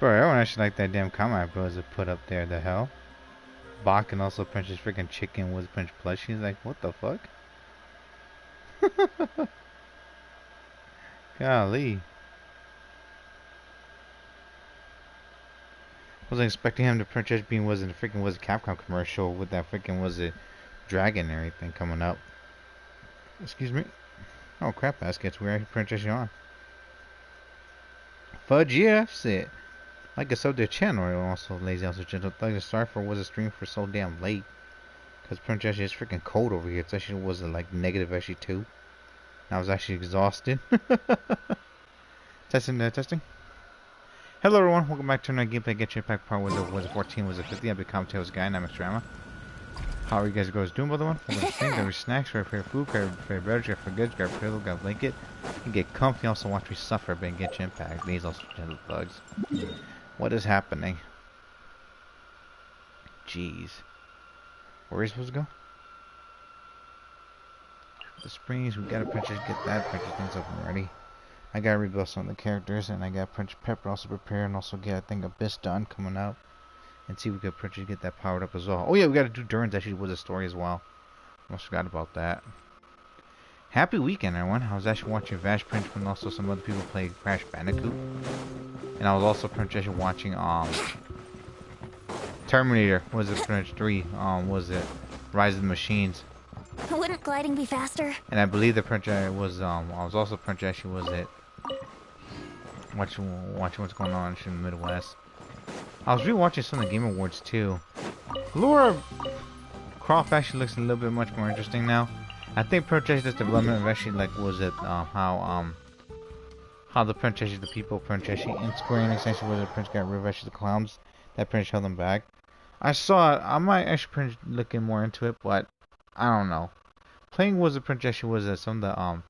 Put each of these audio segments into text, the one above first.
Bro, everyone actually like that damn comment bros that put up there. The hell? Bach and also Princess freaking Chicken was Prince Plushie. He's like, what the fuck? Golly. Wasn't expecting him to Princess Bean was in the freaking was a Capcom commercial with that freaking was a dragon and everything coming up. Excuse me. Oh crap baskets, we're actually Princess on. Fudge yeah, shit. Like a sub their channel and also lazy also gentle thug. Sorry for was a stream for so damn late. Cause Princess is freaking cold over here. It's actually was like negative actually 2. I was actually exhausted. Testing. Hello everyone, welcome back to another gameplay Genshin Impact part. Was it 14, was it 50? I've been Comtails guy, Nightmare0XRanma's. How are you guys doing, brother one? Welcome to stream, grab your snacks, grab your food, grab your beverage, grab your goods, grab your pillow, grab a blanket. You get comfy, also watch me suffer, but Genshin Impact. These also gentle thugs. What is happening? Jeez. Where are we supposed to go? The springs, we got a Princess, get that Princess things up and ready. I gotta rebuild some of the characters, and I got Princess Pepper also prepared, and also get I think Abyss done coming out, and see if we can Princess get that powered up as well. Oh yeah, we gotta do Durin's actually with a story as well. Almost forgot about that. Happy weekend, everyone. I was actually watching Vash Prince, and also some other people play Crash Bandicoot, and I was also Princess watching Terminator. Was it Princess 3? Was it Rise of the Machines? Wouldn't gliding be faster? And I believe the Princess was I was also Princess. Was it? Watching what's going on in the Midwest. I was rewatching some of the Game Awards too. Laura Croft actually looks a little bit much more interesting now. I think Princess's development of actually like was it how the Princess the people Princess in Square Enix actually was it Prince got rid of actually the clowns that Prince held them back. I saw it. I might actually Prince looking more into it, but I don't know. Playing was a Princess was some of the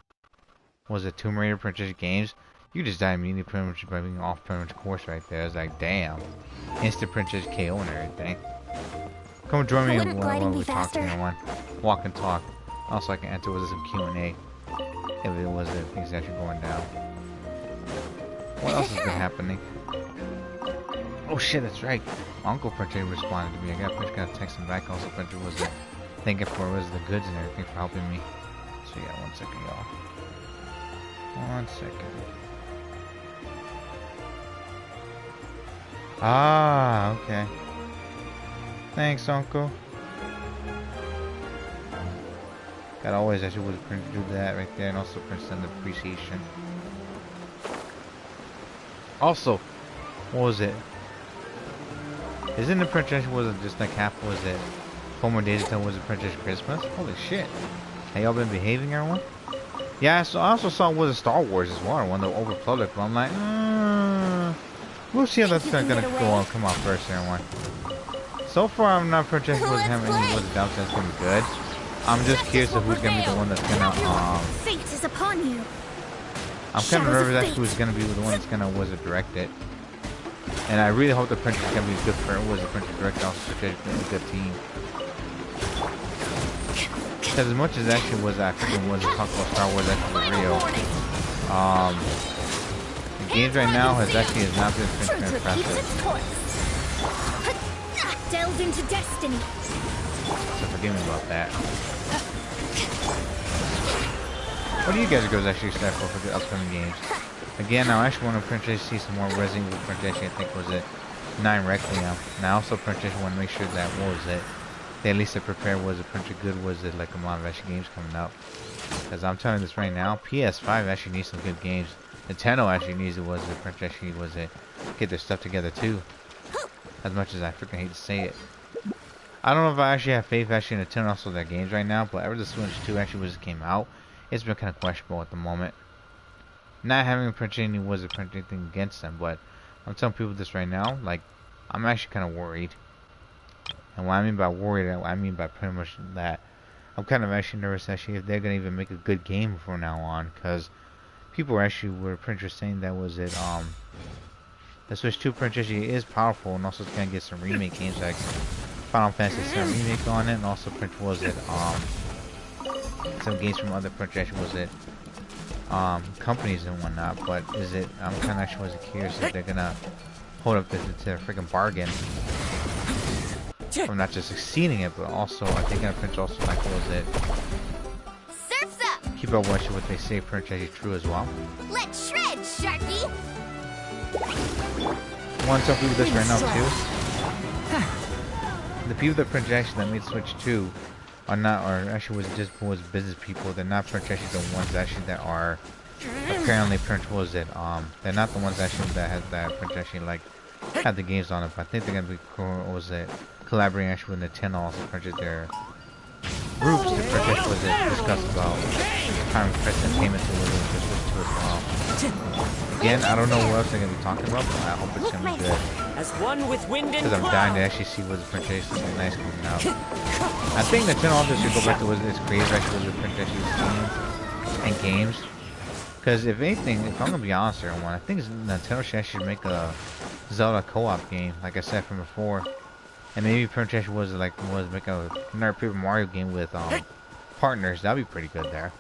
was it Tomb Raider Princess games. You just die immediately pretty much by being off pretty much course right there. It's like damn. Instant Princess KO and everything. Come join me while we talk to everyone. Walk and talk. Also I can enter with some Q&A. If it was things actually going down. What else has been happening? Oh shit, that's right. Uncle Princess responded to me. I got Princess got to text him back. Also Princess was thanking for was the goods and everything for helping me. So yeah, 1 second y'all. 1 second. Ah, okay. Thanks, Uncle. Gotta always actually would have do that right there, and also send the appreciation. Also, what was it? Isn't the Princess was it just like half was it? 4 more days until was it Princess Christmas? Holy shit! Have y'all been behaving, everyone? Yeah, I also saw was it Star Wars as well, one of the Old Republic. But I'm like, we'll see how that's gonna go on. Come out first, everyone. So far, I'm not Princess was having any was doubts that's gonna be good. I'm just curious of who's gonna be the one that's gonna Fate is upon you. I'm kind of nervous actually who's gonna be the one that's gonna was it direct it. And I really hope the Princess is gonna be good for was the Princess direct also such a good team. Because as much as actually was I freaking was talk about Star Wars actually real. The games right now has not been impressive. Delve into destiny. So forgive me about that. What do you guys actually excited for the upcoming games? Again, I actually want to Princess see some more Resident Evil Princess. I think was it 9 Requiem. And I also Princess want to make sure that what was it. They at least prepare was it Princess good was it like a lot of actually games coming out. Because I'm telling you this right now, PS5 actually needs some good games. Nintendo actually needs it was it Princess actually was it get their stuff together too. As much as I freaking hate to say it. I don't know if I actually have faith actually in Nintendo also their games right now, but ever the Switch 2 actually was came out, it's been kind of questionable at the moment. Not having a Princess was a Princess anything against them, but I'm telling people this right now, like I'm actually kind of worried. And what I mean by worried, I mean by pretty much that I'm kind of actually nervous actually if they're gonna even make a good game from now on, because people actually were pretty much saying that was it the Switch 2 Princess is powerful and also it's gonna get some remake games like Final Fantasy VII remake on it, and also Prince was it some games from other Princess was it companies and whatnot. But is it I'm kind of actually was curious if they're gonna hold up to their freaking bargain. From not just succeeding it, but also I think in French also like what was it? Surf's up. Keep up watching what they say. French actually true as well. Let's shred, Sharky. Want some people this right now too. The people that French actually that made Switch 2 are not, or actually was business people. They're not French actually the ones actually that are apparently French was it. They're not the ones actually that has that French actually like had the games on it. But I think they're gonna be was it collaborating actually with Nintendo also purchased their groups to purchase was it discuss about hiring present payments to Switch 2 as well. Again, I don't know what else they're gonna be talking about, but I hope it's gonna be good. As one with wind and Because I'm dying to actually see what's the purchase something nice coming out. I think Nintendo also should go back to what its creative actually was the purchase and games. Because if anything, if I'm gonna be honest here, I think Nintendo should actually make a Zelda co-op game, like I said from before. And maybe purchase was make another Paper Mario game with partners. That'd be pretty good there.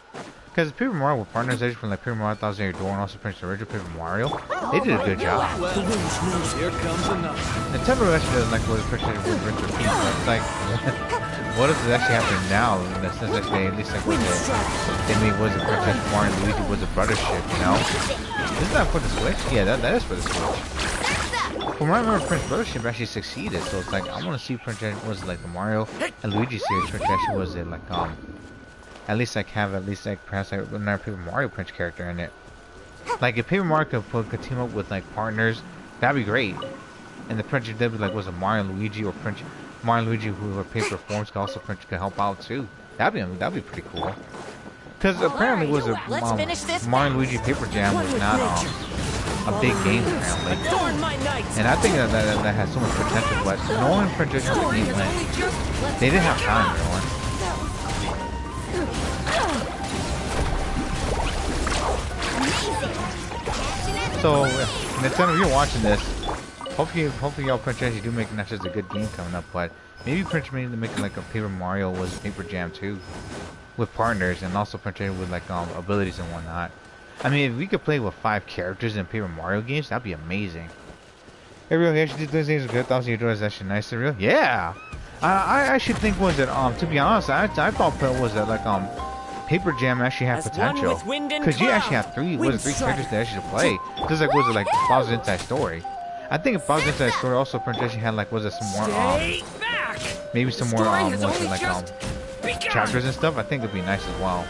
Because Paper Mario with partners, they just from like Paper Mario Thousand Year Door and also the original Paper Mario, they did a good job. Nintendo actually doesn't like what the purchase was Rinse Repeat, but it's like, what is actually happening now? In the sense that they at least like they made was a purchase Mario and Luigi was a brothership, you know? Isn't that for the Switch? Yeah, that is for the Switch. From what I remember, Prince Brothership actually succeeded, so it's like I want to see Prince was it like the Mario and Luigi series. Prince actually was it like at least like have at least like perhaps like another Paper Mario Prince character in it. Like if Paper Mario could team up with like partners, that'd be great. And the Prince did be like was a Mario and Luigi or Prince Mario and Luigi who were paper forms could also Prince could help out too. That'd be pretty cool. Because apparently was a Mario and Luigi Paper Jam was not a big game apparently. And I think that has so much potential, but no one predicted the game went. They didn't have time, everyone. So, Nintendo, if you're watching this, hopefully y'all Prince actually do make not just a good game coming up, but maybe Prince made to make like a Paper Mario was Paper Jam too, with partners and also Prince with like abilities and whatnot. I mean, if we could play with 5 characters in Paper Mario games, that'd be amazing. Hey, real, actually, these games are good. Thousand Year Door is actually nice. Real, yeah. I actually think was that to be honest, I thought was that like Paper Jam actually had potential because you actually have 3 characters to actually play. Just like was it like Bowser's Inside Story. I think if Bowser's Inside Story also actually had like was it some more maybe some more was it like chapters and stuff. I think it'd be nice as well.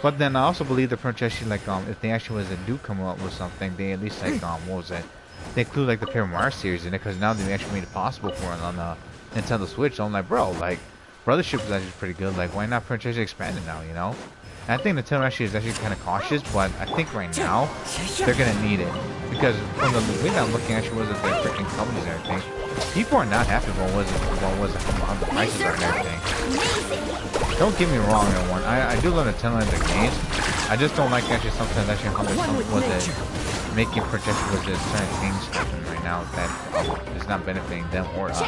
But then I also believe the Prince actually like if they actually do come up with something, they at least like what was it? They include like the Paper Mario series in it because now they actually made it possible for it on the Nintendo Switch. So I'm like, bro, like Brothership is actually pretty good. Like, why not Prince actually expand it now? You know? And I think Nintendo actually is actually kind of cautious, but I think right now they're gonna need it because from the way that I'm looking actually was it their freaking companies and everything. People are not happy about what the prices are and everything. Don't get me wrong, everyone. I do love Nintendo and their games. I just don't like actually sometimes actually how they're making projections with this certain things happen right now that is not benefiting them or us.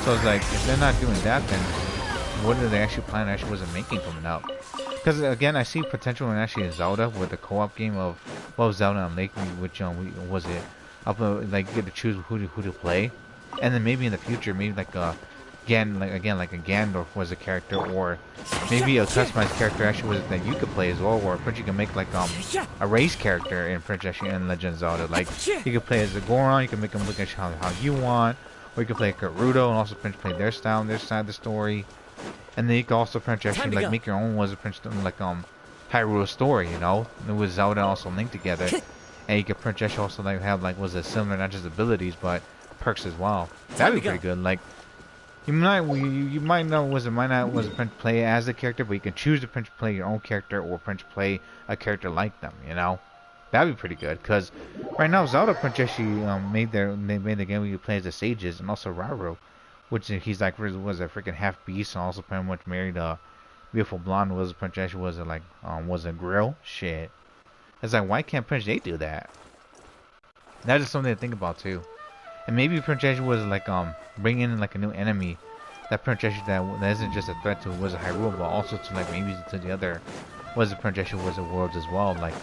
So it's like if they're not doing that, then what do they actually plan actually wasn't making coming up? Because again, I see potential in actually Zelda with the co-op game of Zelda and Lake, which was it? Like you get to choose who to play, and then maybe in the future, maybe like a Gandalf was a character, or maybe a customized character actually was that you could play as well, or Prince you can make like a race character in Prince actually in Legend of Zelda. Like you could play as a Goron, you can make them look at how you want, or you could play Gerudo and also Prince play their style and their side of the story, and then you can also Prince actually like make your own was a Prince like Hyrule story, you know, and with Zelda also linked together. And you could Prince actually also like have like was it similar not just abilities but perks as well. That'd be pretty good. Like you might not Prince play as a character, but you can choose to Prince play your own character or Prince play a character like them. You know, that'd be pretty good. Cause right now Zelda Prince actually made the game where you play as the sages and also Raiju, which he's like was a freaking half beast and also pretty much married a beautiful blonde was Prince actually was it like was a grill shit. It's like, why can't Prince J do that? That is something to think about too. And maybe Prince J was like bring in like a new enemy that Prince J that isn't just a threat to was a Hyrule, but also to like maybe to the other was the Prince J was the worlds as well. Like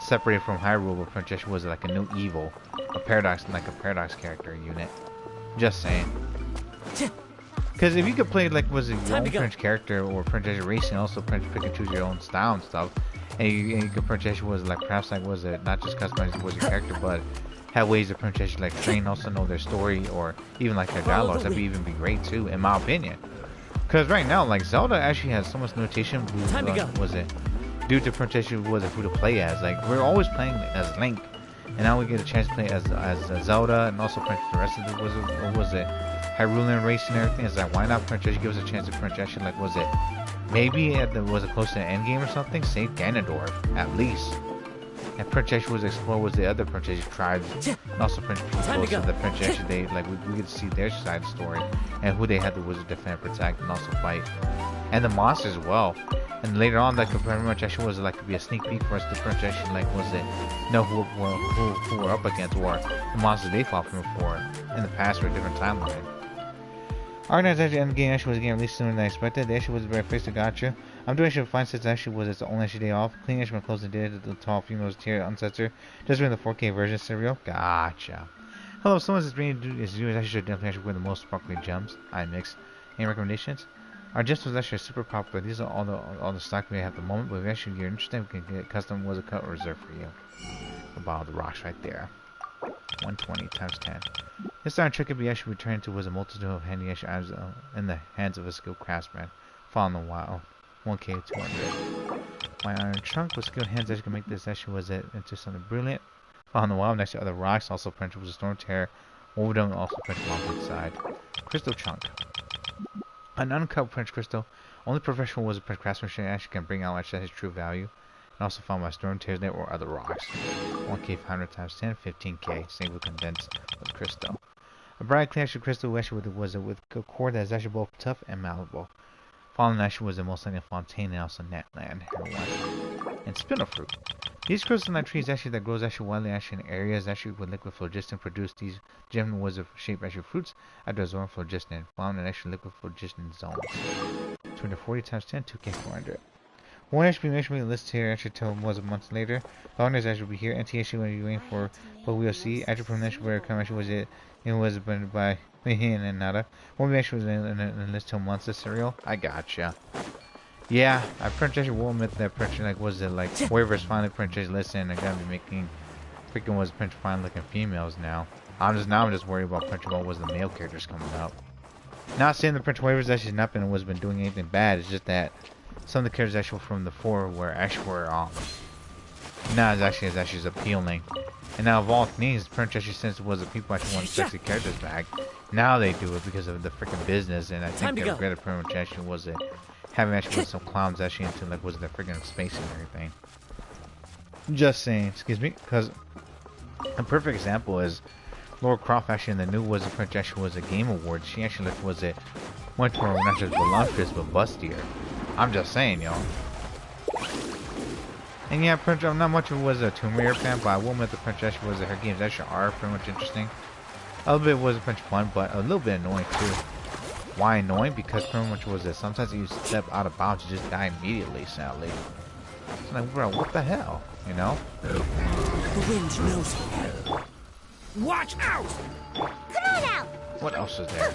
separated from Hyrule, but Princess Ashley was like a new evil, a paradox, like a paradox character unit. Just saying. Because if you could play like was it your own French character or Princess Racing, also French pick and choose your own style and stuff, and you could Princess was like perhaps like was it not just customized was your character, but have ways of Princess like train, also know their story or even like their dialogues. That'd even be great too, in my opinion. Because right now, like Zelda actually has so much notation. Was it due to Princess was it who to play as? Like we're always playing as Link, and now we get a chance to play as Zelda and also Princess. The rest of it was it Hyrulean race and everything. It's like why not Princess give us a chance to Princess like was it maybe was it close to the end game or something? Save Ganondorf at least. And Princess was explore was the other Princess tribes, and also Princess people. So the Princess they like we get to see their side of the story and who they had to was defend, protect, and also fight, and the monsters as well. And later on, like pretty much actually was like to be a sneak peek for us to Princess like was it know who we're up against or the monsters they fought from before in the past or a different timeline. Arctis actually end game actually was getting released sooner than I expected. The issue was very face to gotcha. I'm doing actually fine since actually was its only actually day off. Clean actually my clothes and did the tall females tier uncensored. Just reading the 4K version serial. Gotcha. Hello, someone is bringing is you actually should definitely actually wear the most sparkly gems. I mix. Any recommendations? Our gems was actually super popular. These are all the stock we have at the moment, but if actually you're interested, we can get custom was a cut reserved for you. About the rocks right there. 120 times 10. This iron trick could be actually returned to was a multitude of handy items in the hands of a skilled craftsman. Following the while. 1K 200. My iron trunk with skilled hands actually can make this actually was it into something brilliant. Following the while next to other rocks, also French was a storm terror. Over them also French along the side. Crystal chunk. An uncut French crystal. Only professional was a French craftsman actually can bring out actually his true value. And also found by storm tears net or other rocks. 1K 500 times 10, 15K. Same with condensed with crystal. A bright clear crystal actually was with a core that is actually both tough and malleable. Fallen actually was the most likely fontaine and also netland. And spinel fruit. These crystalline trees actually that grows actually wildly actually in areas actually with liquid phlogiston produce these gem was of shape actually fruits after absorbing phlogiston. Found in actually liquid phlogiston zones. 240 times 10, 2K 400. One actually be listed here actually till was a month later. The owners actually be here. NT actually when you're waiting for what we'll see. After from this where come actually was it was by and nada. Won't be actually in the list till months of cereal. I gotcha. Yeah, I Princess will admit that Princess like was it like whoever's finally Princess listen are gonna be making freaking was Princess fine looking females now. I'm just worried about Princess what was the male characters coming up. Not saying the Princess waivers actually not been doing anything bad, it's just that some of the characters actually from the 4 were actually not as actually appealing. And now of all things, Princess actually since it was the people actually want sexy characters back, now they do it because of the freaking business, and I think they regretted pretty much actually was it having actually some clowns actually into like was the freaking space and everything. Just saying, excuse me, because a perfect example is Laura Croft actually in the new was a Princess actually was a Game Awards. She actually like was it went for not just voluptuous but bustier. I'm just saying, y'all. And yeah, Princess, I'm not much of was a Tomb Raider fan, but I will admit the Princess was her games actually are pretty much interesting. A little bit was Princess fun, but a little bit annoying too. Why annoying? Because pretty much was it sometimes you step out of bounds, you just die immediately, sadly. It's like, bro, what the hell? You know? The wind knows you. Watch out! Come on out! What else is there?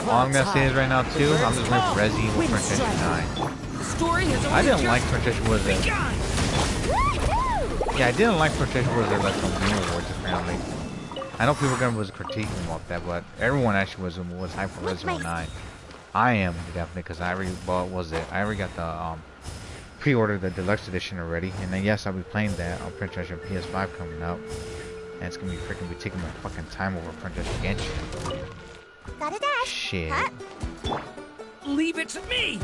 All I'm gonna say is right now too, I'm just going for Resi with Princess 9. I didn't like Princess was it. Yeah, I didn't like Princess was it like some Game Awards apparently. I know people was critiquing about that, but everyone actually was hyped for Resi 9. I am definitely because I already bought I already got the pre-ordered the deluxe edition already, and then yes, I'll be playing that on Princess and PS5 coming up, and it's gonna be freaking taking my fucking time over Princess Genshin. Got a dash. Shit. Huh? Leave it to me.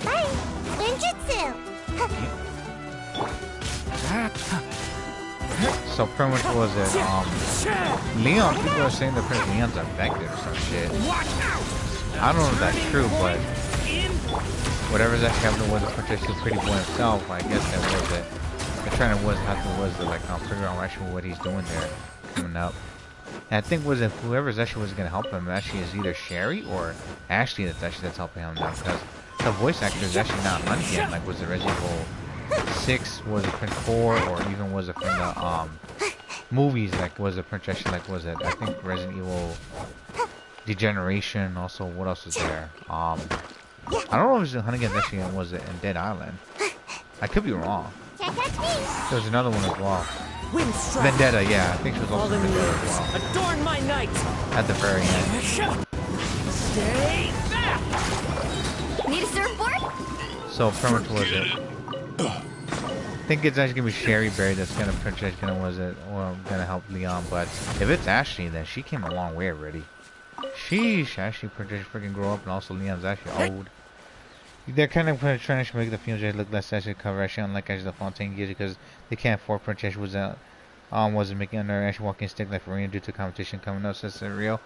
Bye. Ninjutsu. So pretty much was it Leon, people are saying that Prince Leon's infected or some shit. I don't know if that's true, but whatever's actually happening was a Princess is pretty boy himself. I guess that was it. They're trying to like figure out actually what he's doing there coming up. And I think was if whoever's actually was gonna help him actually is either Sherry or Ashley that's helping him now, because the voice actor is actually not money yet. Like, was it Resident Evil 6? Was it Prince 4? Or even was it from the movies? Like, was it Prince actually, like, was it, I think, Resident Evil Degeneration? Also, what else was there? I don't know if it was Hunnigan's actually, was it in Dead Island? I could be wrong. Can't catch me. There was another one as well. Windstrike. Vendetta, yeah. I think she was also in Vendetta as well. Adorn my night. At the very end. Stay back. Need a surfboard? So, pretty much was it. I think it's actually gonna be Sherry Berry that's gonna Princess gonna was it well gonna help Leon, but if it's Ashley then she came a long way already. Sheesh, Ashley Princess freaking grow up and also Leon's actually old. They're kind of trying to make the Fusion look less actually cover Ashley unlike Ashley the Fontaine gears because they can't afford Princess wasn't making under Ashley walking stick like Farina due to competition coming up since it's real.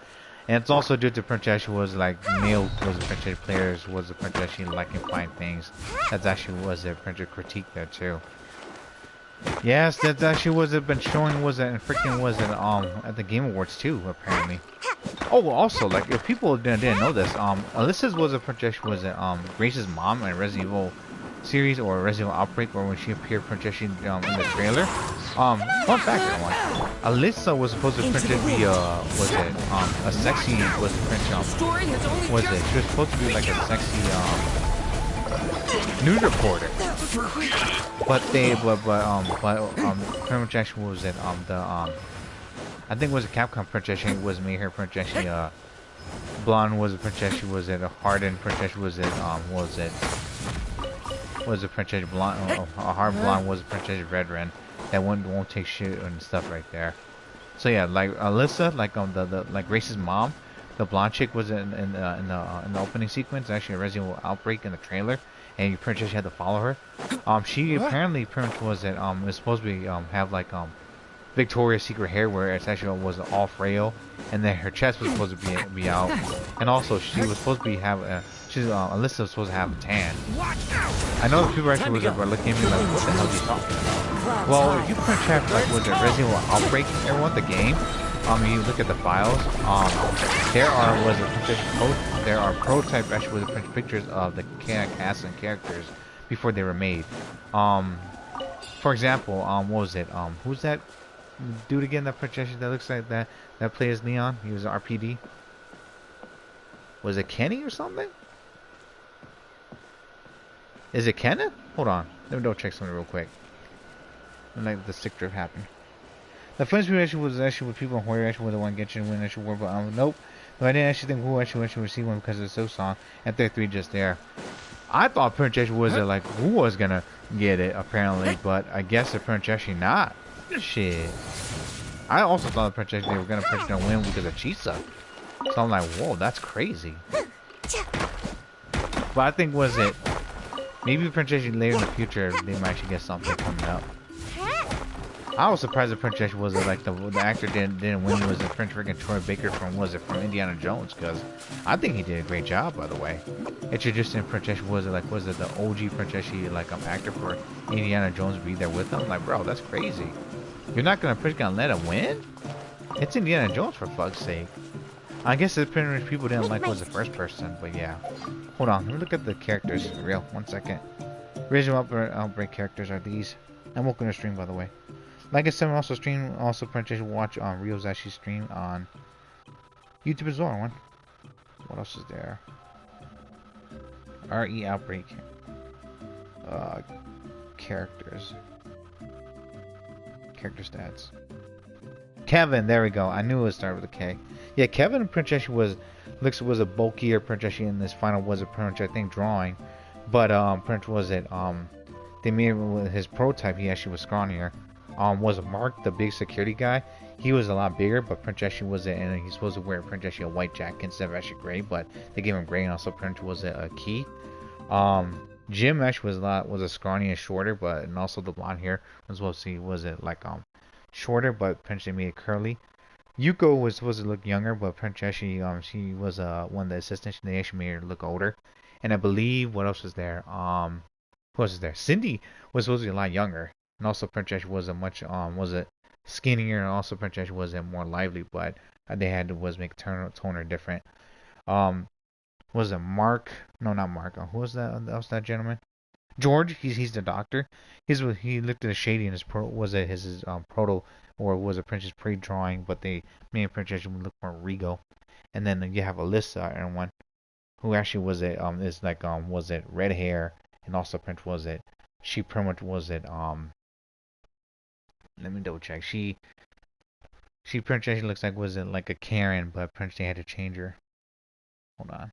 And it's also due to Princess was like male was the Princess players was the Princess she liking fine things. That's actually was a Princess critique there too. Yes, that actually was it been showing was it and freaking was it at the Game Awards too apparently. Oh, also like if people didn't know this, Alyssa's was a Princess was it Grace's mom in Resident Evil series or Resident Evil Outbreak or when she appeared Princess in the trailer. Fun fact everyone. Alyssa was supposed to be was it a sexy was it Princess was it she was supposed to be like a sexy news reporter. But pretty much actually was it I think it was a Capcom Princess was made her Princess blonde was a Princess was it a hardened Princess was it was a Princess blonde a hard blonde was a Princess Redren that won't take shit and stuff right there. So yeah, like Alyssa like the like Grace's mom, the blonde chick was in the opening sequence actually a Resident Evil Outbreak in the trailer. And Princess had to follow her. She apparently was it was supposed to be have like Victoria's Secret hair where it's actually was all frail, and then her chest was supposed to be out, and also she was supposed to be Alyssa was supposed to have a tan. I know the people actually were looking at me like, what the hell are you talking about? Well, if you print check like was it Resident Evil Outbreak, everyone the game. You look at the files. There are prototype actually with pictures of the cast and characters before they were made. For example, what was it? Who's that dude again? That projection that looks like that plays Leon. He was an RPD. Was it Kenny or something? Is it Kenneth? Hold on. Let me go check something real quick. Like the sick drift happened. The first view actually was actually with people in Horror actually was the one Genshin win actually were, but nope. But I didn't actually think who actually received one because of the So song at 33 just there. I thought Princess was like who was gonna get it apparently, but I guess the Princess actually not. Shit. I also thought the Princess they were gonna win because of Chisa. So I'm like, whoa, that's crazy. But I think was it maybe Princess later in the future they might actually get something coming up. I was surprised the Princess was it like the actor didn't win was it French freaking Troy Baker from Indiana Jones because I think he did a great job by the way. Introducing Princess was it the OG Princess like actor for Indiana Jones be there with him like bro that's crazy. You're not gonna let him win? It's Indiana Jones for fuck's sake. I guess the pretty much people didn't like was the first person but yeah. Hold on, let me look at the characters for real. 1 second. Original Outbreak characters are these. I'm welcome to stream by the way. Like I said, we also stream, Princess watch on Rio's actually stream on YouTube as well. What else is there? RE Outbreak. Characters. Character stats. Kevin, there we go. I knew it would start with a K. Yeah, Kevin and Princess was a bulkier Princess in this final was a Princess I think drawing. But Princess was it they made him with his prototype he actually was scrawnier. Was Mark the big security guy? He was a lot bigger, but Prince actually was it, and he's supposed to wear Prince actually a white jacket instead of actually gray, but they gave him gray, and also Prince was a key. Jim actually was a scrawny and shorter, but and also the blonde hair was supposed to was it like shorter, but Prince made it curly. Yuko was supposed to look younger, but Prince actually she was one of the assistants. They actually made her look older, and I believe what else was there? Who else was there? Cindy was supposed to be a lot younger. And also Princess was a much was it skinnier and also Princess was more lively, but they had to make toner different. Was it Mark? No, not Mark. Who was that? That was that gentleman. George. He's the doctor. He looked at a shady in his was it his proto or was it Princess pre-drawing? But they made Princess would look more regal. And then you have Alyssa and one who actually was it is like was it red hair and also Prince was it she pretty much was it let me double check she pretty much looks like was it like a Karen but Prince they had to change her. Hold on.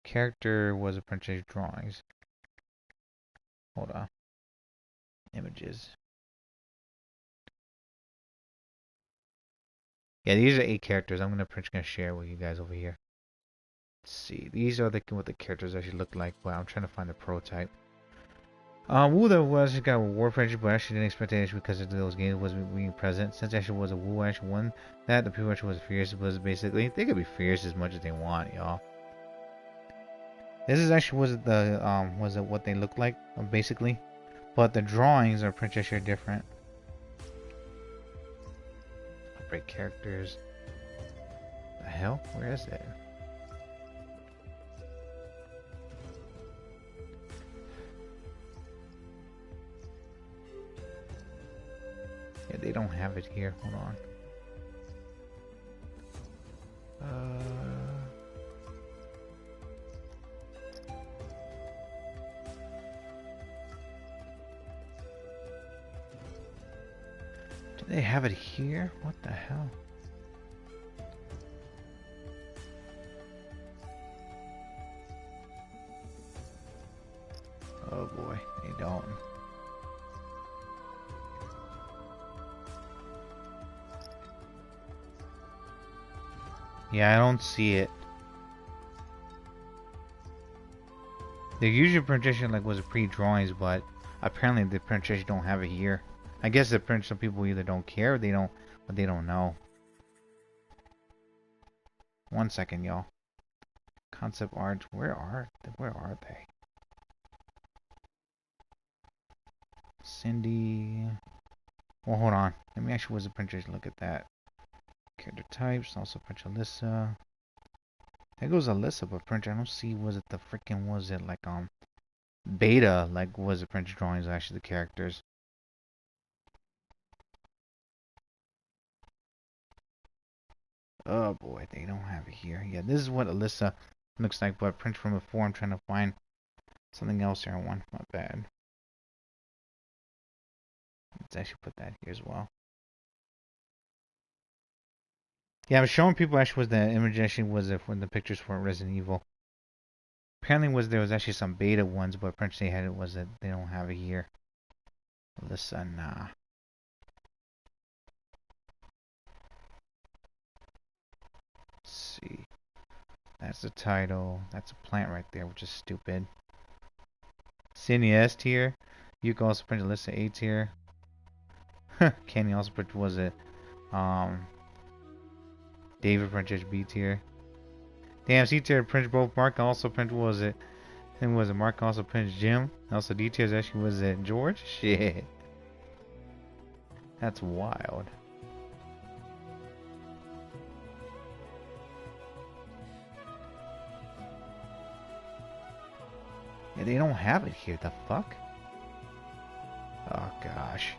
Character was a Princess drawings. Hold on. Images. Yeah, these are 8 characters. I'm gonna share with you guys over here. Let's see. These are what the characters actually look like. But I'm trying to find the prototype. Wu though was got a war friendship, but actually didn't expect it because of those games was being present. Since actually was a Wu actually won that, the people actually was fierce was basically they could be fierce as much as they want, y'all. This is actually was it what they look like basically, but the drawings are pretty sure different. Break characters. The hell? Where is it? Yeah, they don't have it here. Hold on. Do they have it here? What the hell? Oh boy, they don't. Yeah, I don't see it. The usual presentation like was pre-drawings, but apparently the presentation don't have it here. I guess the print some people either don't care or they don't know. 1 second, y'all. Concept art, where are they? Cindy. Well, hold on. Let me actually was the presentation. Look at that. Character types, also print Alyssa. There goes Alyssa, but print I don't see was it the freaking was it like beta like was it print drawings actually the characters. Oh boy, they don't have it here. Yeah, this is what Alyssa looks like, but print from before. I'm trying to find something else here. One, not bad. Let's actually put that here as well. Yeah, I was showing people actually was the image actually was it when the pictures for Resident Evil. Apparently there was actually some beta ones, but French they had it was that they don't have it here. Alyssa, nah. Let's see. That's the title. That's a plant right there, which is stupid. Sydney S tier. You can also print Alyssa A tier. Kenny also print was it David print B tier. Damn, C tier print both. Mark also print was it? And was it Mark also print Jim? Also D tier actually was it George? Shit. That's wild. Yeah, they don't have it here. The fuck? Oh gosh.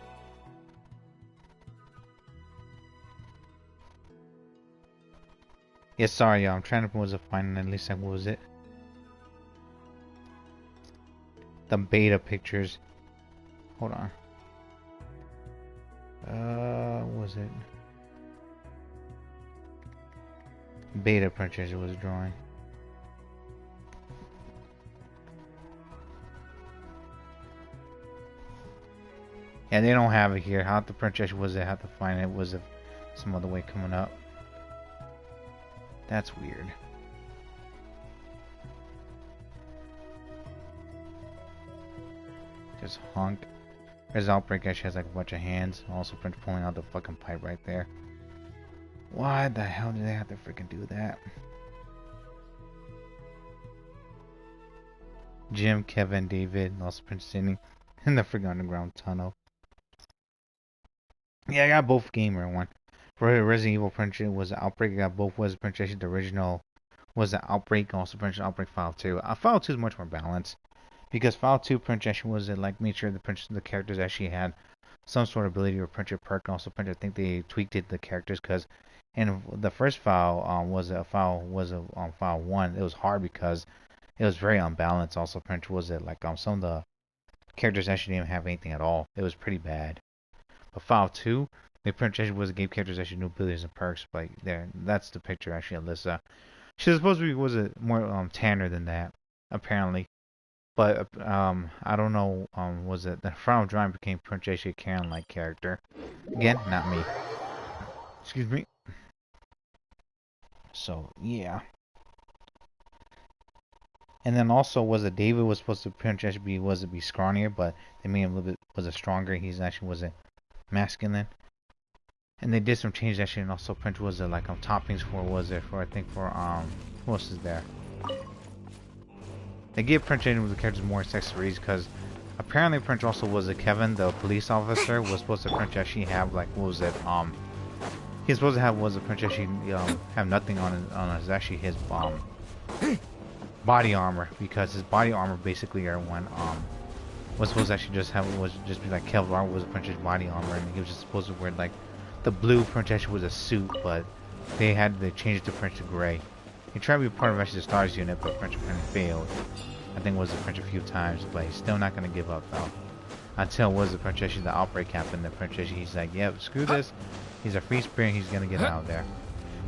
Yeah, sorry, y'all. I'm trying to find at least what was it? The beta pictures. Hold on. What was it? Beta pictures was drawing. Yeah, they don't have it here. How the princess was it? How to find it? Was it some other way coming up? That's weird. Just honk. There's Outbreak actually has like a bunch of hands. Also Prince pulling out the fucking pipe right there. Why the hell did they have to freaking do that? Jim, Kevin, David, and also Prince Sydney in the freaking underground tunnel. Yeah, I got both gamer one. For Resident Evil Prince was Outbreak. I got both was Prince the original was the Outbreak, also Prince Outbreak File 2. File 2 is much more balanced because File 2 Prince actually was it like made sure the characters actually had some sort of ability or Prince perk. Also Prince, I think they tweaked it the characters because in the first file file 1, it was hard because it was very unbalanced. Also Prince was it like some of the characters actually didn't have anything at all. It was pretty bad. But File 2, the Prince actually was gave characters actually new abilities and perks. Like there, that's the picture actually of Alyssa. She's supposed to be was it more tanner than that apparently. But I don't know. Was it the final drawing became Prince actually a Karen-like character? Again, not me. Excuse me. So yeah. And then also was it David was supposed to Prince actually be scrawnier, but they made him a little bit was it stronger. He's actually was it masculine. And they did some changes actually, and also Prince was it like toppings for I think for who else is there? They gave Prince any of the characters more accessories because apparently Prince also was a Kevin, the police officer, was supposed to Prince actually have like what was it? He's supposed to have was a Prince actually have nothing on his actually his body armor because his body armor basically everyone was supposed to actually just be like Kevlar was Prince's body armor and he was just supposed to wear like the blue Prince actually was a suit but they changed it to Prince to gray. He tried to be part of actually the Stars unit, but Prince failed. I think it was the Prince a few times, but he's still not going to give up though. Until was the Prince actually the outbreak happened, the Prince actually he's like, yep, screw this. He's a free spirit, he's going to get out of there.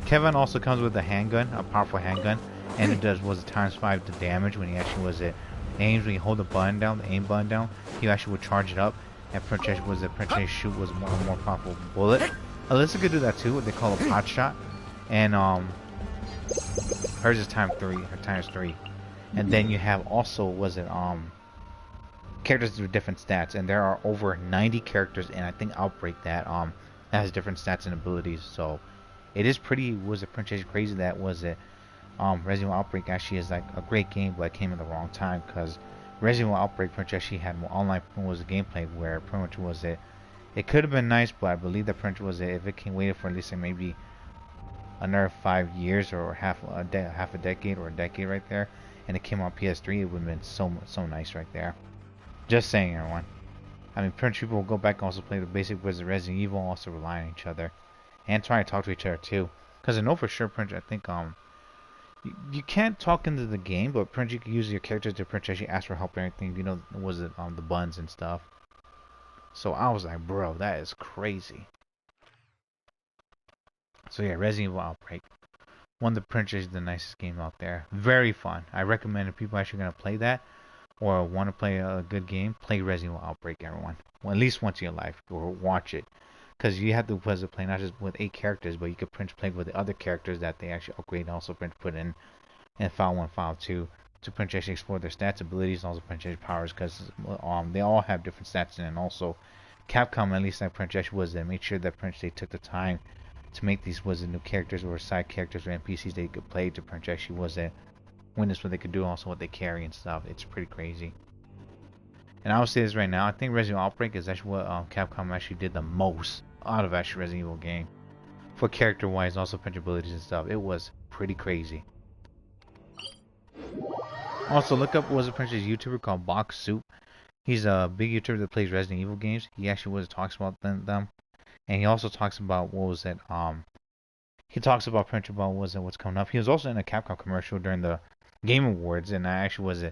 Kevin also comes with a handgun, a powerful handgun, and it does was times 5 the damage when he actually was it aims when you hold the button down, the aim button down, he actually would charge it up, and Prince actually was the Prince actually shoot was more powerful bullet. Alyssa could do that too, what they call a pot shot, and hers is times 3, and then you have also was it characters with different stats, and there are over 90 characters, and I think Outbreak that has different stats and abilities, so it is pretty was it Prince crazy that was it Resident Evil Outbreak actually is like a great game, but it came at the wrong time because Resident Evil Outbreak Prince actually had more online was a gameplay where pretty much was it could have been nice, but I believe that Prince was it if it can wait for at least like maybe another 5 years or half a decade or a decade right there, and it came on PS3, it would have been so nice right there. Just saying, everyone. I mean, Prince people will go back and also play the basic Resident Evil, also rely on each other and try to talk to each other too. Because I know for sure Prince, I think you can't talk into the game, but Prince you can use your characters to Prince actually ask for help or anything. You know, was it the buns and stuff. So I was like, bro, that is crazy. So yeah, Resident Evil Outbreak. One of the Prince is the nicest game out there. Very fun. I recommend if people actually gonna play that or want to play a good game, play Resident Evil Outbreak, everyone. Well, at least once in your life, or watch it. Because you have to play not just with 8 characters, but you could Prince play with the other characters that they actually upgrade and also Prince put in File 1, File 2 to Prince actually explore their stats, abilities, and also Prince powers, because they all have different stats in it. And also Capcom, at least like Prince actually was there, made sure that Prince they took the time to make these was the new characters or side characters or NPCs they could play to Prince actually was it witness what they could do, also what they carry and stuff. It's pretty crazy. And I will say this right now, I think Resident Evil Outbreak is actually what Capcom actually did the most out of actually Resident Evil game. For character wise, also Prince abilities and stuff. It was pretty crazy. Also look up was a Prince's YouTuber called Box Soup. He's a big YouTuber that plays Resident Evil games. He actually talks about them. And he also talks about what was it he talks about Prince about what's coming up. He was also in a Capcom commercial during the Game Awards, and I actually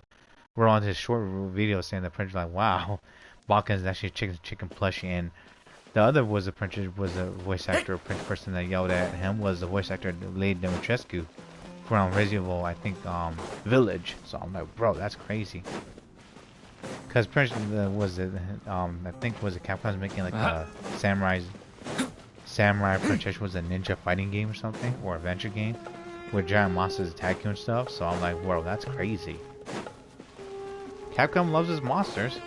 we're on his short video saying that Prince like, wow, Balkan is actually a chicken plushie, and the other was a Prince was a voice actor, Prince person that yelled at him was the voice actor Lady Dimitrescu from Resident Evil, I think Village. So I'm like, bro, that's crazy. Because Prince I think was it Capcom's making like a Samurai Prince was a ninja fighting game or something, or adventure game where giant monsters attack you and stuff. So I'm like, whoa, that's crazy. Capcom loves its monsters.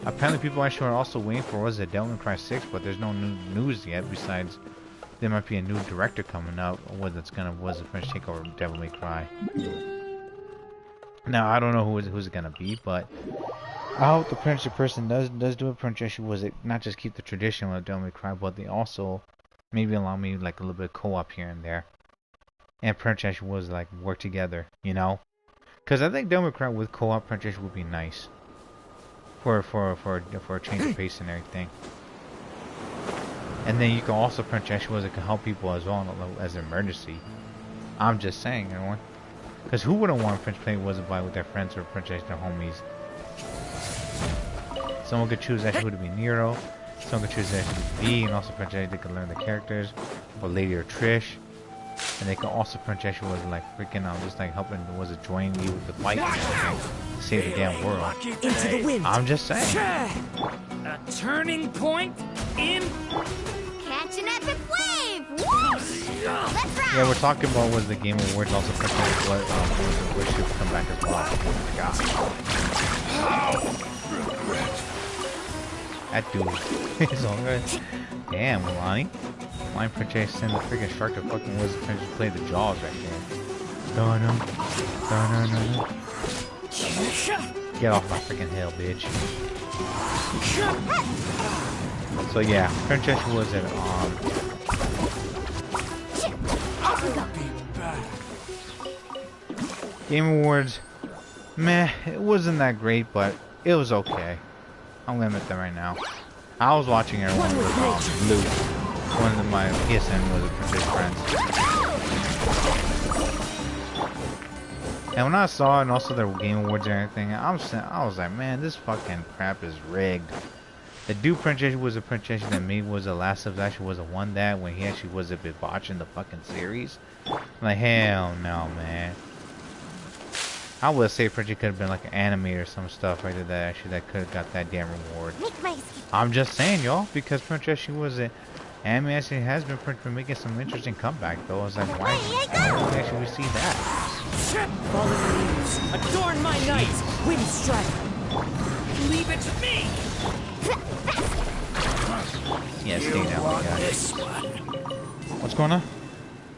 Apparently people actually are also waiting for was it Devil May Cry 6, but there's no new news yet besides there might be a new director coming up whether it's gonna was it Prince take over Devil May Cry. Now I don't know who's it gonna be, but I hope the Prince person does do a Prince issue was it not just keep the tradition with Devil May Cry, but they also maybe allow me like a little bit of co-op here and there. and Princess was like work together, you know? Because I think Democrat with co-op Princess would be nice for a change of pace and everything. And then you can also Princess was it can help people as well as an emergency. I'm just saying, everyone. Because who wouldn't want Prince play was a buy with their friends or Princess their homies? Someone could choose actually who to be Nero. Someone could choose actually to be, and also Princess they could learn the characters, or Lady or Trish. And they can also Princess who was like freaking just like helping was it join me with the fight and everything to save the damn world. Into the wind. I'm just saying. A turning point in. Catch an epic wave! Whoosh! Let's ride! Yeah, we're talking about was the Game Awards also Princess what should come back as well. Oh my god. That dude is alright. Damn, Lonnie. Line Princess send the freaking shark to fucking was Princess play the jaws right there. Dun-dun. Dun-dun-dun. Get off my freaking hill, bitch. So yeah, Princess was at Game Awards. Meh, it wasn't that great, but it was okay. I'm gonna admit that right now. I was watching everyone with Luke. One of my PSN was a Princess friends. And when I saw it and also their Game Awards and everything, I was like, man, this fucking crap is rigged. The dude Princess was a Princess that made was the last of actually was a one that when he actually was a bit botching the fucking series. I'm like, hell no, man. I would say Princess could have been like an animator or some stuff right there that actually that could have got that damn reward. I'm just saying, y'all, because Princess she was a anime actually has been making some interesting comeback though. I was like, why actually we see that? Fallen leaves, adorn my night. Wind strike. Leave it to me. Yeah, stay down, guys. What's going on?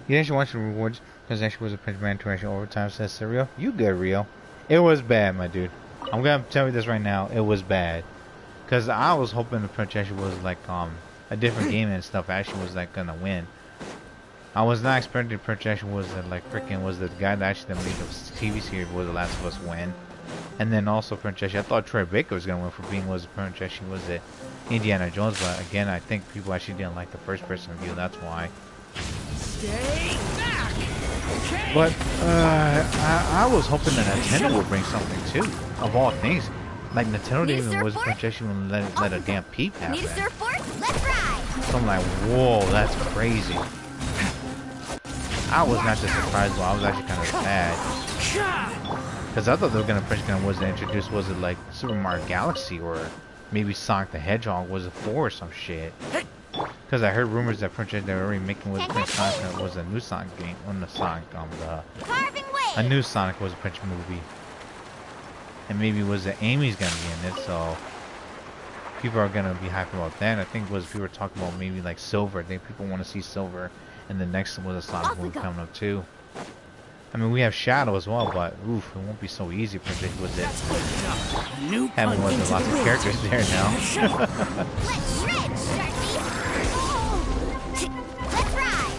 You actually watch the rewards because actually was a Prince Man to actually overtime, says Rio. You good, Rio? It was bad, my dude. I'm gonna tell you this right now. It was bad. Cause I was hoping the Prince actually was like a different game and stuff actually was like gonna win. I was not expecting Prince actually was like freaking was the guy that actually made the TV series was The Last of Us win. And then also Prince actually, I thought Troy Baker was gonna win for being was Prince actually was it Indiana Jones, but again I think people actually didn't like the first person view, that's why. Stay back. Okay. But I was hoping that Nintendo would bring something too, of all things. Like Nintendo didn't even was Princess even let a damn peep have Need a that. surfboard? Let's ride! So I'm like, whoa, that's crazy. I was not just surprised, but I was actually kind of sad. Because I thought they were gonna introduce was it like Super Mario Galaxy or maybe Sonic the Hedgehog was it 4 or some shit. Because I heard rumors that Princess they were already making was Prince Sonic was a new Sonic game on the Sonic a new Sonic was a Prince movie. And maybe was that Amy's gonna be in it, so people are gonna be hyped about that. I think was people were talking about maybe like Silver. I think people want to see Silver, and the next one was a Sonic movie coming up too. I mean, we have Shadow as well, but oof, it won't be so easy. Predict was it? Having was lots of characters there now. Let's shred, Let's ride!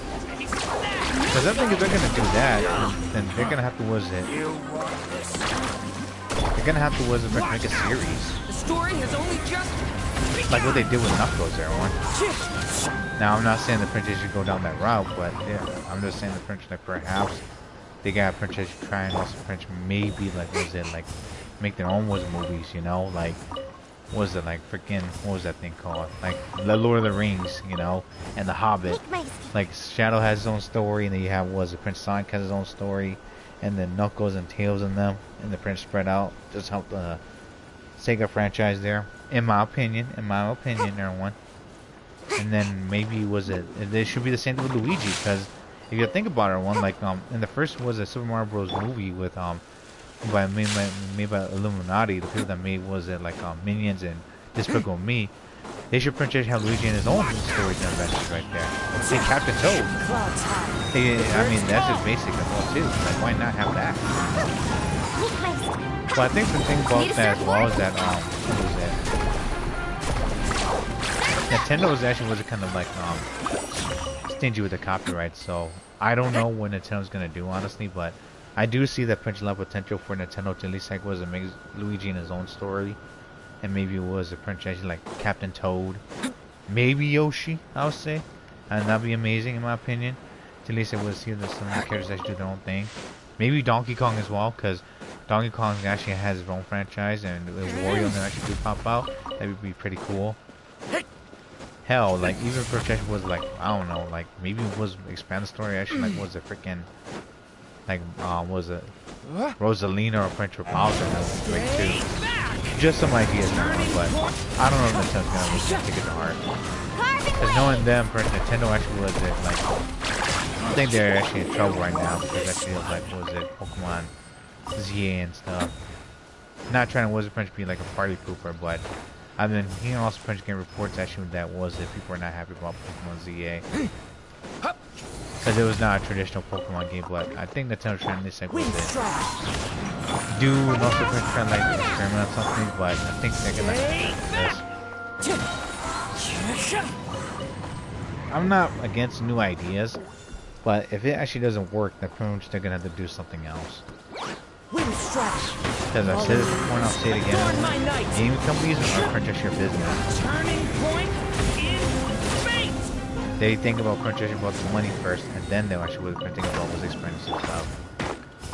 Because I think if they're gonna do that, then they're gonna have to was it? They're gonna have to was it make a series. The story has only just like what they did with Knuckles, everyone. Now I'm not saying the Princess should go down that route, but yeah, I'm just saying the Princess like perhaps they got Princess try and also Princess maybe like was it like make their own was movies, you know, like was it like freaking what was that thing called? Like The Lord of the Rings, you know, and The Hobbit. Like Shadow has his own story, and then you have was it Prince Sonic has his own story, and then Knuckles and Tails in them, and the Prince spread out. Just help the Sega franchise there, in my opinion, everyone. And then maybe was it should be the same thing with Luigi, because if you think about it, everyone, like in the first was a Super Mario Bros. Movie with made by Illuminati, the people that made was it like Minions and Despicable Me. They should Princess have Luigi in his own stories and adventures right there. Say Captain Toad. I mean that's just basic as well too. Like why not have that? But I think the thing about that as well is that what was that? Nintendo was actually kind of like stingy with the copyright, so I don't know what Nintendo's gonna do, honestly, but I do see that potential potential for Nintendo to at least like was it makes Luigi in his own story, and maybe it was a franchise like Captain Toad, maybe Yoshi, I would say, and that'd be amazing in my opinion. To at least it would see that some of the characters actually do their own thing. Maybe Donkey Kong as well, because Donkey Kong actually has his own franchise, and if Wario and actually do pop out, that would be pretty cool. Hell, like even Protection was like I don't know, like maybe it was expand the story actually like was it freaking like was it Rosalina or French Republic that was great too. Just some ideas, but I don't know if Nintendo's gonna really take it to heart. Because knowing them, Nintendo actually was it like I think they're actually in trouble right now because actually like what was it Pokemon ZA and stuff. Not trying to Wizard Punch be like a party pooper, but I've been hearing also Punch getting reports actually that was it people are not happy about Pokemon ZA because it was not a traditional Pokemon game. But I think Nintendo's trying to like was it do and also trying to like experiment on something, but I think they're gonna this. I'm not against new ideas. But if it actually doesn't work, then pretty much they're gonna have to do something else. Because I said it before and I'll say it again. Game companies are purchasing your business. They think about purchasing about the money first, and then they'll actually think about what's expensive stuff.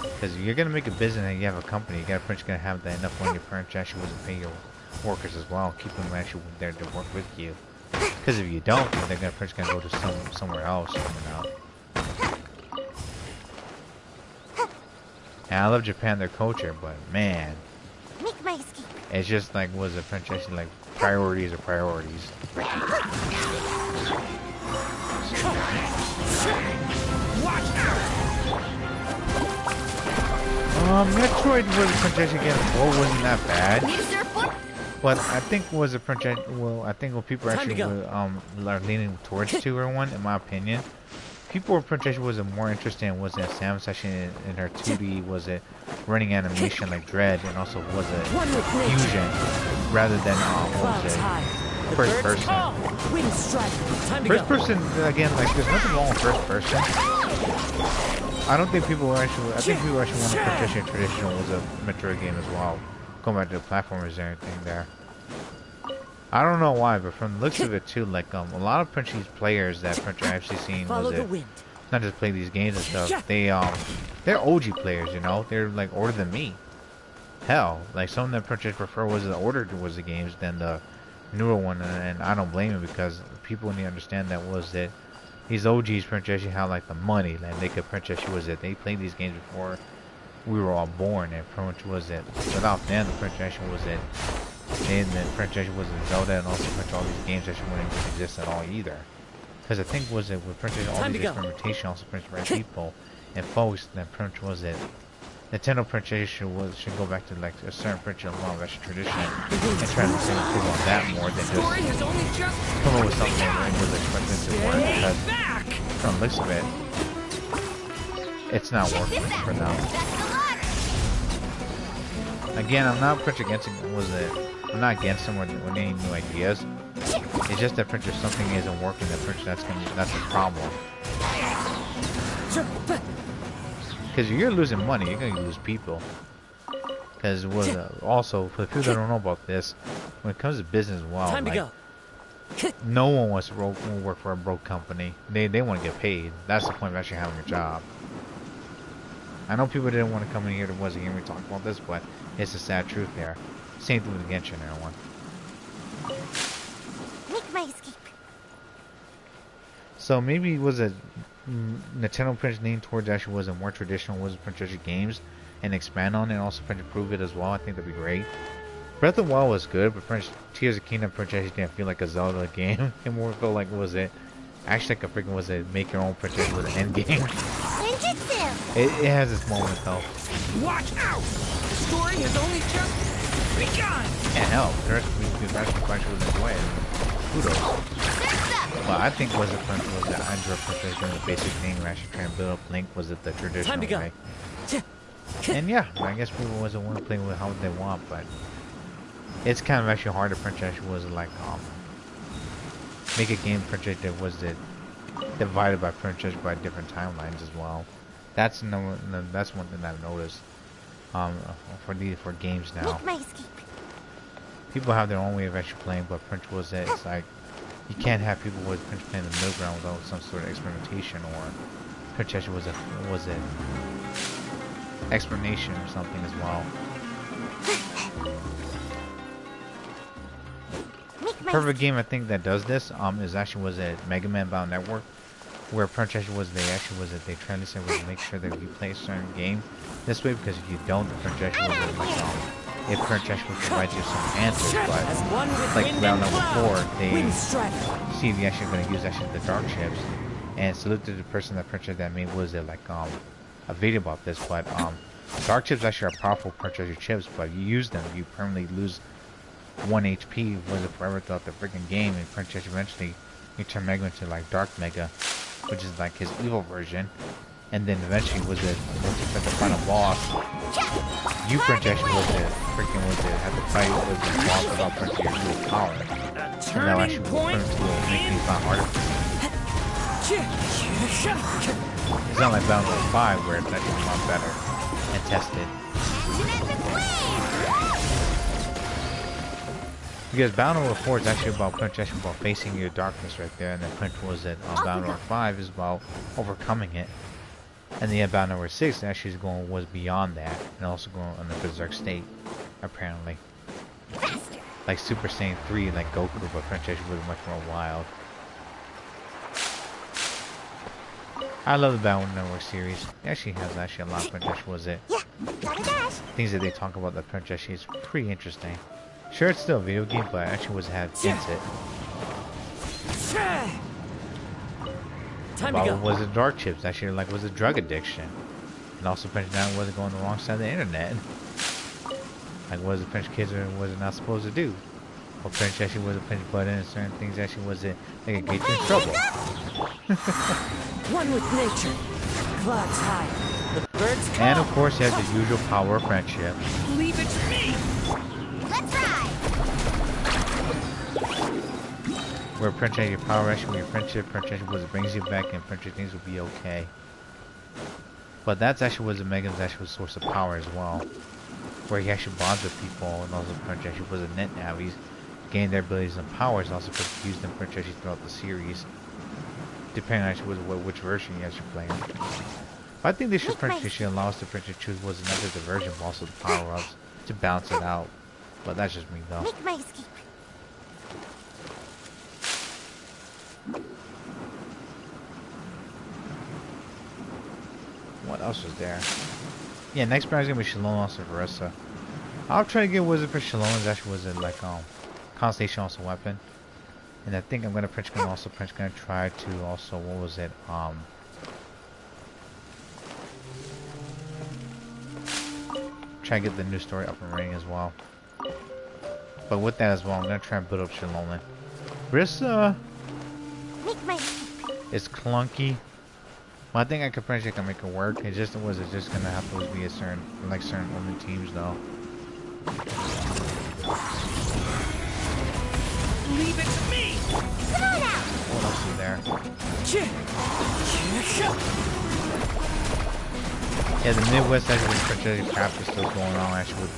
Because you're gonna make a business and you have a company, you gotta pretty much gonna have that enough money to actually pay your workers as well, keep them actually there to work with you. Because if you don't, then they're gonna pretty much gonna go to somewhere else coming out. And I love Japan, their culture, but man, it's just like was a French actually like priorities are priorities. Metroid was a franchise again. Wasn't that bad? But I think was a franchise. Well, I think what people actually are leaning towards to everyone, in my opinion. People were franchise was more interested in was it Samus actually in her 2D was it running animation like Dread and also was it fusion rather than what was it first person. First person again like there's nothing wrong with first person. I don't think people actually I think people actually want to purchase traditional was a Metroid game as well. Going back to the platformers and everything there. I don't know why, but from the looks of it too, like a lot of Frenchies players that French I've actually seen was it not just play these games and stuff. They're OG players, you know. They're like older than me. Hell, like some of them Frenchies prefer was the older was the games than the newer one, and I don't blame them because people need to understand that was it. These OGs French actually have like the money, like they could French actually was it. They played these games before we were all born, and pretty much was it. Without them, the French actually was it. And the French actually wasn't Zelda, and also French all these games actually wouldn't exist at all either. Because I think was it with French all these experimentation also French right people and folks that French was it. Nintendo French should go back to like a certain French and long tradition and try to improve on that more than just come up with something that was expected to work. Because from the looks of it, it's not working for now. Again, I'm not French against it. Was it? I'm not against them with any new ideas. It's just that French if something isn't working, that French that's the problem. Because you're losing money, you're gonna lose people. Because also for the people that don't know about this, when it comes to business, wow, like, no one wants to work for a broke company. They want to get paid. That's the point of actually having a job. I know people didn't want to come in here to wasn't hear me talk about this, but it's a sad truth there. Same thing with Genshin, everyone. Make my escape. So maybe it was a Nintendo French lean towards actually was a more traditional was French games and expand on it and also French improve it as well. I think that'd be great. Breath of the Wild was good, but French Tears of the Kingdom French actually didn't feel like a Zelda game. It more felt like was it actually like a freaking was it make your own French was an end game. It has its moment though. Watch out! The story has only just begun! And hell, the rest of the question was enjoying. Kudos. But I think was it French was the Android French doing the basic thing where actually trying to build up Link was it the traditional way. And yeah, I guess people wasn't want to play with how they want, but it's kind of actually hard to French actually was like make a game French that was it divided by princess by different timelines as well. That's that's one thing I've noticed. For games now, Make my escape. people have their own way of actually playing, but Prince was it. It's like you can't have people with Prince playing in the middle ground without some sort of experimentation, or Prince actually was a explanation or something as well. Perfect game I think that does this is actually was a Mega Man Battle Network, where Prince actually was they trying to say was make sure that you play a certain game this way, because if you don't, the Prince actually was like if Prince actually provides you some answers, but like round number 4 they see if you're actually going to use actually the dark chips, and salute to the person that Prince that made was it like a video about this, but dark chips actually are powerful Prince chips, but you use them you permanently lose 1 HP was it forever throughout the freaking game, and Prince eventually you turn Mega into like Dark Mega, which is like his evil version, and then eventually was it once you fight the final boss, you Prince actually was it freaking was it had to fight was the boss without Prince your true power, and that actually will turn to make things a lot harder. It's not like Battle 5 where it's actually a lot better and tested. Because Battle 4 is actually about Prince actually about facing your darkness right there, and then Prince was it Battle 5 is about overcoming it, and then Battle 6 actually was beyond that, and also going on the Berserk state, apparently. Like Super Saiyan 3, like Goku, but Prince actually was much more wild. I love the Battle Network series. It actually has a lot of Prince was it. Things that they talk about the Prince actually is pretty interesting. Sure, it's still a video game, but I actually was had hints it. Time to go. Was it dark chips? Actually, like was it drug addiction, and also Prince now wasn't going the wrong side of the internet. Like was it Prince kids or was it not supposed to do? Or Prince actually was a Prince button and certain things actually was it they could get you in trouble. One with nature. Clouds high. The birds come. And of course, he has the usual power of friendship. Leave it to me. Let's ride. Where Prince has your power actually, your friendship, Prince actually was it brings you back, and Prince things will be okay. But that's actually was the Megan's actual source of power as well, where he actually bonds with people, and also Prince actually was a net navies, gain their abilities and powers, and also use them Prince actually throughout the series, depending on actually which version you actually play. But I think they should allow us to Prince choose was another version, but also the power ups to balance it out. But that's just me though. Make my escape. What else was there? Yeah, next round is gonna be Shalom also Verissa. I'll try to get Wizard for Shalom as actually was it like Constellation also weapon. And I think I'm gonna Prince gonna try to also what was it try to get the new story up and running as well. But with that as well, I'm gonna try and build up Shalom. Verissa is clunky. Well, I think I could potentially can make it work. It just was just gonna have to be a certain women teams though. Leave it to me. Come on out. What else is there? Yeah, the Midwest actually particularly crap is still going on actually with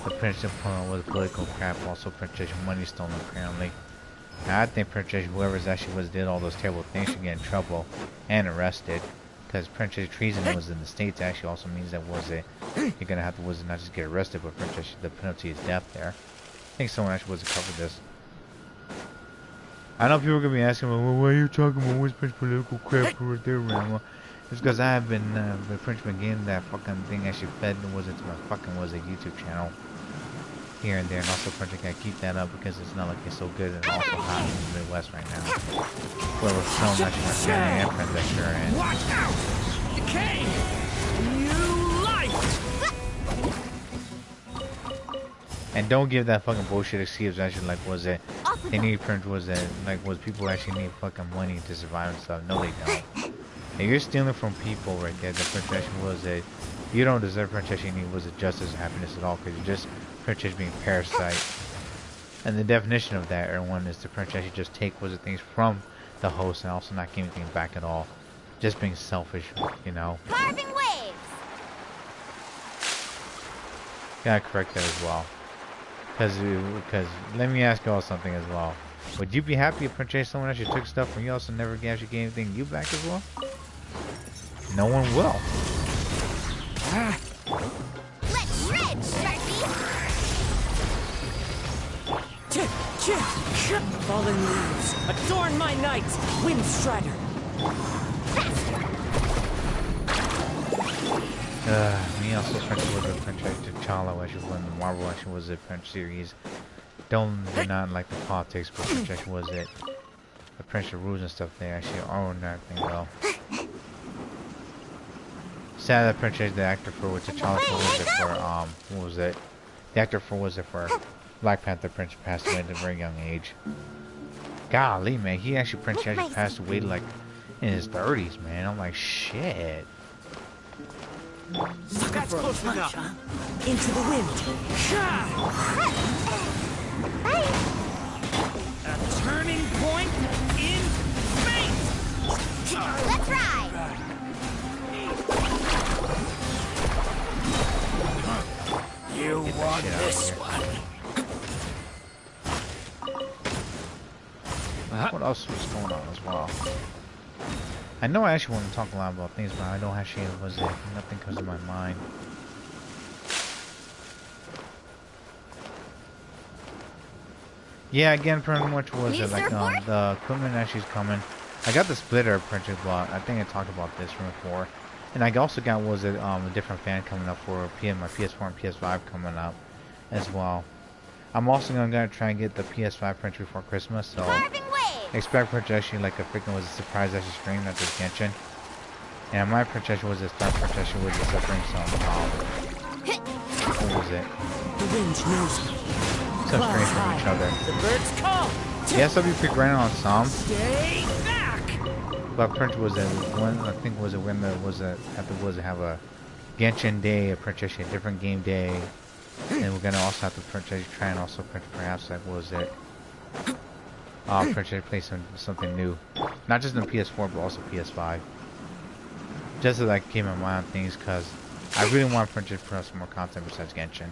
the Princess was political crap, also Princess money stolen apparently. Now, I think Princess whoever's actually did all those terrible things should get in trouble and arrested, because Princess treason was in the States actually also means that you're gonna have to not just get arrested, but Princess the penalty is death there. I think someone actually covered this. I know people are gonna be asking, well, why are you talking about what's political crap right there, Rama? It's because I have been getting that fucking thing actually fed into my fucking YouTube channel here and there, and also Project I keep that up because it's not like it's so good and also hot in the Midwest right now. Well, it's so much my family and friends that sure and Watch out! Decay! New life! and don't give that fucking bullshit excuse actually like they need people actually need fucking money to survive and stuff. No they don't. And you're stealing from people right there. The protection you don't deserve protection. You need justice and happiness at all, because you're just Princess being parasite. And the definition of that, everyone, is the Princess just take things from the host and also not giving anything back at all. Just being selfish, you know. Carving waves. Gotta correct that as well. Because let me ask you all something as well. Would you be happy if Princess someone actually took stuff from you also never actually gave anything you back as well? No one will. Let's shred, Sharpie. Fallen leaves, adorn my night, Wind Strider. Me also Princess was a Princess T'Challa when she was in the Marvel when she was a Prince series. Do not like the politics, but Princess was it. The Prince of rules and stuff they actually own everything though. Sad that Princess the actor for what T'Challa was it for what was it? The actor for was it for Black Panther Prince passed away at a very young age. Golly man, he actually Princess passed away like in his 30s man. I'm like shit. That's close enough. Into the wind. A turning point in fate. Let's ride. You want this one? What else was going on as well? I know I actually want to talk a lot about things, but I don't actually nothing comes to my mind. Yeah, again, pretty much was it like the equipment actually is coming. I got the splitter printed, but I think I talked about this from before. And I also got a different fan coming up for my PS4 and PS5 coming up as well. I'm also gonna try and get the PS5 printed before Christmas, so expect projection like a freaking was a surprise actually stream at this Genshin. And my projection was a start projection was a suffering some what was it? The wind knows me. Some strange from each other. The birds call. Yes, I'll be pre-grinding on some. Stay back. But print was a one I think was a when there was a have a Genshin day, a projection, a different game day. And we're gonna also have to try and also print perhaps like what was it? Print play something new. Not just on PS4 but also PS5. Just to like keep my mind on things because I really want Print to put out some more content besides Genshin.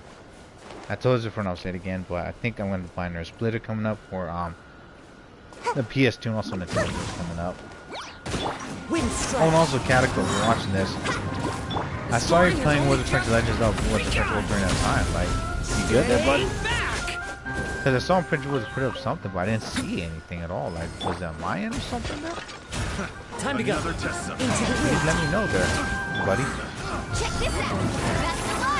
I told you before and I'll say it again, but I think I'm gonna find a splitter coming up for the PS2 and also Nintendo's coming up. Oh, and also Catacomb, if you're watching this. I saw you playing World of French Legends of World of French World during that time. Like, you good there, buddy? Because I saw him French World put up something, but I didn't see anything at all. Like, was that my end or something there? Time to go. Please let me know there, buddy. Check this out. Best of luck.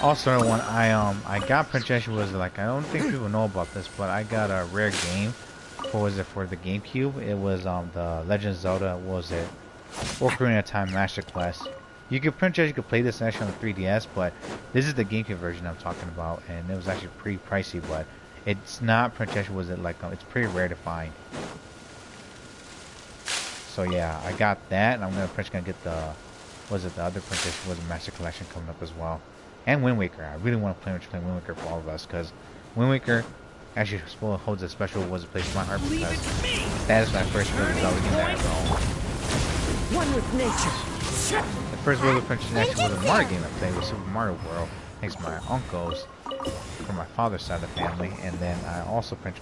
Also, when I got Princess was like I don't think people know about this, but I got a rare game. What was it for the GameCube? It was the Legend of Zelda. What was it? Ocarina of Time Master Quest. You could Princess, you could play this actually on the 3DS, but this is the GameCube version I'm talking about, and it was actually pretty pricey, but it's not Princess. Was it like it's pretty rare to find. So yeah, I got that, and I'm gonna get the the other Princess was a Master Collection coming up as well. And Wind Waker. I really want to play Wind Waker for all of us because Wind Waker actually holds a special place in my heart because that is my first World of Zelda game that I ever owned. One with nature. The first World of Princess actually was a Mario game I played with Super Mario World thanks to my uncles from my father's side of the family, and then I also played the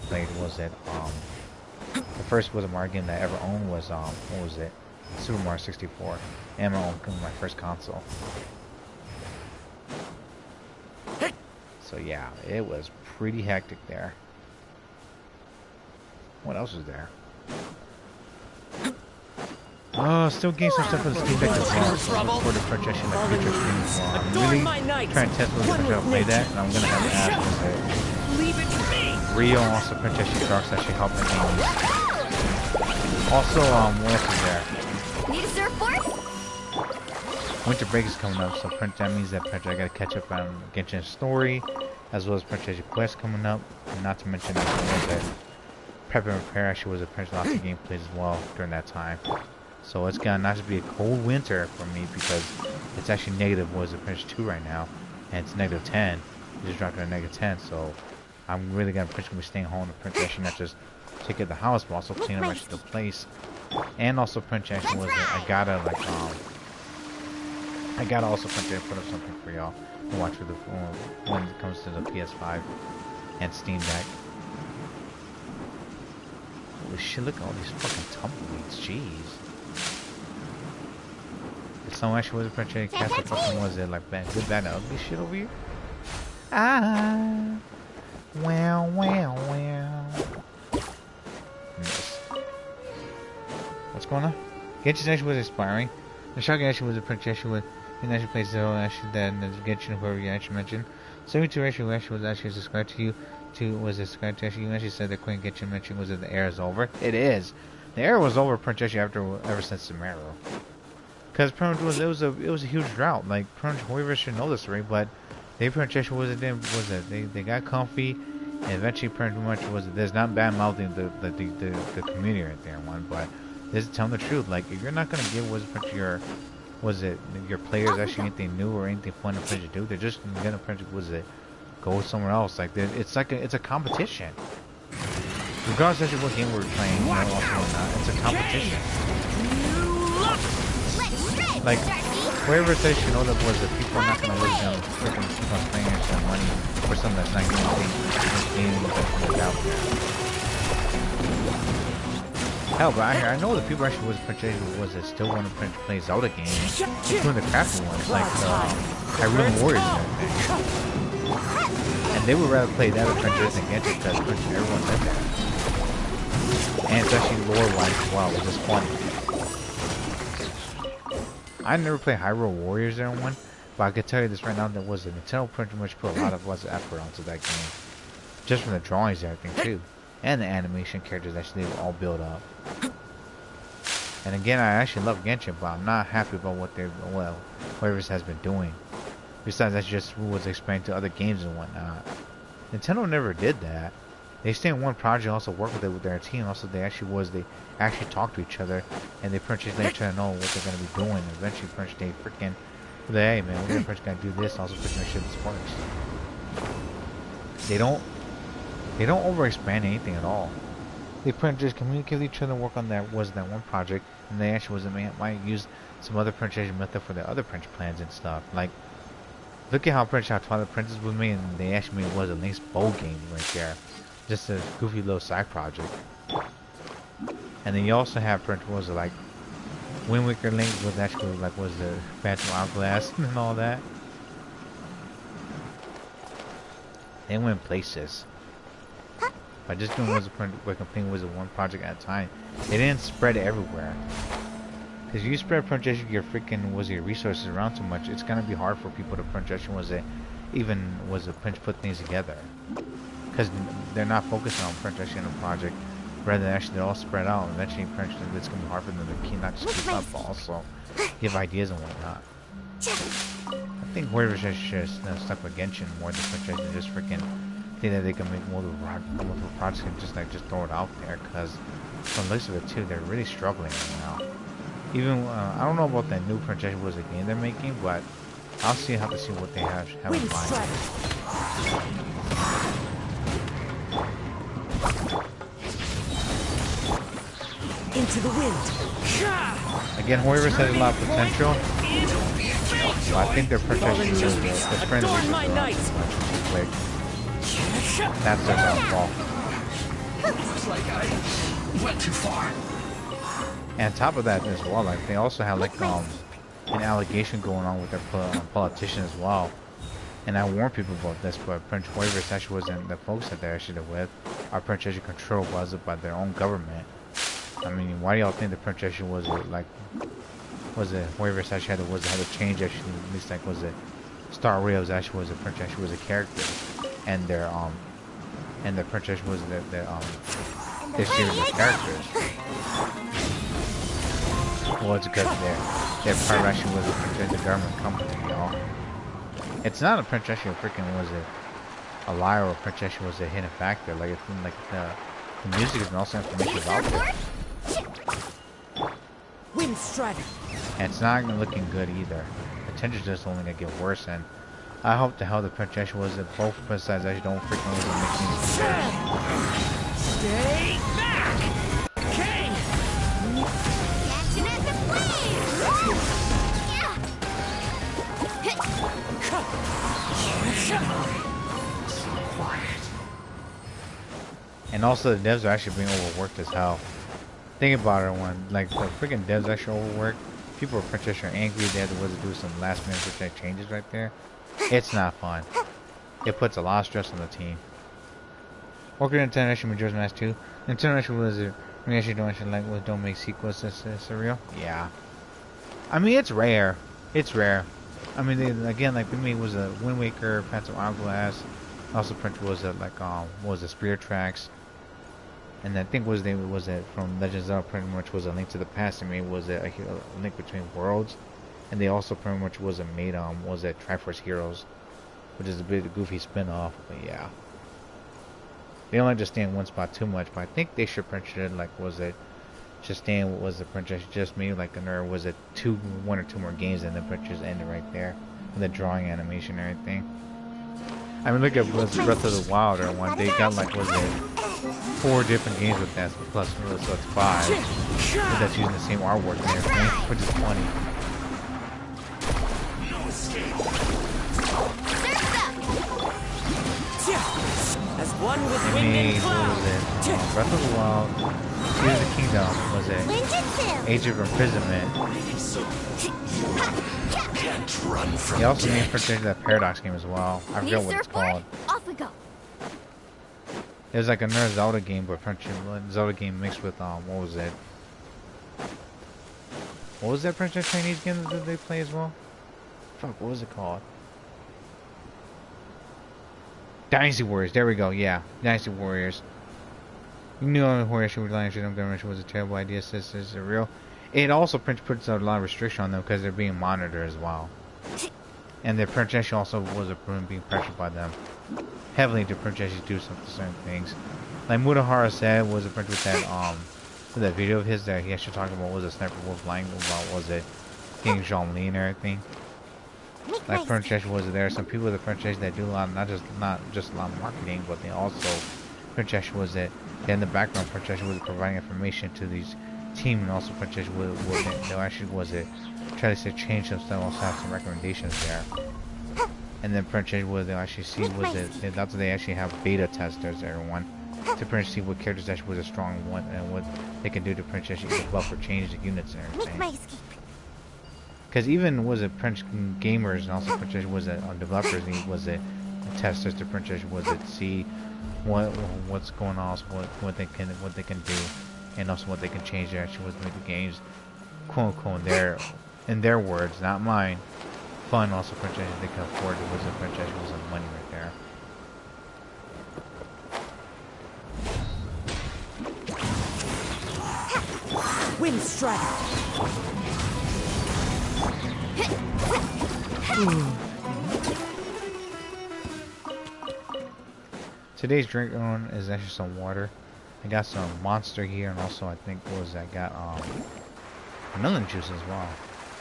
first was a Mario game that I ever owned was what was it? Super Mario 64, and my first console. So yeah, it was pretty hectic there. What else was there? Oh, still getting some stuff for the Steam Deck as well. For the projection like future streams. I'm really trying to test whether I can play that, and I'm gonna have to ask with it. Rio also projection darks actually help the game. Also, what else is there? Need a surfboard? Winter break is coming up, so that means that I gotta catch up on Genshin's story, as well as Princess Quest coming up, and not to mention that Prep and Repair actually was a lots of gameplays as well during that time. So it's gonna not just be a cold winter for me because It's actually negative, was it, Prince 2 right now, and it's negative 10. It just dropped to negative 10, so I'm really gonna pretty much be staying home to print actually not just take care of the house, but also clean up actually the place. And also print actually was it. I gotta also print and put up something for y'all to watch for the when it comes to the PS5 and Steam Deck. Holy shit, look at all these fucking tumbleweeds, jeez. If someone actually was a print and cast a fucking was it like bad, good, bad, and ugly shit over here? Ah, well. Yes. What's going on? Genshin actually was expiring. The shotgun actually was a print actually with and actually plays zero actually that and Genshin whoever you actually mentioned. 72 actually was actually subscribed to you was subscribed to actually you actually said that Queen Genshin mentioned was that the era is over. It is. The era was over print actually ever since Samaro. Because it was a huge drought. Like whoever should know this already, but they pretty much they got comfy and eventually pretty much there's not bad mouthing the community right there one, but this is telling the truth. Like if you're not gonna give your players actually anything new or anything fun to do, they're just gonna go somewhere else. Like it's a competition. Regardless of what game we're playing, you know, also or not, it's a competition. Like whoever says you know that people are not gonna lose them freaking keep on playing extra money for something that's not gonna be out there. Hell, but I know that people actually still want to play Zelda games, including the crappy ones like Hyrule Warriors and everything. And they would rather play that than Genshin because everyone's in there. And it's actually lore-wise as well, which is fun. I never played Hyrule Warriors there one, but I can tell you this right now that Nintendo pretty much put a lot of effort onto that game. Just from the drawings and everything too. And the animation characters actually they were all built up. And again, I actually love Genshin, but I'm not happy about whatever has been doing. Besides that's just who was explained to other games and whatnot. Nintendo never did that. They stay in one project, also work with their team. Also, they actually talk to each other, and they pretty much let each other know what they're gonna be doing. And eventually, pretty much they freaking, hey man, we're gonna do this. And also, pretty much make sure this works. They don't over expand anything at all. They pretty much just communicate with each other, and work on that one project, and they actually might use some other presentation method for their other French plans and stuff. Like, look at how Twilight Princess was made, and they actually made a Link's Bow game right there. Just a goofy little side project. And then you also have like Wind Waker Link was actually like the Phantom Hourglass and all that. They went places. By just doing completing one project at a time. It didn't spread everywhere. Because you spread your freaking your resources around too much, it's gonna be hard for people to put things together. Because they're not focusing on production in a project, rather than actually they're all spread out. Eventually, it's gonna be hard for them to not just keep up, but also give ideas and whatnot. I think whoever should stuck with Genshin more than just freaking think that they can make multiple projects and just throw it out there. Because from the looks of it too, they're really struggling right now. Even I don't know about that new projection was a game they're making, but I'll have to see what they have in mind. Into the wind. Again, whoever has a lot of potential, but I think their projection is the friends are quick. That's their downfall. Looks like I went too far. And on top of that as well, like they also have an allegation going on with their politician as well. And I warn people about this, but French waivers actually wasn't the folks that they're actually with. Our French actually controlled by their own government. I mean, why do y'all think the French actually was waivers actually had to change actually at least Star Rails actually was a French actually was a character, and their French actually was their series of characters. Well, it's because their part actually was a government company, y'all. It's not a French actually a lie or a French actually was a hidden factor. Like the music is also information about it. Wind Strider. And it's not looking good either. tensions just only gonna get worse. And I hope the hell the princess was that both sides actually don't freaking lose and make things Stay back! Okay! Catching at the flames! And also the devs are actually being overworked as hell. Think about it, when like the freaking devs actually overworked, people are princess are angry. They had to do some last minute protect changes right there. It's not fun. It puts a lot of stress on the team. Working International Majora's Mask 2. International Wizard. We actually don't don't make sequels. Is surreal? Yeah. I mean, it's rare. It's rare. I mean, again, like for me, it was a Wind Waker, Phantom Hourglass. Also, print was a what was a Spirit Tracks. And I think was it from Legend of Zelda pretty much was a Link to the Past. I mean, was it a link between worlds, and they also pretty much was a made was it Triforce Heroes, which is a bit goofy spin-off. But yeah, they don't like to stay in one spot too much. But I think they should print it like was it just staying what was the print just maybe like another was it one or two more games and the print just ended right there with the drawing animation and everything. I mean, look at Breath of the Wild or one. They got like was it 4 different games with that plus so it's 5. But that's using the same artwork and everything, which is funny. As one with They wind made and what cloud. was it? Breath of the Wild, Tears of the Kingdom, was it? Age of Imprisonment. Can't run from They also made that Paradox game as well. I forget what it's called. Off we go. It was like another Zelda game, but Zelda game mixed with what was it? What was that Princess Chinese game that they play as well? Fuck, what was it called? Dynasty Warriors. There we go. Yeah, Dynasty Warriors. You knew Warriors with Lion Generation was a terrible idea. This is real. It also puts a lot of restriction on them because they're being monitored as well. And the princess also was being pressured by them heavily to princesses do certain things. Like Mudahara said, was a prince with that video of his that he actually talked about was a sniper wolf lying about was it King Zhongli and everything. Like princess was there. Some people with the princess that do a lot, not just a lot of marketing, but they also princess was it. In the background, princess was providing information to these team, and also princess they'll actually was it try to change some stuff, also have some recommendations there. And then princess was they'll actually see was it that's what they actually have beta testers everyone to pretty see what characters actually was a strong one and what they can do to princess either buff or change the units and everything. Because even was it Prince gamers and also princess was it on developers was it testers to princess was it see what's going on, so what they can do, and also what they can change there actually was to make the games quote unquote in their words, not mine. Fun also princess they can afford it was a princess was some money right there. Wind strike. Today's drink on is actually some water. I got some Monster here, and also I think what was I got melon juice as well.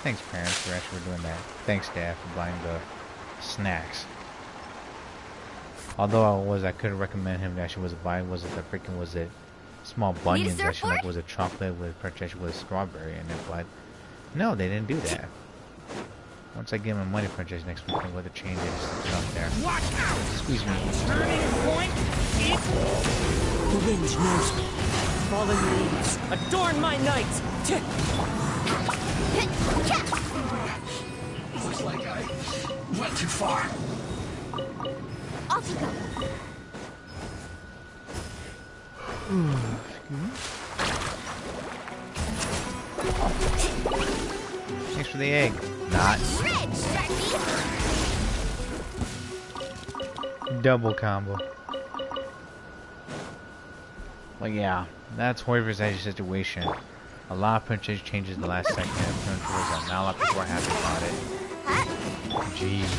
Thanks parents for actually doing that. Thanks Dad for buying the snacks. Although I could recommend him to actually buy the freaking was it small bunions actually like was it chocolate with purchase with strawberry in it, but no, they didn't do that. Once I give him money purchase next week, I'm going to change it up there. Watch out! Squeeze me. Turning point. The wind knows me. Fallen leaves adorn my night. Looks like I went too far. Off you go. Thanks for the egg. Not. Double combo. Well, yeah, that's Hoiver's edge situation. A lot of princess changes the last second. Not a lot of people are happy about it. Jeez,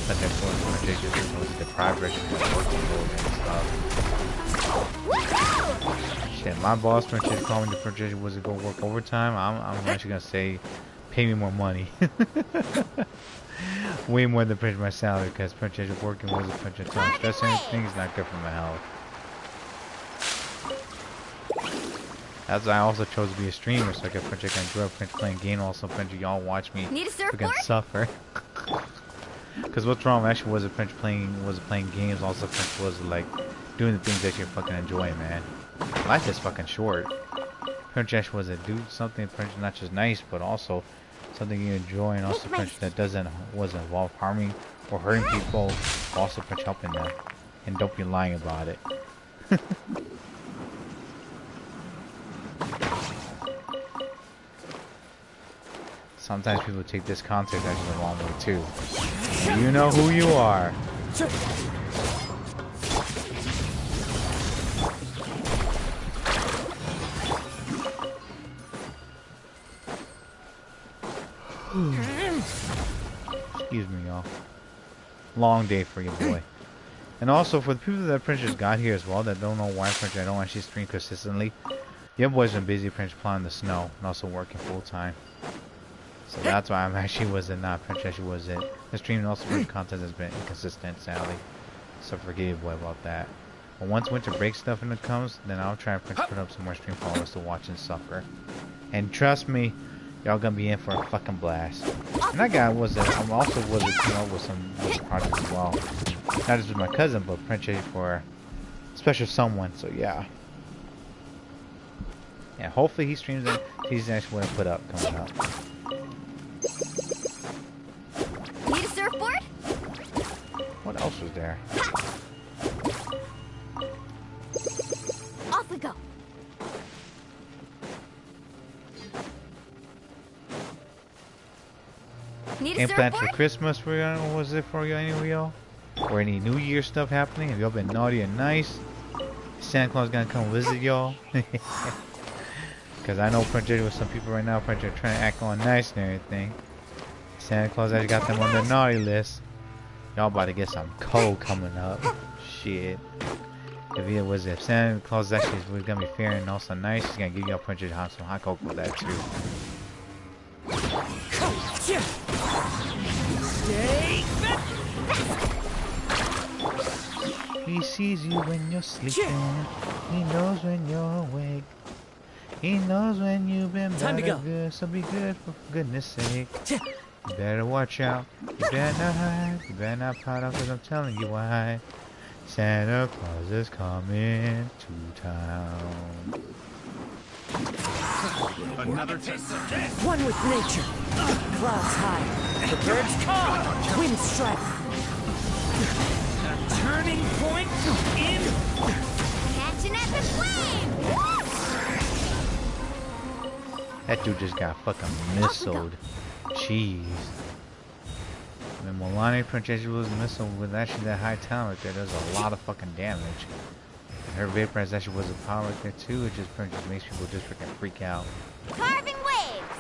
but that princess was deprived version of working mode and stuff. Shit, my boss princess called me the princess was to go work overtime. I'm actually gonna say, pay me more money. Way more than my salary because Princess working was a Princess telling stress and everything is not good for my health. That's why I also chose to be a streamer so I could Princess can grow up Princess playing game also Princess y'all watch me freaking suffer. Cause what's wrong actually wasn't Princess playing games, also Princess was like doing the things that you fucking enjoy, man. Life is fucking short. Princess was a do something Princess not just nice but also something you enjoy, and also Princess that wasn't involve harming or hurting people, also Princess helping them. And don't be lying about it. Sometimes people take this concept actually the wrong way too. You know who you are. Excuse me, y'all. Long day for you, boy. And also for the people that Princess got here as well that don't know why Princess I don't actually stream consistently. Your boy's been busy Princess plowing the snow and also working full time. So that's why I'm actually not Princess was it. The stream and also Princess content has been inconsistent, sadly. So forgive your boy about that. But once winter break stuff when it comes, then I'll try and put up some more stream followers to watch and suffer. And trust me, y'all gonna be in for a fucking blast. And that guy was I'm also was came up with some projects as well. Not just with my cousin, but Princess for special someone. So yeah. Yeah, hopefully he streams it. He's actually what I put up coming up. Need a surfboard? What else was there? Off we go. Need a Any plans for surfboard? Christmas for y'all? Was it for any of y'all? Or any New Year stuff happening? Have y'all been naughty and nice? Santa Claus gonna come visit y'all? Because I know Princess with some people right now, Princess trying to act all nice and everything. Santa Claus actually got them on their naughty list. Y'all about to get some cold coming up. Shit. If Santa Claus actually was gonna be fair and also nice, he's gonna give y'all Princess some hot cocoa with that too. Stay back. He sees you when you're sleeping. He knows when you're awake. He knows when you've been Time to go. good, so be good for goodness sake. You better watch out. You better not hide. You better not pout out, cause I'm telling you why. Santa Claus is coming to town. Another taste of death. One with nature. Clouds high. The birds call. Wind strike. A turning point in. Catching at the flame! That dude just got fucking missiled. Jeez. I mean, Milani Princess was missiled with actually that high talent right there. Does a lot of fucking damage. And her vaporize actually was a power right there too. It just Princess makes people just freaking freak out. Carving waves!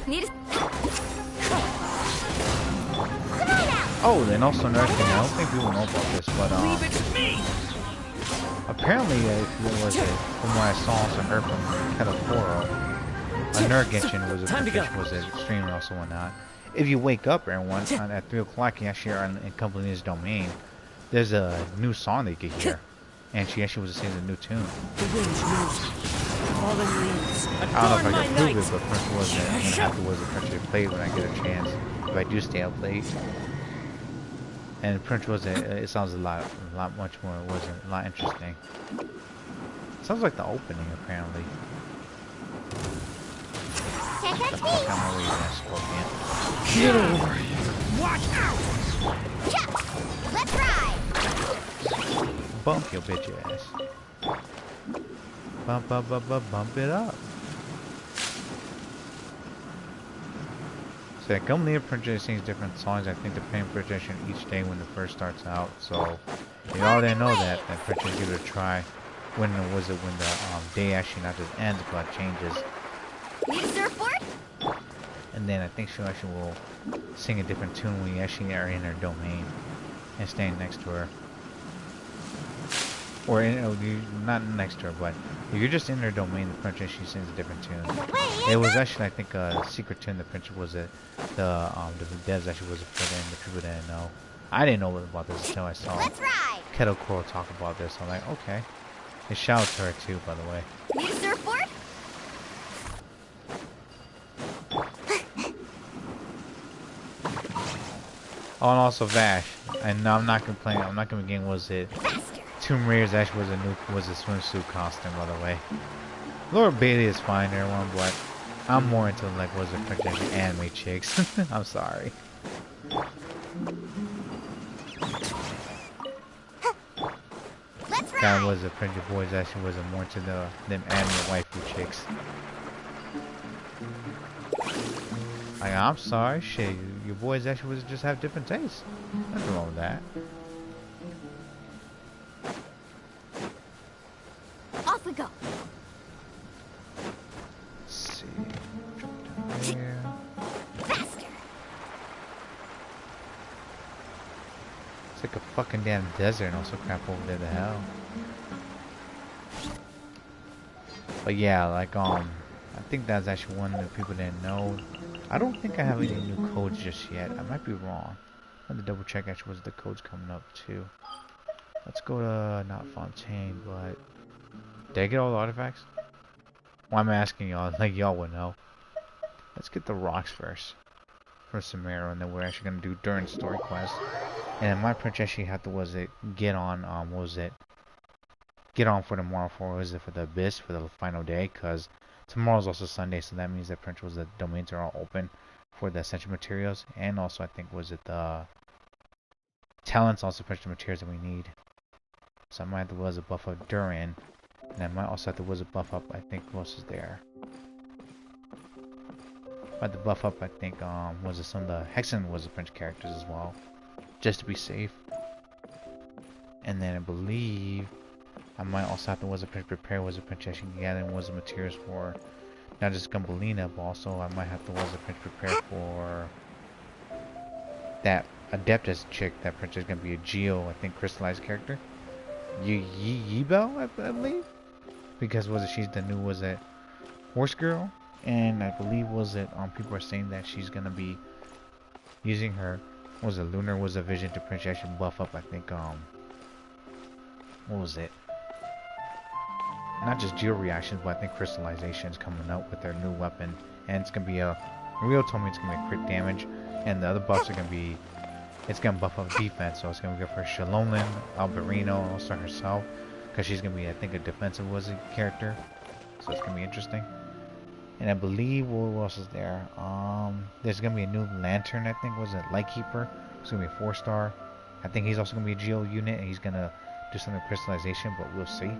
Need a... Come on out! Oh, and also another thing, I don't think people know about this, but Leave it to me. apparently, from what I saw and heard from Ketaforo, a Genshin was a streamer also whatnot. If you wake up everyone at 3 o'clock, you actually are in company's domain. There's a new song that you can hear, and she actually was singing a new tune. The wind moves. Fallen leaves. I don't know if I Adorn my can prove night. it, but Prince was it. I'm gonna have to was a Prince to play when I get a chance. If I do stay up late. And Prince was it sounds a lot much more a lot interesting. Sounds like the opening apparently. Can't catch me! I'm gonna leave that scorpion. Get over here. Watch out. Chuck! Let's ride! Bump your bitch ass. Bump it up. So yeah, come near Princess sings different songs. I think depending on projection each day when it first starts out. So if you all didn't know that Princess give it a try when the day actually not just ends but changes. Need a surfboard? And then I think she actually will sing a different tune when you actually are in her domain and staying next to her. Or not next to her, but if you're just in her domain, the princess she sings a different tune. It was actually, I think, a secret tune. The princess was the devs actually was put in. The people didn't know. I didn't know about this until I saw Kettle Coral talk about this. I'm like, okay. And shout out to her too, by the way. Need a surfboard? Oh, and also Vash. And no, I'm not complaining. I'm not complaining. Was it? Tomb Raider's actually was a swimsuit costume, by the way. Laura Bailey is fine, everyone, but I'm more into like was it French anime chicks. I'm sorry. That was a French boys actually was more into them anime waifu chicks. Like, I'm sorry, shit. Your boys actually was just have different tastes. Nothing wrong with that. Off we go. Let's see. Jump down there. Faster. It's like a fucking damn desert and also crap over there, the hell. But yeah, like I think that's actually one that people didn't know. I don't think I have any new codes just yet. I might be wrong. I have to double check actually was the codes coming up too. Let's go to not Fontaine, but did I get all the artifacts? Well, I'm asking y'all, like y'all would know. Let's get the rocks first for Samara, and then we're actually gonna do Durin's story quest. And then my princess she had to get on what was it? Get on for tomorrow for for the abyss for the final day, cause tomorrow's also Sunday, so that means that the domains are all open for the essential materials, and also I think the talents also print the materials that we need. So I might have to buff up Durin, and I might also have to buff up. I think what else is there? I had to buff up. I think some of the Hexen print characters as well, just to be safe. And then I believe I might also have to prepare princess gathering materials for not just Gumballina, but also I might have to prepare for that Adeptus chick. That princess is gonna be a Geo, I think, crystallized character. Yibel, I believe, because she's the new horse girl, and I believe people are saying that she's gonna be using her lunar vision to princess buff up. I think what was it? Not just geo reactions, but I think crystallization is coming out with their new weapon, and it's gonna be Rio told me it's gonna be crit damage, and the other buffs are gonna be it's gonna buff up defense, so it's gonna be good for Shalolin, Alberino, and also herself, because she's gonna be I think a defensive character, so it's gonna be interesting. And I believe what else is there? There's gonna be a new lantern. I think Lightkeeper. It's gonna be a 4-star. I think he's also gonna be a geo unit, and he's gonna do something with crystallization, but we'll see.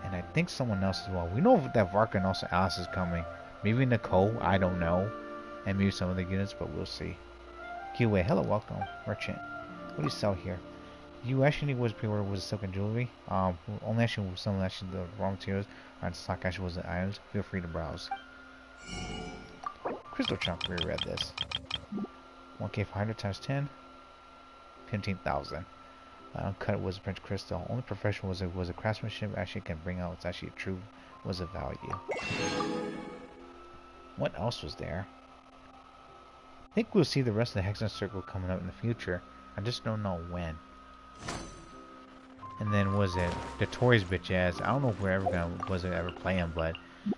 And I think someone else as well. We know that Varka and also Alice is coming. Maybe Nicole, I don't know. And maybe some of the units, but we'll see. QA, hello, welcome. Merchant. What do you sell here? You actually need pre-order silk and jewelry. Only actually some of the raw materials are in stock actually the items. Feel free to browse. Crystal chunk, we read this. 1K 500 times 10. 15,000. Uncut Prince crystal. Only professional was a craftsmanship actually can bring out. It's actually a true value. What else was there? I think we'll see the rest of the Hexen Circle coming up in the future. I just don't know when. And then the Tories bitch ass? I don't know if we're ever gonna ever play him, but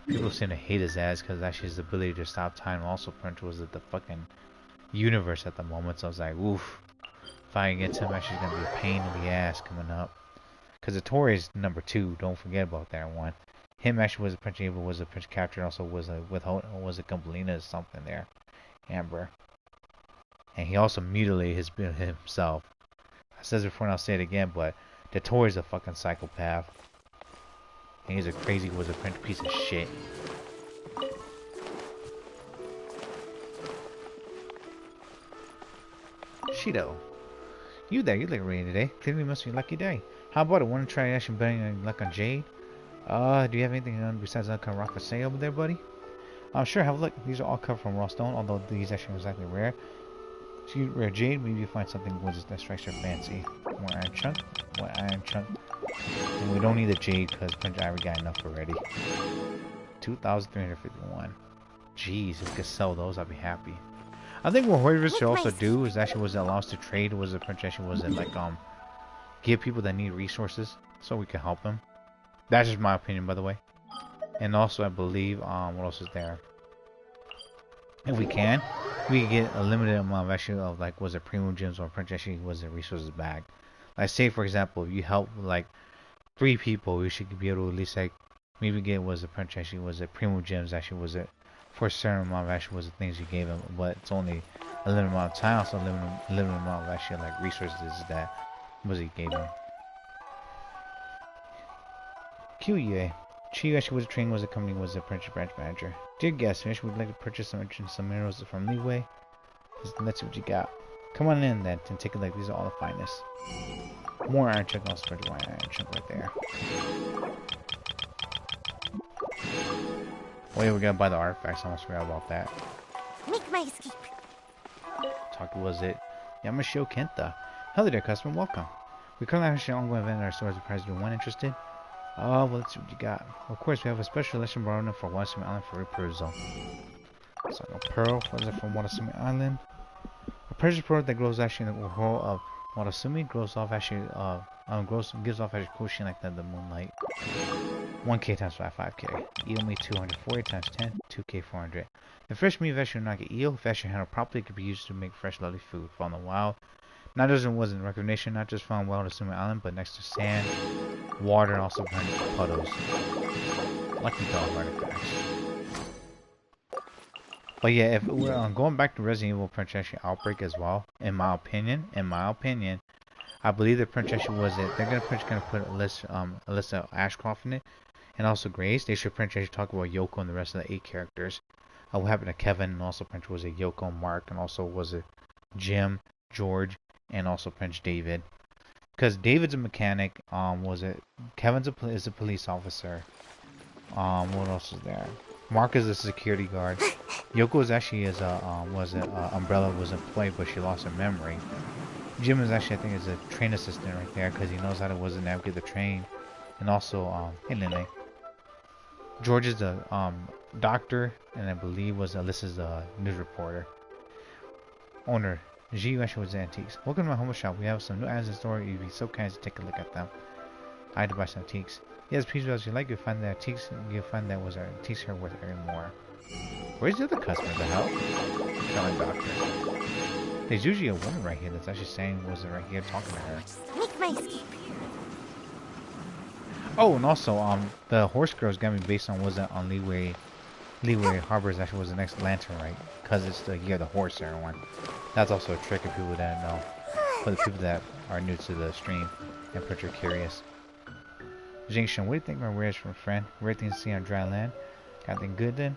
people seem to hate his ass because actually his ability to stop time also Prince was the fucking universe at the moment. So I was like, oof. Fighting against him actually gonna be a pain in the ass coming up. Cause the Tory is number 2. Don't forget about that one. Him actually was a Prince Evil, was a Prince capture, and also was a Gumballina or something there. Amber. And he also mutilated himself. I said it before and I'll say it again, but the Tory's a fucking psychopath. And he's a crazy Prince piece of shit. Shido. You there, you look ready today. Clearly must be a lucky day. How about it? Want to try actually betting luck on Jade? Do you have anything on besides Uncut Rock for sale over there, buddy? Sure, have a look. These are all covered from raw stone, although these actually are exactly rare. Excuse rare jade, maybe you find something gorgeous that strikes your fancy. More iron chunk, more iron chunk. And we don't need the jade because Prince Ivory got enough already. 2,351. Jeez, if we could sell those, I'd be happy. I think what Hoyris should also do is actually was allow us to trade. Was the Prince actually was it like give people that need resources so we can help them. That's just my opinion, by the way. And also, I believe what else is there? If we can get a limited amount of actually of like was it premium gems or Prince actually was it resources back. Like say for example, if you help like 3 people, we should be able to at least like maybe get was it Prince actually was it premium gems actually was it for a certain amount of actually was the things you gave them, but it's only a limited amount of time, also a limited amount of actually like resources that was it gave them. QEA. She actually was a training was a company was a Prince branch manager. Dear guest, we actually would like to purchase some minerals from Leeway. Let's see what you got. Come on in then and take a look. These are all the finest. More iron chunk, also spread one iron chunk right there. Oh yeah, we gotta buy the artifacts. I almost forgot about that. Make my escape. Talk was it? Yamashio Kenta. Hello there, customer. Welcome. We currently have an ongoing event at our stores. The price of one interested. Oh, well, let's see what you got. Of course, we have a special election brought for Watasumi Island for perusal. So, a pearl. What is it from Watasumi Island? A precious pearl that grows actually in the whole of Watasumi grows off actually gives off actually quotient like that in the moonlight. 1k times 5k. Eel meat 240 times 10, 2k 400. The fresh meat of actually not get eel, if actually handled properly, could be used to make fresh lovely food from the wild. Not just wasn't recognition, not just found wild Watasumi Island, but next to sand, water, and also puddles. Lucky dog artifacts. But yeah, if we're going back to Resident Evil Prince actually Outbreak as well, in my opinion, I believe the Prince actually was it. They're gonna put Alyssa Ashcroft in it, and also Grace. They should Prince actually talk about Yoko and the rest of the 8 characters. What happened to Kevin, and also Prince was it Yoko, Mark, and also was it Jim, George, and also Prince David. Because David's a mechanic. Was it Kevin's is a police officer. What else is there? Mark is a security guard. Yoko is actually is a Umbrella was employed, but she lost her memory. Jim is actually I think is a train assistant right there because he knows how to navigate the train, and also hey Lily. George is a doctor, and I believe was Alyssa's a news reporter. Owner. G actually was antiques. Welcome to my home shop. We have some new items in store. You'd be so kind to take a look at them. I had to buy some antiques. Yes, please, as you like, you'll find the antiques. You'll find that was our antiques here worth even more. Where's the other customer? The hell? Telling doctor. There's usually a woman right here that's actually saying was it right here talking to her. Make my escape. Oh, and also the horse girl's gonna be based on was it on Leeway Harbor's actually was the next lantern, right? Because it's the year of the horse there one. That's also a trick if people didn't know. For the people that are new to the stream and pretty curious. Genshin, what do you think my wares from a friend? Rare things to see on dry land. Got anything good then?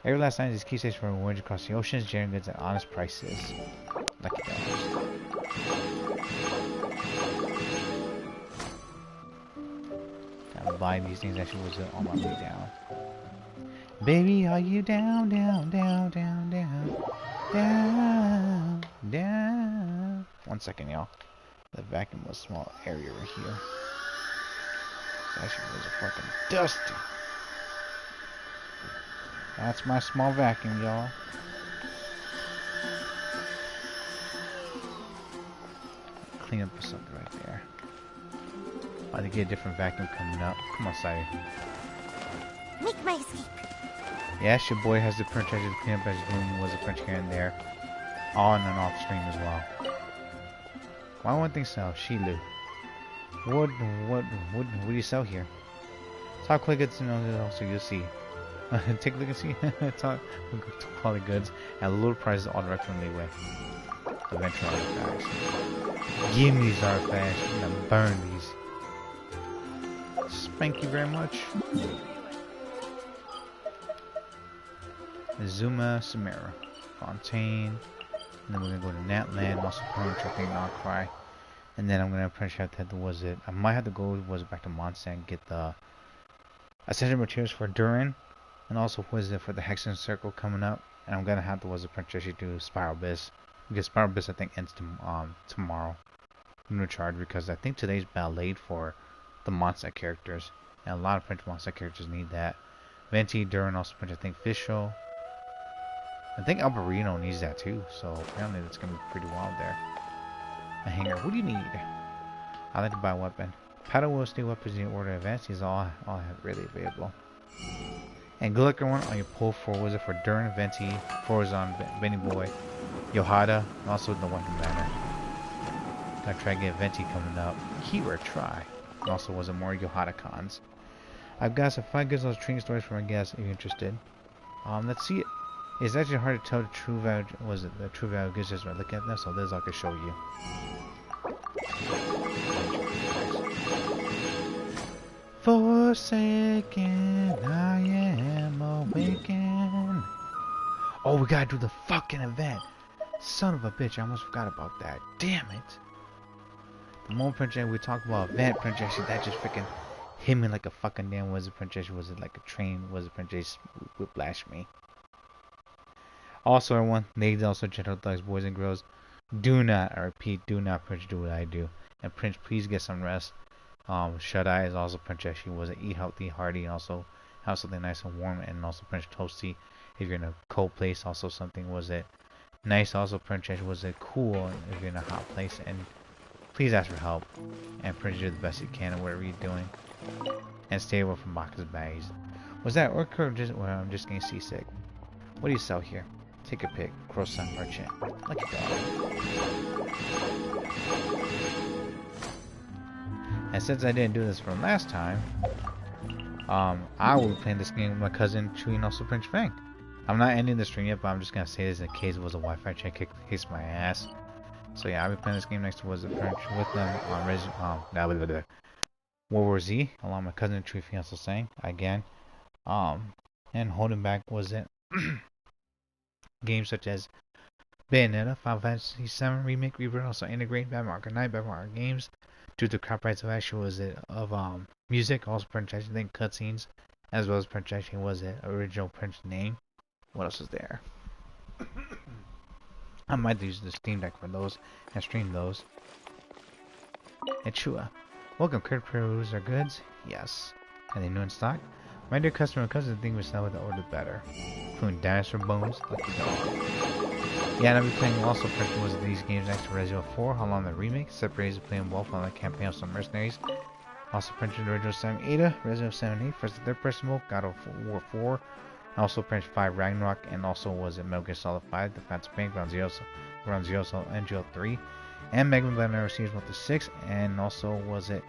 Every last night is key station for voyage across the oceans, generating goods at honest prices. Lucky dollars. Gotta buy these things actually was on my way down. Baby, are you down, down, down, down, down, down, down? 1 second, y'all. The vacuum was a small area right here. It actually was a fucking dusty. That's my small vacuum, y'all. Clean up something right there. About to get a different vacuum coming up. Come on, Sire. Make my escape. Yes, your boy has the print treasure to clean up his room. Was a print here and there. On and off stream as well. Why one thing sell? Shilu. What do you sell here? Top quality goods and also you'll see. Take a look and see. Top quality goods at lower prices all direct from Leeway. Adventure artifacts. Give me these artifacts. I'm gonna burn these. Thank you very much. Zuma, Samara, Fontaine, and then we're gonna go to Natland, also Punch, I think Cry, and then I'm gonna print out that was it. I might have to go back to Monster and get the essential materials for Durin, and also was it for the Hexen Circle coming up, and I'm gonna have to print actually do Spiral Abyss Because Spiral Abyss I think ends tomorrow. New charge because I think today's ballet for the monster characters. And a lot of French monster characters need that. Venti, Durin also French, I think Fischl. I think Alberino needs that too, so apparently that's gonna be pretty wild there. A hanger. What do you need? I like to buy a weapon. Paddle will stay weapons in order advance. These all I have really available. And good luck everyone on your pull for wizard for Durin, Venti, Forzon, Benny Boy, Yohada, and also the weapon banner. Gotta try to get Venti coming up. Here, try. And also was it more Yohada cons. I've got some 5 good trading stories for my guests if you're interested. Let's see it. It's actually hard to tell the true value the true value of goods just by looking at them, so this I can show you. Forsaken, I am awakened. Oh, we gotta do the fucking event. Son of a bitch, I almost forgot about that. Damn it. The moment projection we talk about event projection, that just freaking hit me like a fucking damn wizard projection. Was it like a train wizard projection whiplash me? Also, everyone, ladies, also gentle thugs, boys and girls, do not, I repeat, do not Prince do what I do. And Prince, please get some rest. Shut Eye is also projection. Was it eat healthy, hearty, and also have something nice and warm, and also Prince toasty. If you're in a cold place, also something was it nice. Also projection was it cool if you're in a hot place, and please ask for help. And Prince, do the best you can at whatever you're doing, and stay away from boxes bags. Was that or just well, I'm just getting seasick. What do you sell here? Take a pick. Croissant merchant. Lucky dog. And since I didn't do this from last time, I will be playing this game with my cousin Chewy and also Prince Fang. I'm not ending the stream yet, but I'm just gonna say this in case it was a Wi-Fi check, kiss my ass. So yeah, I'll be playing this game next to Wizard Prince with them on World War Z, along with my cousin Chewy Fiance saying again. And holding back was it games such as Bayonetta, Final Fantasy VII Remake, Rebirth, also integrate Batman Arkham Knight, Batman Arkham Games, due to copyrights of actual was it of music, also projection, then cutscenes, as well as projection was it original Prince name. What else is there? I might use the Steam Deck for those and stream those. And Chua, welcome. Credit peruse our goods. Yes. Are they new in stock? My dear customer, cousin, think we sell with the order better. Including dinosaur bones, lucky dog. Yeah, and I'll be playing also Prince was these games next to Resident Evil 4, along the remake. Separated playing Wolf on the campaign of some mercenaries. Also Prince the original 7 Ada, Resident Evil 7 8, first and third person mode, God of War 4. Also Prince 5 Ragnarok, and also was it Metal Gear Solid 5, The Phantom Pain, Ground Zero, and Geo 3. And Mega Man Battle Network Series 1 to 6, and also was it,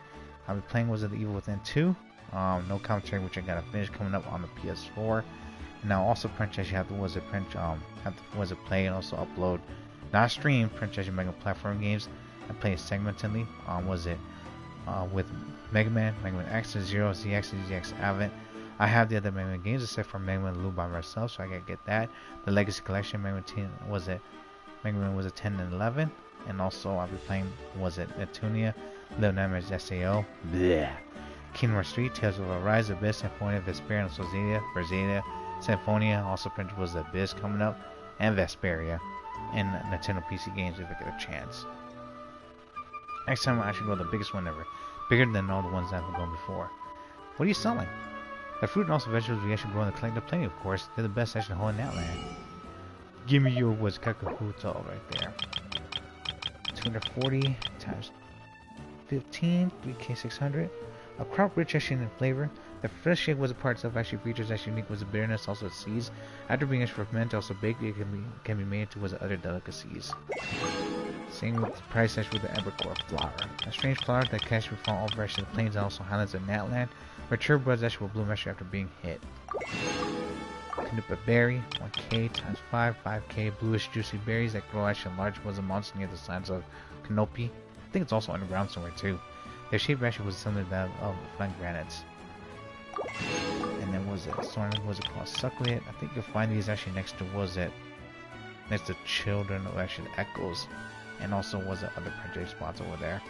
I'll be playing was it The Evil Within 2. No commentary, which I gotta finish coming up on the PS4. And now also Prince actually have to was it Prince have to was it play and also upload, not stream Prince actually Mega Platform games. I play segmentedly. Was it with Mega Man X, Zero, ZX, and ZX Advent. I have the other Mega Man games except for Mega Man Loop by myself, so I gotta get that. The Legacy Collection, Mega Man 10 was it Mega Man was it 10 and 11, and also I'll be playing was it Neptunia, Little Nightmares SAO. Bleh. Kingdom Hearts 3, Tales of Arise, Abyss, Symphonia, Vesperia, and Sozelia, Berselia, Symphonia, also Prince was Abyss coming up, and Vesperia, and Nintendo PC games if I get a chance. Next time I should go the biggest one ever, bigger than all the ones that have gone before. What are you selling? The fruit and also vegetables we actually grow in the collective plane, of course. They're the best actually holding that land. Give me your was Kakahuto right there. 240 times 15, 3K600. A crop rich actually in flavor. The fresh shake was a part itself actually features actually unique was a bitterness, also seeds. After being actually fermented, also baked, it can be made into was other delicacies. Same with the price actually with the Evercore flower. A strange flower that can actually fall over actually the plains and also highlands of Natland. Mature buds actually will bloom actually after being hit. Canupa berry, 1K times 5, 5K bluish juicy berries that grow actually large was a monster near the signs of canopy. I think it's also underground somewhere too. Their shape actually was similar to that of flank granites. And then was it called succulent? I think you'll find these actually next to next to children of actually echoes, and also was it other project spots over there.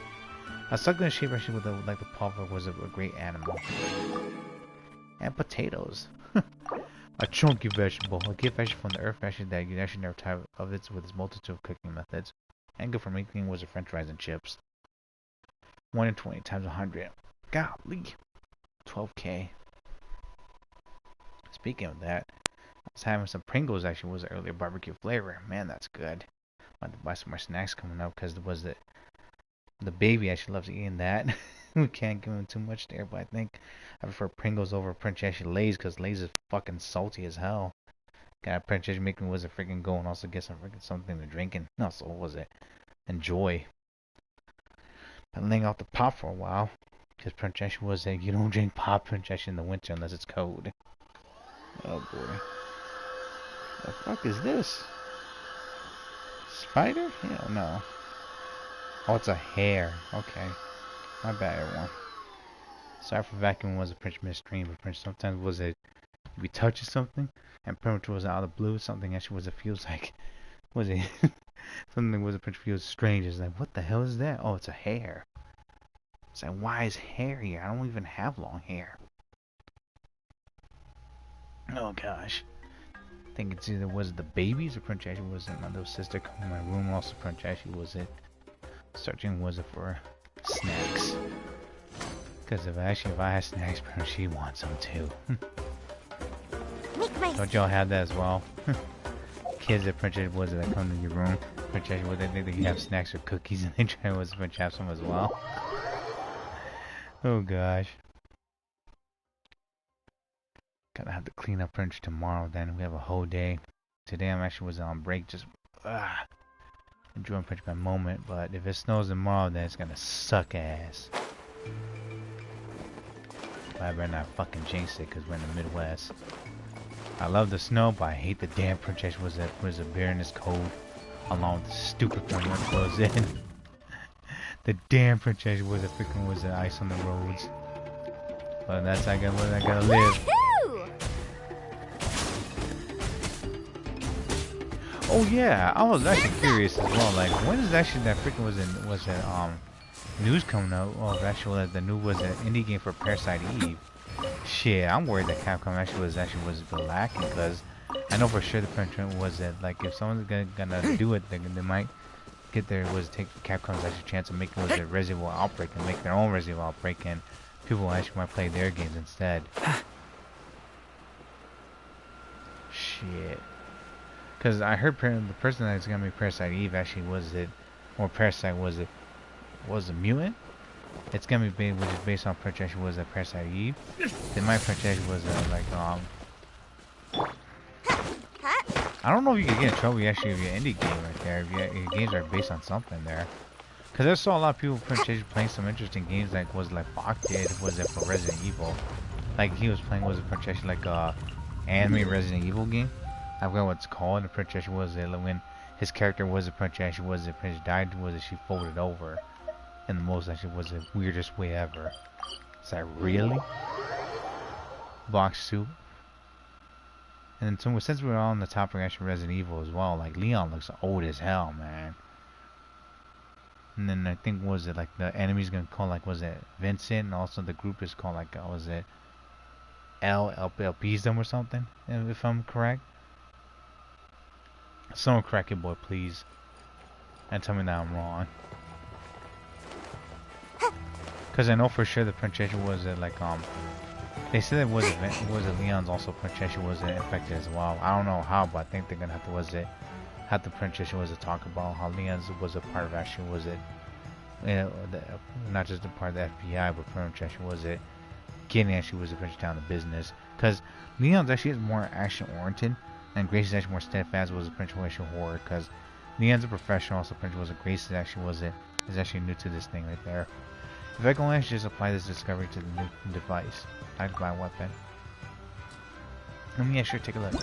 A succulent shape actually with like the pulver was a great animal. And potatoes. A chunky vegetable. A gift vegetable from the earth actually that you actually never tire of it with its multitude of cooking methods. And good for making was a french fries and chips. 1 in 20 times 100. Golly. 12K. Speaking of that, I was having some Pringles actually was earlier barbecue flavor. Man, that's good. I want to buy some more snacks coming up because it was the baby actually loves eating that. We can't give him too much there, but I think I prefer Pringles over French actually Lay's because Lay's is fucking salty as hell. Got French actually making was a freaking go and also get some freaking something to drink and also what was it? Enjoy. Been laying off the pop for a while because French actually was a you don't drink pop French actually in the winter unless it's cold. Oh boy. The fuck is this? Spider? Hell no. Oh, it's a hair. Okay. My bad, everyone. Sorry for vacuuming was a French midstream, but French sometimes was a if you touch something and premature was out of the blue, something actually was it feels like was it something was a French feels strange. It's like what the hell is that? Oh, it's a hair. It's like why is hair here? I don't even have long hair. Oh gosh. I think it's either was it the babies or French actually was it my little sister coming in my room also French actually was it searching was it for snacks. Because if I had snacks, she wants them too. Don't y'all have that as well? Kids that French was it that come to your room, French was they think you have snacks or cookies and they try was French have some as well. Oh gosh. Gotta have to clean up French tomorrow then we have a whole day. Today I'm actually was on break just enjoying French by moment, but if it snows tomorrow then it's gonna suck ass. I better not fucking jinx it because we're in the Midwest. I love the snow, but I hate the damn French was a bear in this cold. Along with the stupid one that goes in. The damn French was a freaking was the ice on the roads. But that's I gotta live. Oh yeah, I was actually curious as well. Like when is actually that freaking was it news coming out? Oh, actually the new was an indie game for Parasite Eve. Shit, I'm worried that Capcom actually was lacking because I know for sure the French was that like if someone's gonna do it, they might get there was take Capcom's actually chance of making was a Resident Evil Outbreak and make their own Resident Evil Outbreak and people actually might play their games instead. Shit. Because I heard the person that's gonna make Parasite Eve actually was it, or Parasite was a mutant. It's gonna be which is based on Parasite was a Parasite Eve. Then my Parasite was like I don't know if you can get in trouble actually if your indie game right there. If your games are based on something there. Because I saw a lot of people playing some interesting games like was like Bach did was it for Resident Evil. Like he was playing was it like anime Resident Evil game. I forgot what it's called. The princess was it when his character was a princess was it princess died was it she folded over in the most actually was the weirdest way ever. Is that really? Box soup. And so since we're on the topic of actually Resident Evil as well, like Leon looks old as hell, man. And then I think was it like the enemy's gonna call like was it Vincent and also the group is called like was it LP's them or something if I'm correct. Someone correct it, boy, please, and tell me that I'm wrong. Cause I know for sure the princess was like they said it was Leon's also princess was infected as well. I don't know how, but I think they're gonna have to have the princess was talk about how Leon's was a part of actually was it, not just a part of the FBI, but princess was it getting actually was a princess down to business. Cause Leon's actually is more action oriented. And Grace is actually more steadfast was a Prince horror because Leon's a professional, also Prince was a Grace is actually new to this thing right there. If I can only actually just apply this discovery to the new device, I'd buy a weapon. Let me actually take a look.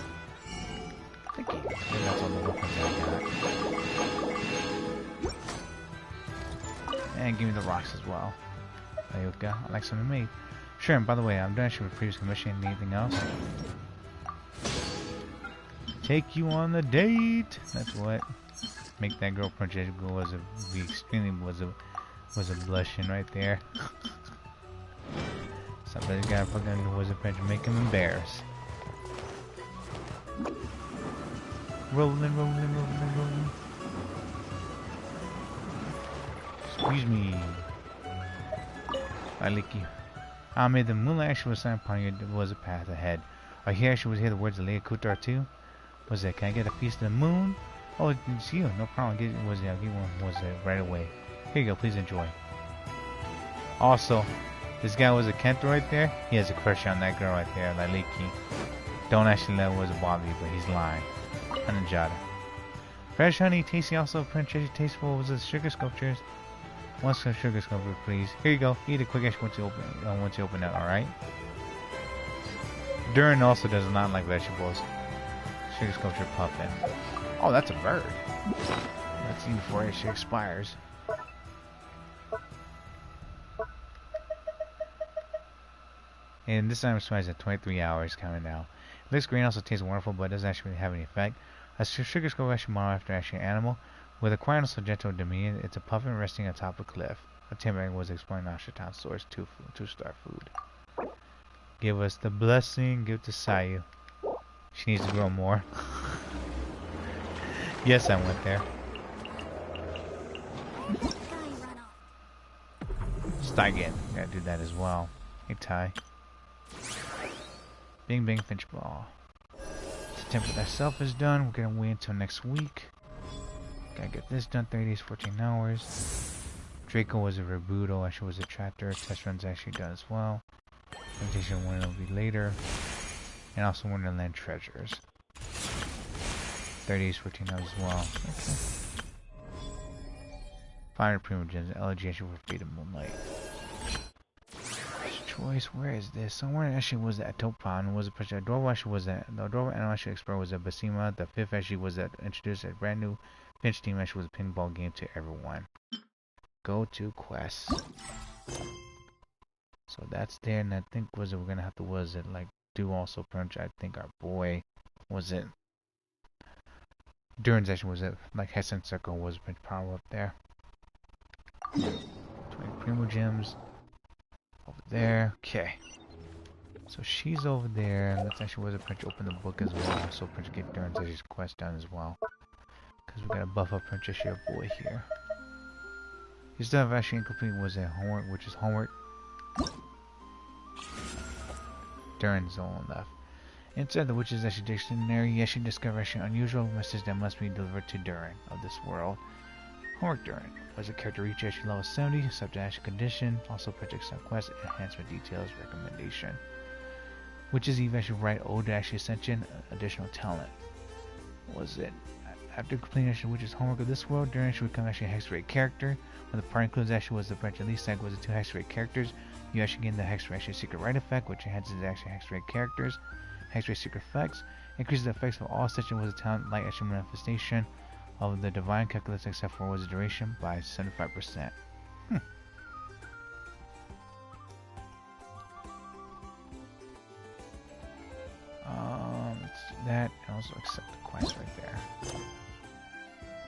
Thank you. Maybe that's all the weapons I got. And give me the rocks as well. There you go. I like something made. Sure, and by the way, I'm done actually with previous commission. Anything else? Take you on a date. That's what. Make that girl princess go be extremely was a blushing right there. Somebody's got fucking was a princess make him embarrassed. Rolling, rolling, rolling, rolling. Squeeze me. I lick you. Made the moonlight actually was sign upon you was a path ahead. I hear she was hear the words of Leia Kutar too. Was it? Can I get a piece of the moon? Oh, it's you. No problem. I'll get one. Was it right away? Here you go. Please enjoy. Also, this guy was a Kent right there. He has a crush on that girl right there, like Leaky. Don't actually let it was bother you, but he's lying. Anajada. Fresh honey, tasty. Also, princess tasteful. Was it sugar sculptures? One sugar sculpture, please. Here you go. Eat it quick once you open it. All right. Durin also does not like vegetables. Sugar sculpture puffin. Oh, that's a bird. Let's eat before it expires. And this time expires at 23 hours coming out. It looks green, also tastes wonderful, but doesn't actually have any effect. A sugar sculpture actually model after actually an animal. With a quiet also gentle demeanor, it's a puffin resting atop a cliff. A timber was exploring Ashatan source 2-star food. Give us the blessing, give to Sayu. She needs to grow more. Yes, I went there. Steigen, gotta do that as well. Hey Ty. Bing bing finch ball. The template itself is done. We're gonna wait until next week. Gotta get this done. 30 days, 14 hours. Draco was a Rebuto. Actually was a tractor. Test run's actually done as well. Invitation one will be later. And also Wonderland treasures. 30 days, 14 hours as well. Okay. 500 Primo Gems. LG actually for Fate of Moonlight. Choice, where is this? Somewhere actually was at Topan. Was a Adorable actually was that the Adorable Animal actually Expert was at Basima. The fifth actually was that introduced a brand new Finch team actually was a pinball game to everyone. Go to quests. So that's there, and I think we're gonna have to do also punch. I think our boy was it Durin's actually was it like Hessen Circle was a pinch power up there. 20 Primo Gems over there. Okay. So she's over there. Let's actually was a punch open the book as well. So punch get Durin's actually quest done as well. Because we gotta buff up Princess your boy here. You still have actually incomplete was a homework, which is homework. Durin's all left. Inside the witch's actually dictionary, you actually discover actually unusual message that must be delivered to Durin of this world. Homework Durin was a character reach actually level 70, subject actually condition, also project some quest, enhancement details, recommendation. Witches eventually write ode to actually ascension, additional talent. Was it? After completing actually Witch's homework of this world, Durin should become actually a hex rate character. When the party includes actually was the branch at least like was the 2 hex rate characters, you actually gain the hex rate actually secret right effect, which enhances the actually hex rate characters. Hex rate secret effects increases the effects of all such was a talent like actually manifestation of the divine calculus except for was the duration by 75%. Let's do that and also accept the quest right there.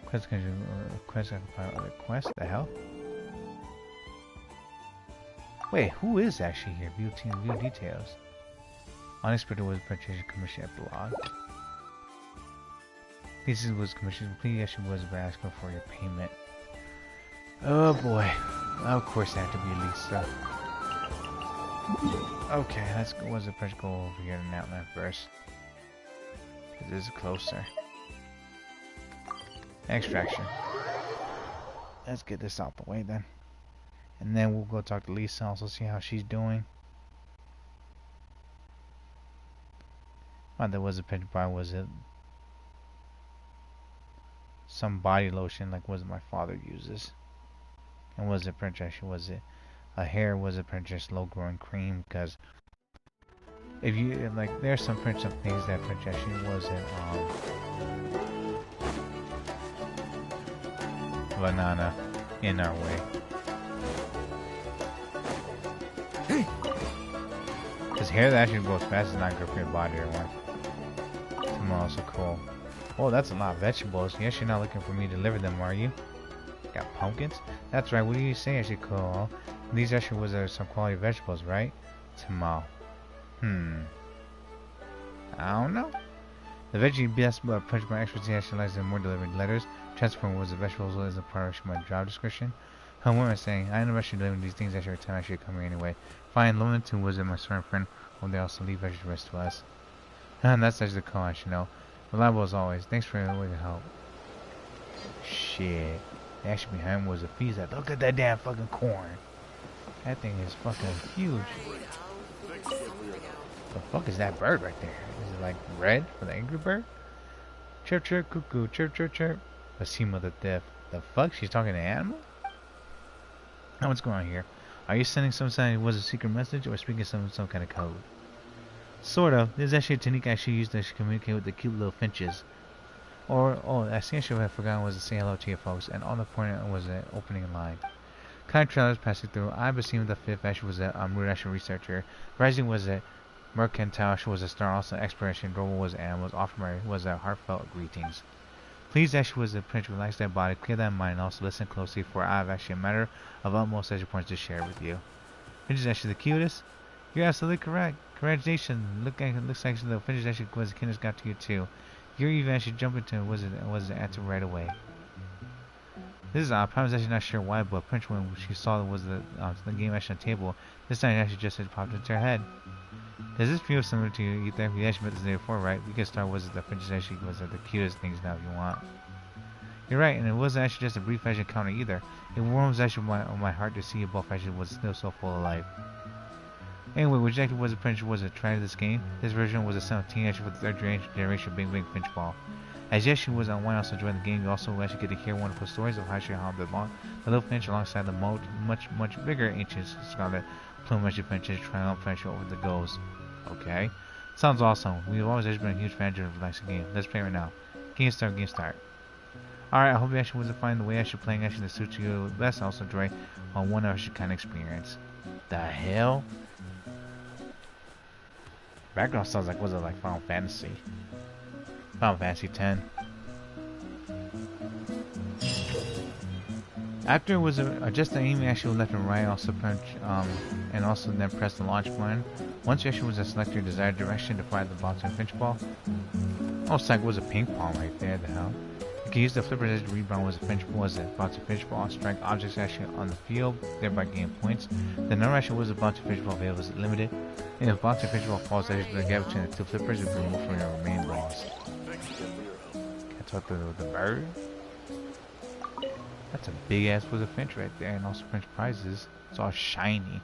Quest can quest other quest. The hell? Wait, who is actually here? View team, view details. Unexpected was purchase commission epilogue. This was commission complete. Actually was by asking for your payment. Oh boy. Of course, that had to be Lisa. Okay, let's go. Was the pressure go over here to Outland first? This is closer. Extraction. Let's get this out the way then. And then we'll go talk to Lisa, also see how she's doing. Oh, there was a picture by, was it some body lotion like was it my father uses? And was it princess? Was it a hair? Was it princess low growing cream? Because if you like, there's some princess things that princess wasn't banana in our way. Because hair that actually goes fast is not good for your body or one. Also cool. Oh, that's a lot of vegetables. Yes, you're not looking for me to deliver them, are you? Got pumpkins? That's right. What do you say? Actually cool. These actually was some quality vegetables, right? Tamal. I don't know. The veggie best punch my expertise actually lies in more delivering letters. Transform was a vegetable as a part of my job description. Homework saying, I am actually delivering these things every time I should come here anyway. Fine, Loneton was my certain friend, when they also leave vegetables to us. And that's actually the call I should know. Reliable as always. Thanks for your help. Shit. The action behind was a pizza. Look at that damn fucking corn. That thing is fucking huge. The fuck is that bird right there? Is it like red for the angry bird? Chirp chirp cuckoo, chirp chirp chirp. The seam of the death. The fuck? She's talking to an animal? Now what's going on here? Are you sending some kind of was a secret message or speaking some kind of code? Sort of. This is actually a technique I should use to communicate with the cute little finches. Or, oh, I think I should have forgotten was to say hello to you folks, and all the point was an opening line. Kind trailers passing through. I beseemed the fifth actually was a rude researcher. Raiju was a mercantile was a star, also exploration. Global was animals. Offer was a heartfelt greetings. Please actually was a prince, relax that body, clear that mind, and also listen closely, for I have actually a matter of utmost pleasure points to share with you. Finch is actually the cutest. You're absolutely correct. Congratulations. Looks like the Finch actually was the kindness got to you too. You're even actually jumping into was the answer right away. This is odd. I was actually not sure why, but Prince when she saw was the game actually on the table, this time it actually just had popped into her head. Does this feel similar to you either? We actually met this day before, right? We can start was the Princess actually was the cutest things now if you want. You're right, and it wasn't actually just a brief actually encounter either. It warms actually my heart to see you both actually was still so full of life. Anyway, which actually was a Prince was a try to this game. This version was a 17 actually with the third generation Bing Bing Finch ball. As yes, she was on one also joined the game, you also actually get to hear wonderful stories of how she harmed the little Finch alongside the much bigger ancient Scarlet Plume actually Finches triumphant over the goals. Okay. Sounds awesome. We've always actually been a huge fan of the relaxing game. Let's play right now. Game start. Alright, I hope you actually was to find the way actually playing actually that suits you best, also enjoy on one actually kind of experience. The hell? Background sounds like was it like Final Fantasy? Final Fantasy 10. After it was adjust the aim actually left and right, also punch and also then press the launch button. Once you actually was to select your desired direction to fire the bounce and Finch ball. Oh, it's like it was a ping pong right there. The hell. You can use the flippers as to rebound was a Finch was it bounce and Finch ball, strike objects actually on the field, thereby gain points. The number actually was a bounce and Finch ball available was limited. And if bounce and Finch ball falls, actually the gap between the two flippers will be removed from your remaining balls. Can I talk to the bird? That's a big ass was a Finch right there, and also Finch prizes. It's all shiny.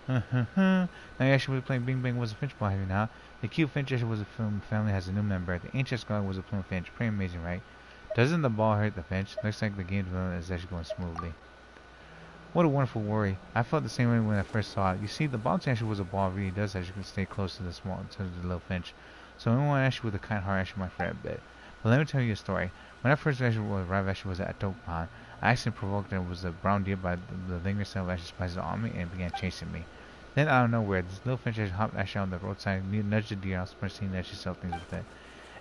Now you actually was playing Bing Bang was a Finch ball here now. The cute Finch actually was a family has a new member. The ancient Scarlet was a Plume Finch. Pretty amazing, right? Doesn't the ball hurt the Finch? Looks like the game development is actually going smoothly. What a wonderful worry. I felt the same way when I first saw it. You see, the bounce actually was a ball really does actually stay close to the little Finch. So anyone actually with a kind heart actually might fret a bit. But let me tell you a story. When I first actually arrived actually was at Atoke Pond, I actually provoked it was a brown deer by the linger cell actually spices on me and began chasing me. Then out of nowhere, this little Finch actually hopped actually on the roadside, nudged the deer, I was pushing to actually sell things with it.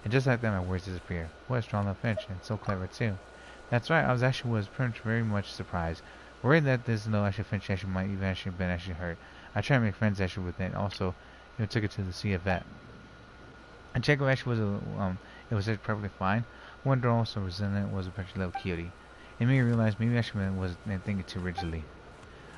And just like that my words disappeared. What a strong little Finch, and so clever too. That's right, I was actually very much surprised. Worried that this little actually Finch actually might even actually been actually hurt. I tried to make friends actually with it and also took it to the see a vet. And Checo actually was it was perfectly fine. One girl also resented was a particular little cutie. It made me realize maybe actually was thinking too rigidly.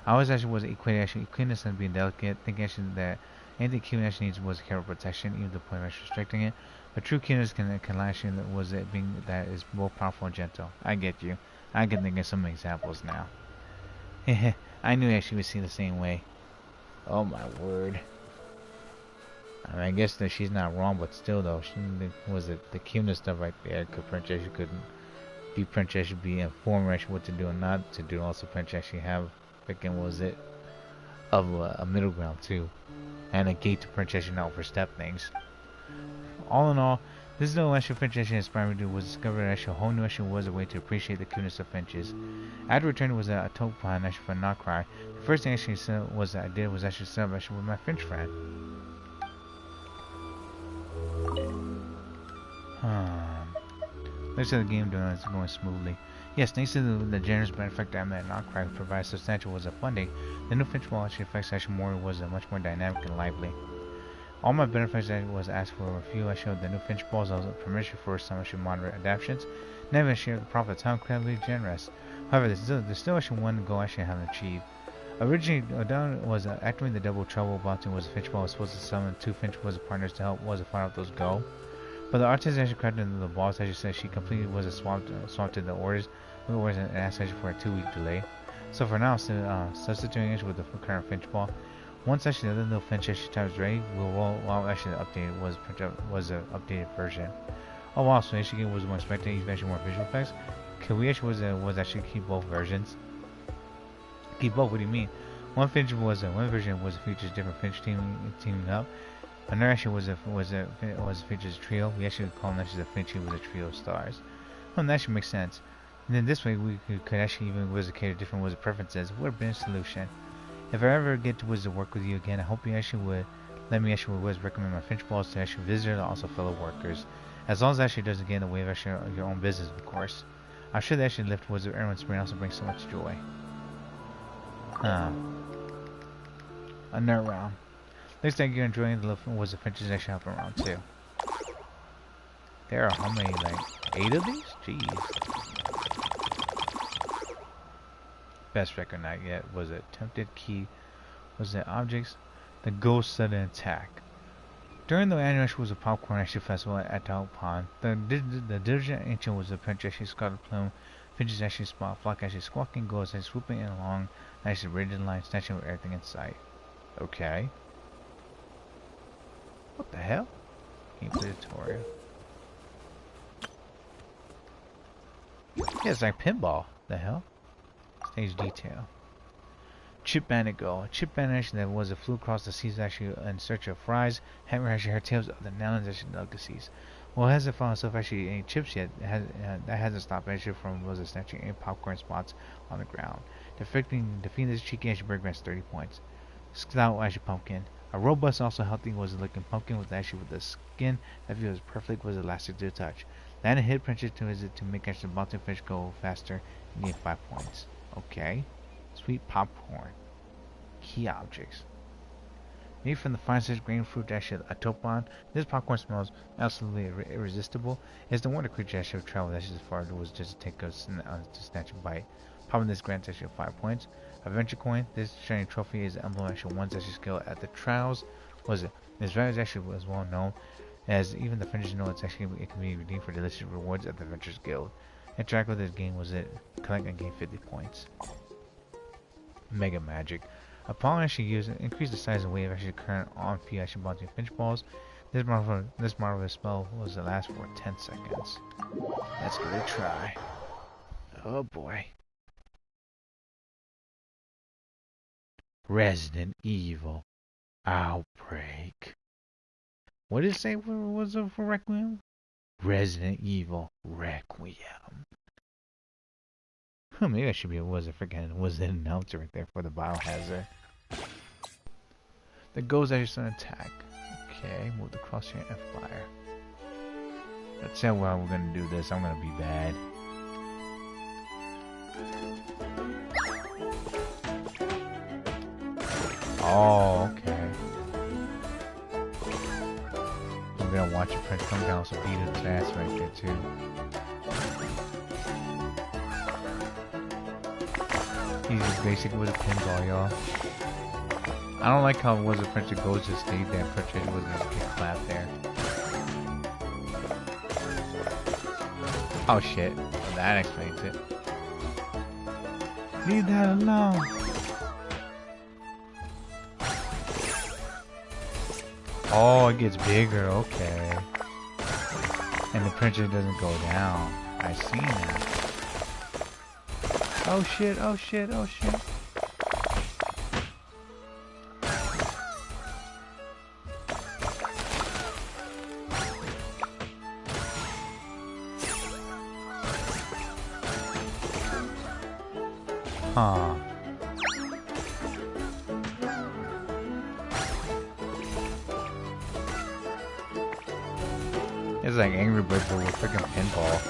I always actually was equating actually cuteness and being delicate, thinking actually that anything cute actually needs was careful protection, even to the point of actually restricting it. But true cuteness can actually was it being that is both powerful and gentle. I get you. I can think of some examples now. I knew actually would see the same way. Oh my word. I mean, I guess that she's not wrong, but still though, she was it the cuteness stuff right there. Could Princess couldn't be Princess should be informed actually what to do and not to do. Also, Princess actually have freaking was it of a middle ground too, and a gate to Princess not overstep things. All in all, this little actual Finch actually inspired me to was discover that actually a whole new actually was a way to appreciate the cuteness of Finches. After returning was a Atoke Pond actually for not cry. The first thing actually was that I did was actually set up actually with my Finch friend. Looks like the game doing is going smoothly. Yes, thanks to the generous benefactor I met in Outcry who provides substantial was a funding, the new Finch ball actually affects actually more was much more dynamic and lively. All my benefits I was asked for were few. I showed the new Finch balls. I was permission for some issue moderate adaptations. Never shared the profits. How incredibly generous. However, there's still actually one goal I actually haven't achieved. Originally, Odon was activating the double trouble bounty was a Finch ball was supposed to summon 2 Finch was partners to help was to find out those go. But the artist actually credited into the boss actually said she completely was a swapped the orders and asked actually for a 2-week delay. So for now, substituting it with the current Finch ball. Once actually the other little Finch actually type is ready, we'll roll out actually the updated was an updated version. Oh wow, so actually was more expected, even actually more visual effects. Can we actually was actually keep both versions? Keep both? What do you mean? One version was features different Finch teaming up. Another actually was features trio. We actually call them actually the Finchy was a trio of stars. Well, that actually makes sense. And then this way we could actually even cater different wizard preferences. Would have been a solution. If I ever get to work with you again, I hope you actually would let me actually recommend my Finch balls to actually visitors and also fellow workers. As long as it actually doesn't get in the way of actually your own business, of course. I'm sure they actually lift wizard everyone's brain also brings so much joy. Another round. Looks like you're enjoying the wizard Finches actually help around too. There are how many, like 8 of these? Jeez. Best record not yet was it attempted key was it objects the ghost sudden attack. During the annual was a popcorn actually festival at Tao Pond. The diligent ancient was a pinch actually Scotted plume, Finches actually spot flock actually squawking ghosts and swooping in along actually radiant line snatching with everything in sight. Okay. What the hell? Gameplay tutorial. Yeah, it's like pinball. The hell? Stage detail. Chip Bandit Go. Chip Bandit actually that was a flew across the seas actually in search of fries. Hammer actually her tails of the Netherlands actually delicacies. Well, hasn't found itself actually any chips yet. That hasn't stopped actually from was snatching any popcorn spots on the ground. Defeating this cheeky actually bird grants 30 points. Scout actually pumpkin. A robust, also healthy was looking pumpkin with actually with the skin that feels perfect was elastic to the touch. Then a hit printed to make actually the bouncing fish go faster and gain 5 points. Okay. Sweet popcorn. Key objects. Made from the finest grain fruit actually a topon. This popcorn smells absolutely irresistible. It's the wonder creature actually traveled actually as far as it was just to take to snatch a bite. Popping this grants actually 5 points. Adventure coin. This shiny trophy is the emblem actually one's actually skill at the trials. Was it? This value actually was well known, as even the Finches know it can be redeemed for delicious rewards at the Adventures Guild. Interact with this game was it collect and gain 50 points. Mega magic. Upon actually increase the size and weight of actually current on few actually bouncing Finch balls. This marvelous spell was to last for 10 seconds. Let's give it a try. Oh boy. Resident Evil Outbreak. What did it say was it for Requiem? Resident Evil Requiem. Maybe I should be was the announcer right there for the biohazard. The ghost actually an attack. Okay, move the crosshair and fire. Let's see how well we're gonna do this. I'm gonna be bad. Oh, okay. I'm gonna watch a Prince come down so beat his ass right there too. He's just basic with a pinball, y'all. I don't like how Wizard Prince goes to stay there. Prince was gonna get clapped there. Oh shit. Well, that explains it. Leave that alone. Oh, it gets bigger, okay. And the printer doesn't go down. I see now. Oh shit, oh shit, oh shit. Huh. It's like Angry Birds but with freaking pinball.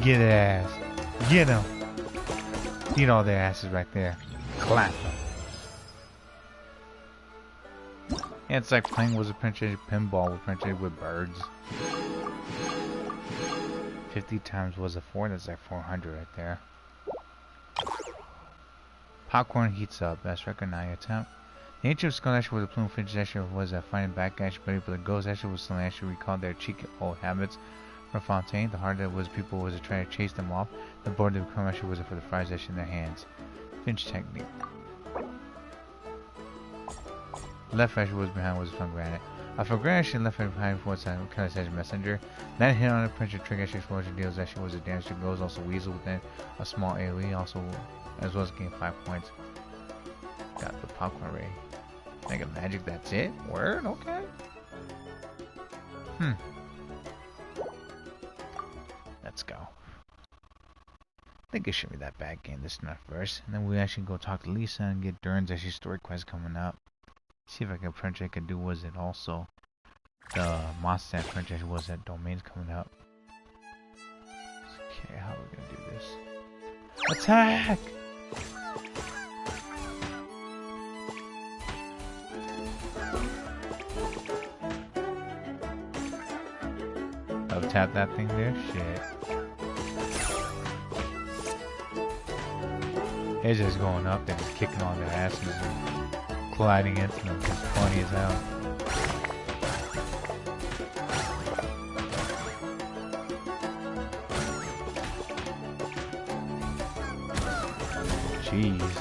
Get that ass. Get them. Eat all their asses right there. Clap them. Yeah, it's like playing Wizard Princess pinball with Princess with birds. 50 times was a 4, that's like 400 right there. Popcorn heats up. Best record 9 attempt. The ancient skull actually with a plume finch actually was a fighting back actually, but the ghost actually was still actually recalled their cheeky old habits from Fontaine. The harder it was people was to try to chase them off. The board to become actually was for the fries actually in their hands. Finch technique. Left actually was behind was from granite. From granite actually left behind was a kind of such messenger. That hit on the printer trigger actually explosion deals actually was a damage to goes also weasel within a small AoE also as well as gain 5 points. Got the popcorn ready. Make a magic, that's it? Word? Okay. Let's go. I think it shouldn't be that bad game this enough first. And then we actually go talk to Lisa and get Durin's actually story quest coming up. See if I can print I could do was it also the monster that print was that domains coming up. Okay, how are we gonna do this? Attack! Oh, tap that thing there? Shit. They're just going up, they're just kicking on their asses and colliding into them. It's funny as hell. Jeez.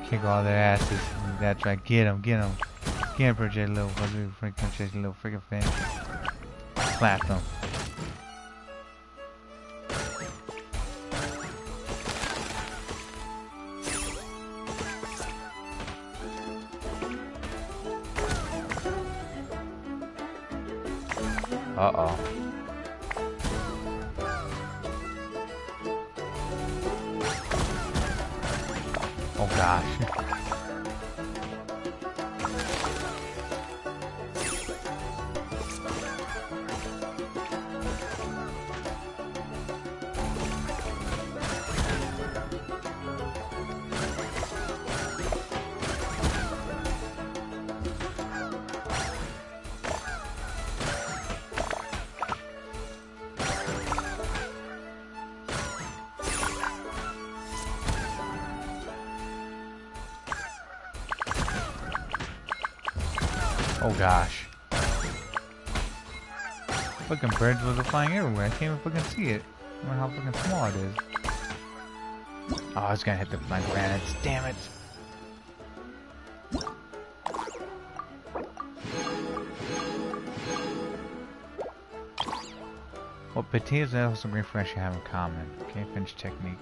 Kick all their asses. That's right. Get them. Get them. Get them, Project Little. Project Little freaking fan. Clap them. Uh-oh. Oh gosh. Oh gosh. Fucking birds was flying everywhere. I can't even fucking see it. I wonder how fucking small it is. Oh, it's gonna hit the flying granites. Damn it. What potatoes and also green fresh have in common. Okay, Finch technique.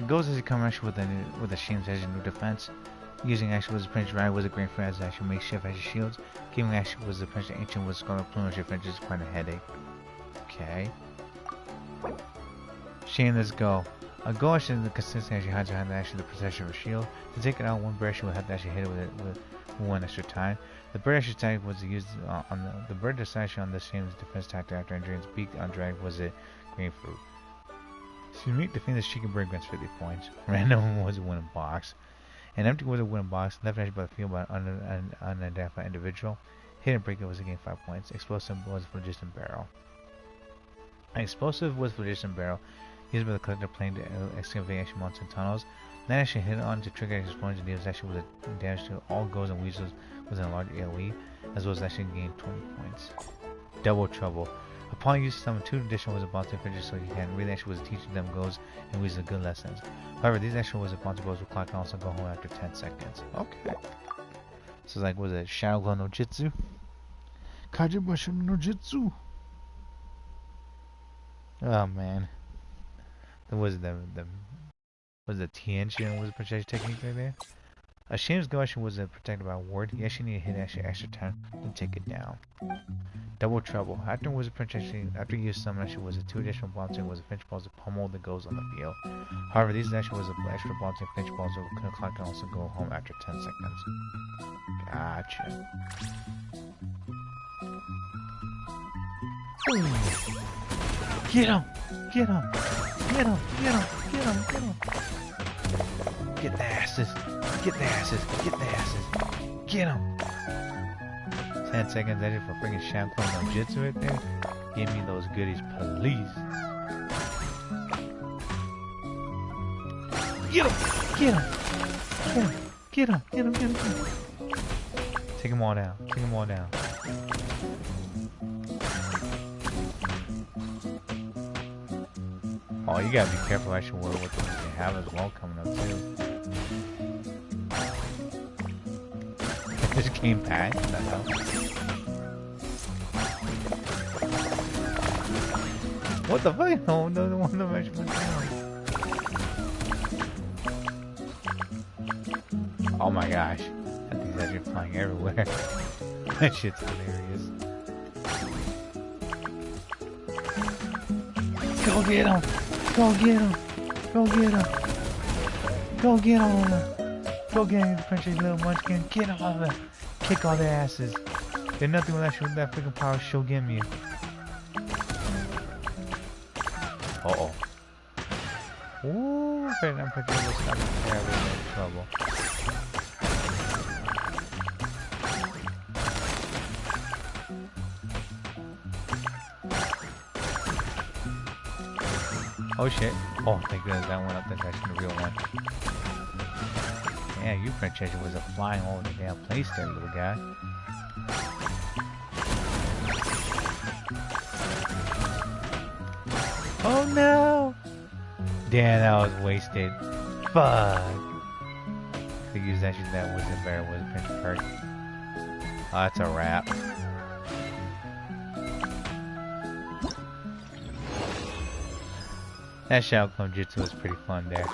It goes as you come actually with a Shame's Edge and new defense. Using actually was a Prince Ride was a green friend as actually makeshift as shields. Giving actually was the Prince Ancient was going to plume your Finch is quite a headache. Okay. Shane, let's go. A go actually the consistency actually hides behind actually the protection of a shield. To take it out, one bird actually will have to actually hit it with one extra time. The bird actually tactic was used on the bird decided on the Shane's defense tactic after injuring its beak on drag was it green fruit. So you meet defeat this chicken bird grants 50 points. Random was a winning box. An empty was a wooden box, left actually by the field by an unidentified individual. Hidden breaker was again 5 points. Explosive was phlogiston barrel. An explosive was phlogiston barrel, used by the collector plane to excavate actually mountain tunnels. Then actually hit on to trigger explosion deals actually was a damage to all goes and weasels within a large AoE, as well as actually gained 20 points. Double trouble. Upon use of summon 2 additional was about to finish so you can really actually was teaching them goes and weasel good lessons. However, these actual was about to goes with clock and also go home after 10 seconds. Okay. So like was it Shadow Glow no Jitsu? Kajibashu no Jitsu. Oh man. There was the Tianxian was the protection technique right there. A shame's go actually was protected by a ward. He actually needed to hit actually extra time to take it down. Double trouble. After Wizard Punch actually, after you summon actually was a 2 additional bouncing was a pinch balls to pummel that goes on the field. However, these actually was a extra bouncing pinch balls so the clock can also go home after 10 seconds. Gotcha. Ooh. Get him! Get him! Get him! Get him! Get him! Get him! Get the asses! Get the asses! Get the asses! Get him! 10 seconds edit for freaking Shampoo no Jitsu right there. Give me those goodies, please. Get him! Get him! Get him! Get him! Get him! Get him! Get him! Take them all down. Take them all down. Oh, you gotta be careful actually what the ones they have as well coming up too. This game packed? What the hell? What the fuck? No, no, one of them down. Oh my gosh. That thing's actually flying everywhere. That shit's hilarious. Go get him! Go get him! Go get him! Go get him! Go get him, Princess Little Munchkin! Get him over there! Kick all their asses! There's nothing with that freaking power she'll give me. Uh-oh. Ooh, I'm pretty sure this time we're in trouble. Oh shit. Oh, thank goodness that went up. That's actually the real one. Yeah, you French treasure was a flying all over the damn place there, little guy. Oh no! Damn, that was wasted. Fuck! Could use actually that wizard bear was a pinch perk. Oh, that's a wrap. That Shao Kahn Jutsu was pretty fun there.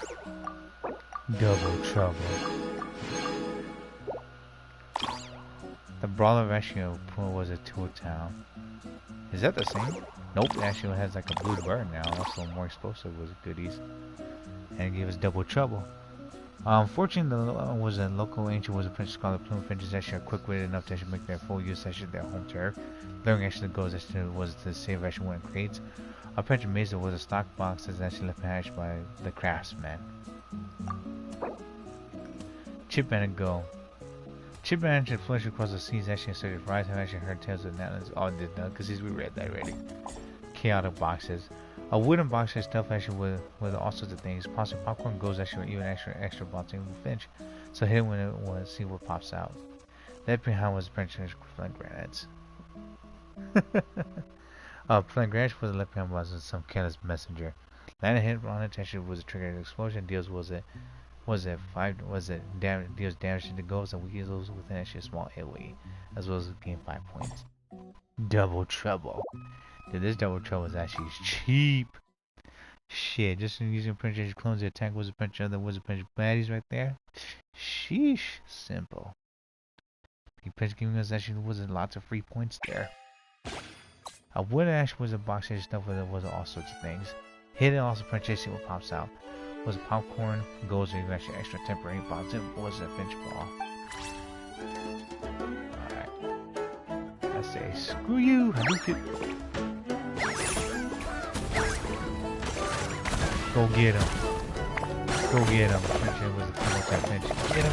Double trouble. The Brawler of Ashio Pool was a tool town. Is that the same? Nope, Ashio has like a blue bird now. Also more explosive was goodies. And it gave us double trouble. Unfortunately, the was a local ancient was a Prince Scarlet Plume Finches actually are quick-witted enough to actually make their full use actually their home turf. Learning actually the goals actually was to save actually when it creates. Our Prince Mesa was a stock box that's actually left behind by the craftsman. Chip and Go. Chip and actually flushed across the seas actually started to rise. I've actually heard tales of Natlands. Oh, did not because we read that already. Chaotic boxes. A wooden box has stuff actually with all sorts of things. Possibly popcorn goes actually even extra boxing finch. So hit it when it was, see what pops out. That behind was Princess Flint Granites. Flint Granites was left behind was some careless messenger. Landing hit on it actually was a triggered explosion. Deals deals damage to the ghosts and weasels within actually a small AoE, as well as gain 5 points. Double trouble. Dude, this double trouble is actually cheap. Shit, just using Princess clones to attack Wizard Punch other Wizard Punch baddies right there. Sheesh, simple. Big Punch giving us actually was lots of free points there. A wood ash was a box of stuff with was all sorts of things. Hit it also Princess see what pops out. Was popcorn, goes or even actually extra temporary box. It was a pinch ball. Alright. I say screw you, Hadouken. Go get him. Go get him. Was the pinch. Get him.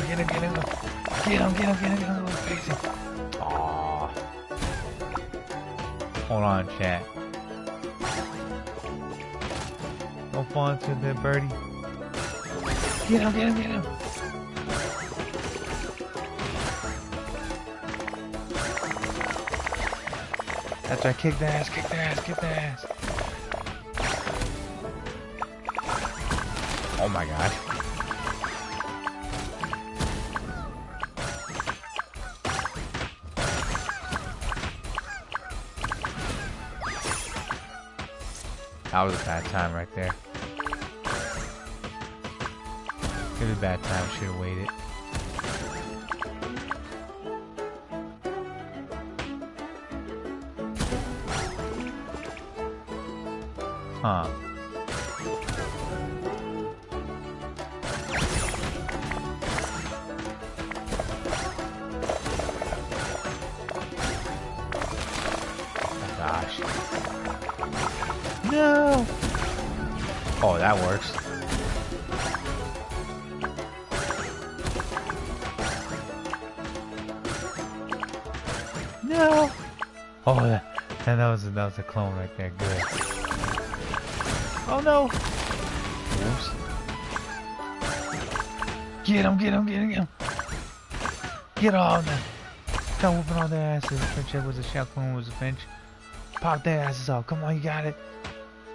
Aww. Hold on, chat. Don't fall into the birdie. Get him. That's right, kick their ass. Oh my gosh. That was a bad time right there. Really bad time, should have waited. Huh. Oh gosh. No! Oh, that works. No! Oh, that was a clone right there. Good. Oh no! Oops. Get him! Get on them! Stop whooping all their asses. Finch was a shell, clone was a Finch. Pop their asses off. Come on, you got it.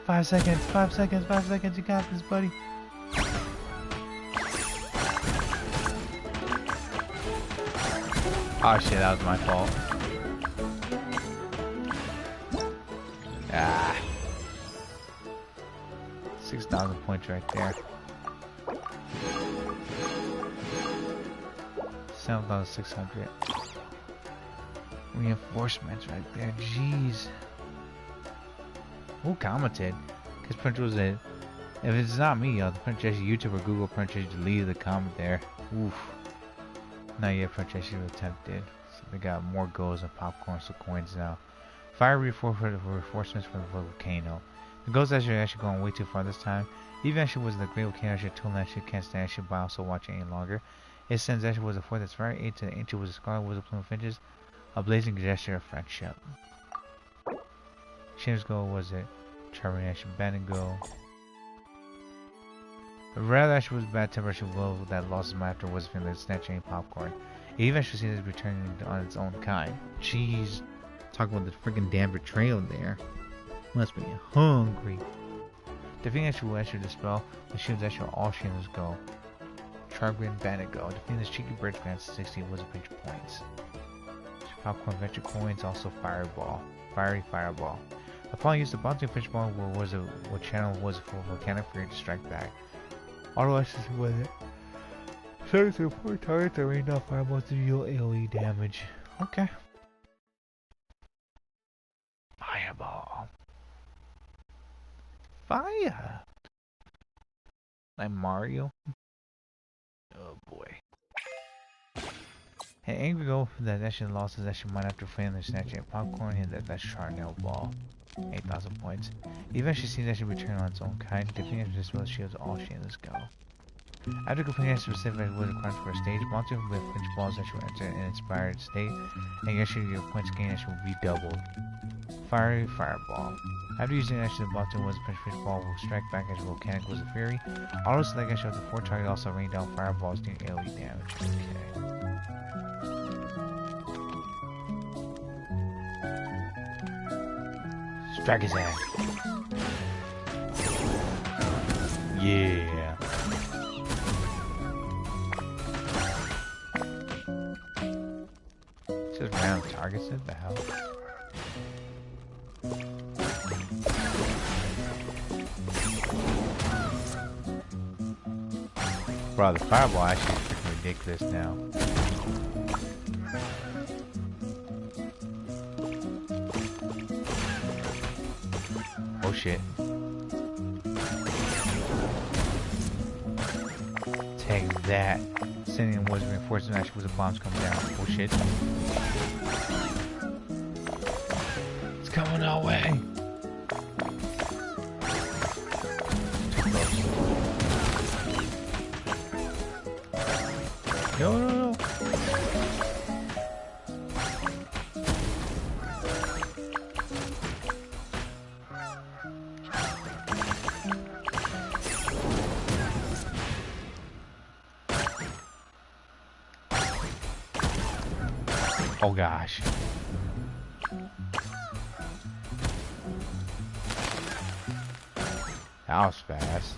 5 seconds. 5 seconds. 5 seconds. You got this, buddy. Oh shit, that was my fault. Ah. 6,000 points right there. 7,600. Reinforcements right there. Jeez. Who commented? Because Prince was it. If it's not me, the Prince YouTube or Google Prince deleted the comment there. Oof. Not yet, Prince attempted. So they got more goals and popcorn, so coins now. Fire reinforcements for the volcano. The ghost actually going way too far this time. Even Ashley was the great volcano, Ashley told Ashley can't stand Ashley by also watching any longer. It sends Ashley was a fourth that's fire, 8 to the ancient was a scarlet was a plume of finches, a blazing gesture of friendship. Shame's goal was it. Charming Ashley Bandigo. Rather Ashley was bad temper, Ashley will that lost his mind after was feeling like snatching popcorn. It even Ashley sees it returning on its own kind. Jeez. Talking about the freaking damn betrayal there. Must be hungry. Defeating Ashley will Ashley dispel, the shields Ashley all shields go. Chargrin Bandigo. Defeating this cheeky bird grants 60 was a pinch points. Popcorn venture coins, also fireball. Fiery fireball. Upon use the bouncing fish ball what channel was for volcanic fury to strike back. Auto Ashley with it. 32 poor targets that rained off fireballs to deal AoE damage. Okay. Fireball. Fire! Like Mario? Oh boy. Hey, Angry Go that Ashley lost his Ashley mind after failing to snatch a popcorn hit that's Charnel ball. 8,000 points. Eventually sees Ashley return on its own kind, defeating this well shields all shields go. After completing a specific was required for a stage, monster with pinch balls Ashley will enter an inspired state, and Ashley your points gained Ashley will be doubled. Fiery Fireball. After using Ashley the button was pinch ball will strike back as volcanic was a fury. Auto select Ashley with the 4 target also rain down fireballs doing AoE damage. Okay. Strike his ass. Yeah. Just random targets at the hell. Bro, the fireball actually is freaking ridiculous now. Oh shit. Take that. Sending was reinforcing actually was a bombs coming down. Oh shit. It's coming our way. No, no, no. Oh gosh. That was fast.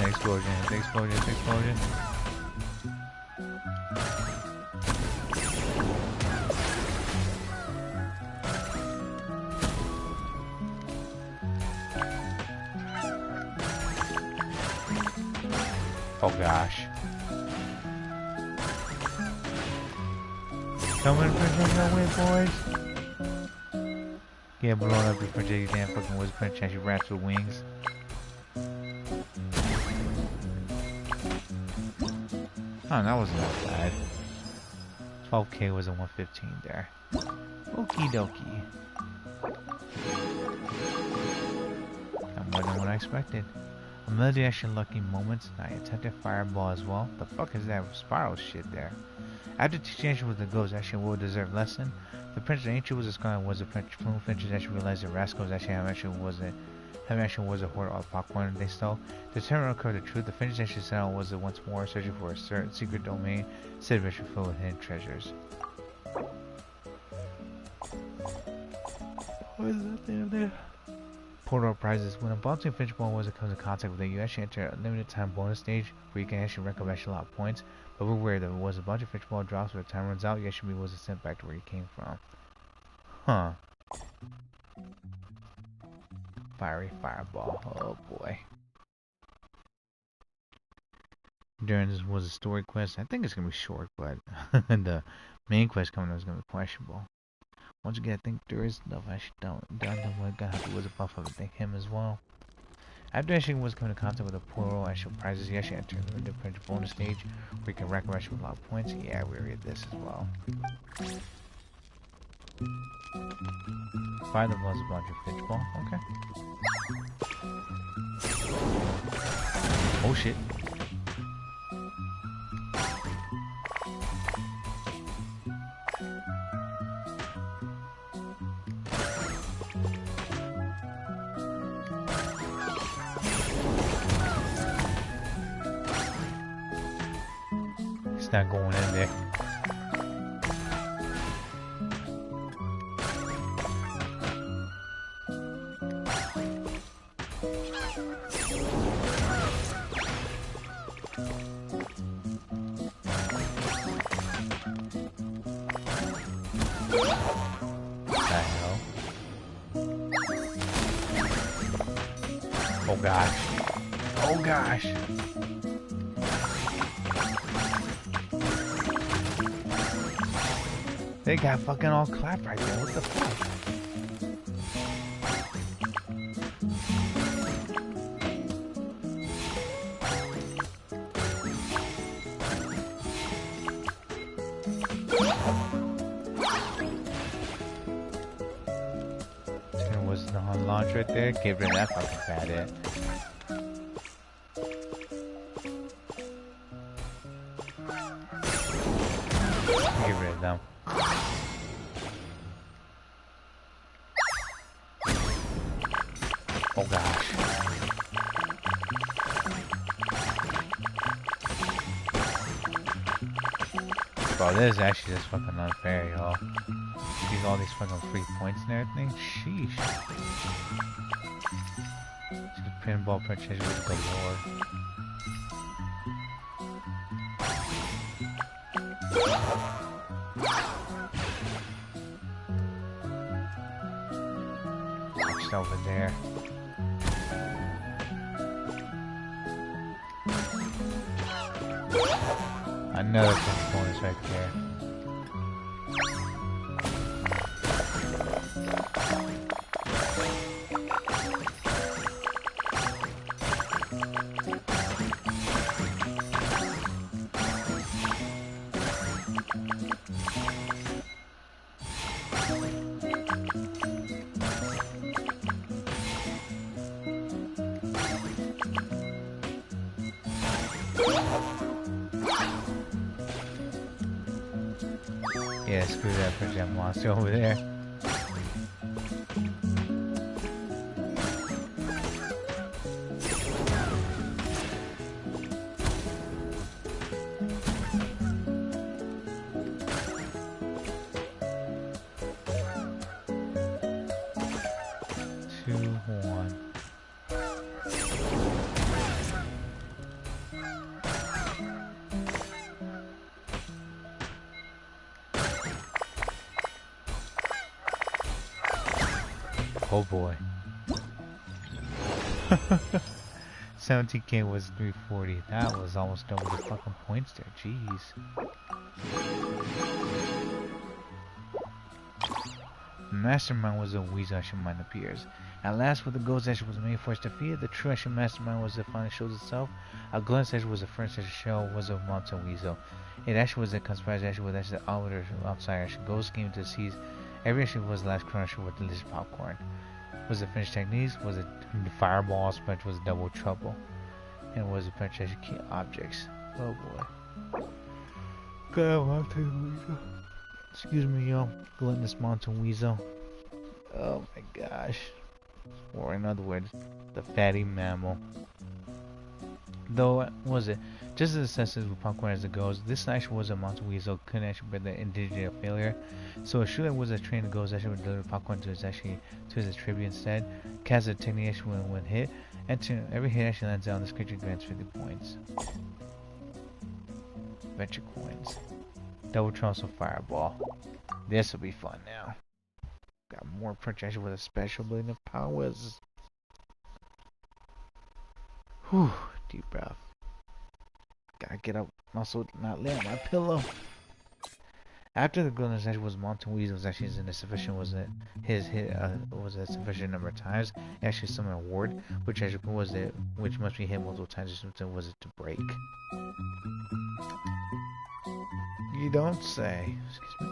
Explosion, explosion, explosion. Oh gosh. Coming for your way, boys. Yeah, blow up your project, you damn fucking wizard punch, and she wraps with wings. Oh, that wasn't that bad. 12k was a 115 there. Okie dokie. Got more than what I expected. A melody action lucky moments, and I attempted fireball as well. The fuck is that spiral shit there? After teaching Ancient with the ghost, Ancient will deserve lesson. The Prince of Ancient was a scarlet was a French plume. Finches actually realized the rascals actually was a hoard of popcorn they stole. To determine and uncover the truth, the Finches actually set out was once more searching for a certain secret domain, said adventure filled with hidden treasures. What is that thing up there? Portal prizes. When a bouncing Finch ball was comes in contact with it, you actually enter a limited time bonus stage where you can actually rack up actually a lot of points. But beware, there was a bunch of Finch ball drops where the time runs out, you actually was sent back to where you came from. Huh. Fiery fireball. Oh boy. Durin this was a story quest. I think it's gonna be short, but the main quest coming up is gonna be questionable. Once again, I think there is stuff I should done. We're gonna have to wizard buff up and thank him as well. After Ashing was coming in contact with a portal, actual prizes, he actually entered the different bonus stage where you can rack up with a lot of points. Yeah, we read this as well. Find the ones about your pitch ball. Okay. Oh shit. Not going in there. What the hell? Oh gosh. Oh gosh. They got fucking all clapped right there. What the fuck? There was the launch right there. Get rid of that fucking fat it. Get rid of them. Oh gosh. Bro, this is actually just fucking unfair, y'all. Use all these fucking free points and everything. Sheesh. This pinball purchase with galore. Over there. Another bonus right there. Yeah, screw that for gem monster over there. Oh boy. 17k was 340. That was almost double the fucking points there. Jeez. mastermind was a weasel Ashen mind appears. At last, what the ghost Ashen was made for us to defeated, the true Ashen mastermind was that finally shows itself. A glance Ashen was the first Ashen shell was a mountain weasel. It actually was a conspiracy Ashen with Ashen the arbiter outside Ashen. Ghost came to seize every Ashen was the last crunch with delicious popcorn. Was it finished techniques? Was it fireball? Sponge was double trouble. And was it French Ashen key objects? Oh boy. God, mountain weasel. Excuse me, yo. Gluttonous mountain weasel. Oh my gosh. Or in other words, the fatty mammal. Though, was it just as sensitive with popcorn as it goes, this actually was a mountain weasel, couldn't actually bear the indignity of failure. So a shooter was a trained ghost actually would deliver popcorn to his tribute instead. Cast a technique when hit, and every hit actually lands down, this creature grants 50 points. Venture coins. Double trumps of fireball. This will be fun now. Got more protection with a special ability of powers. Whew, deep breath. Gotta get up, also not lay on my pillow. After the golden session was mountain weasels actually insufficient was it his hit was a sufficient number of times. He actually summoned a ward, which actually was it which must be hit multiple times or something was it to break. You don't say. Excuse me.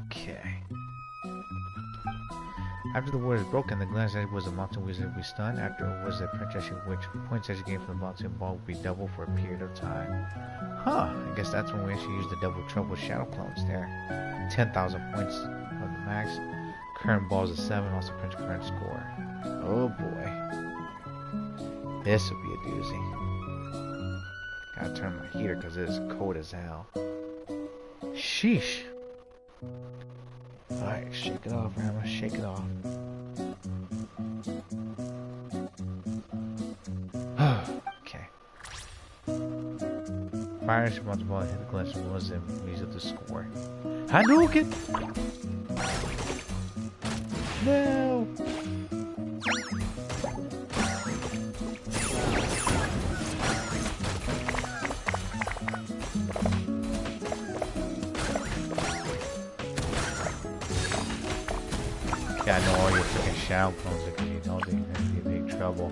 Okay. After the ward is broken, the glass edge was a mountain wizard we stunned. After it was a princess which points as you gain from the mountain ball would be double for a period of time. Huh, I guess that's when we actually use the double trouble shadow clones there. 10,000 points of the max. Current balls is 7, also print current score. Oh boy. This will be a doozy. Gotta turn my heater because it is cold as hell. Sheesh. Alright, shake it off, Rama. Shake it off. Okay. Fire responsible hit the glass was and use up the score. Hadouken! No! I know all your freaking shadow clones because you know they're gonna be in big trouble.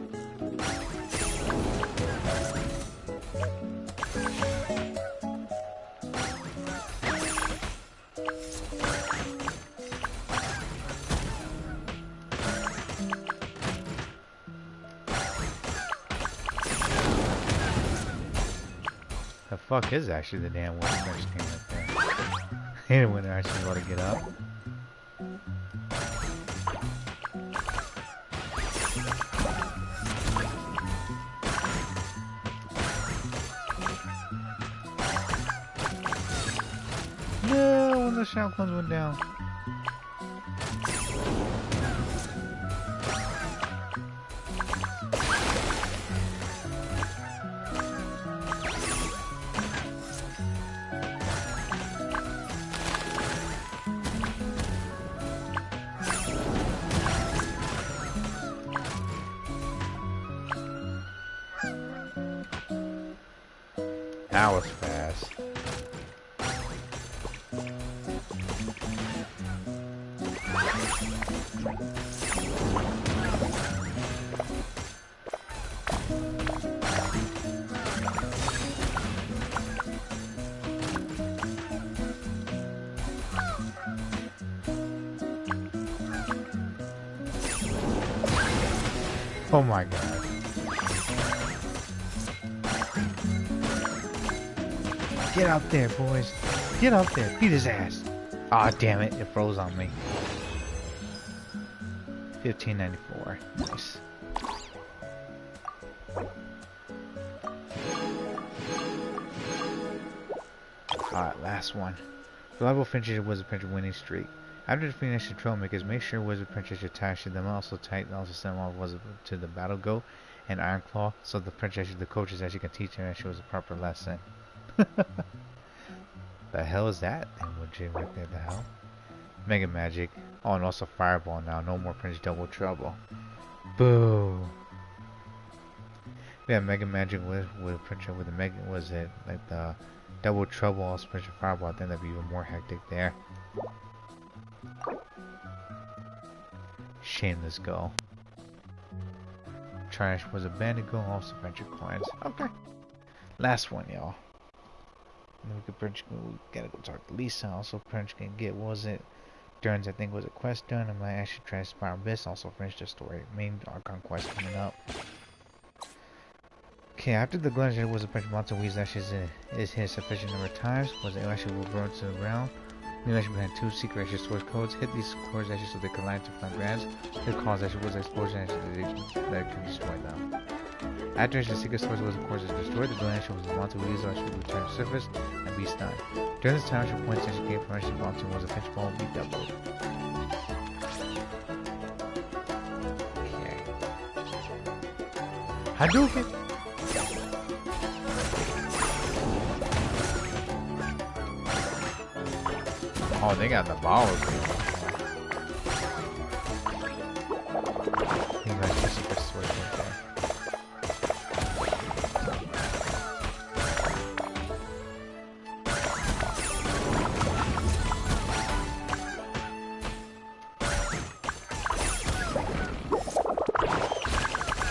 The fuck is actually the damn one first game up there? I hate it when they're actually about to get up. No, when the shadow clones went down. That was fast. Oh my god. Get out there, boys. Get out there. Beat his ass. Aw, damn it. It froze on me. 1594. Nice. Alright, last one. Reliable finishes Wizard Princess winning streak. After defeating extra trollmakers, make sure Wizard Princess attach to them. Also tight, also send off Wizard to the Battle Goat and Iron Claw, so the princess, the coaches actually can teach her and show us a proper lesson. The hell is that? And what you right there, the hell? Mega Magic. Oh, and also Fireball now. No more Prince Double Trouble. Boo. Yeah, Mega Magic with Prince with the Mega was it like the Double Trouble also Prince Fireball. I think that'd be even more hectic there. Shameless go. Trash was a bandit go, also venture coins. Okay. Last one, y'all. We gotta go talk to Lisa. Also, French can get, what was it? Durin's, I think, was a quest done. I might actually try to Spiral Abyss. Also, finish the story. Main Archon quest coming up. Okay, after the glitch, it was a bunch of monster weeds that is hit sufficient number of times. Was it actually will burn to the ground? We actually had 2 secret actually source codes. Hit these cores actually so they collide to find grants. The cause actually was an explosion actually that can destroy them. After the secret source was of course destroyed, the building actually was a monster weeds actually returned to surface and be stunned. During this time, actually points actually gained from actually monster was a pinch ball be doubled. Okay. Hadouken! Oh, they got the balls. He got the secret sword right there.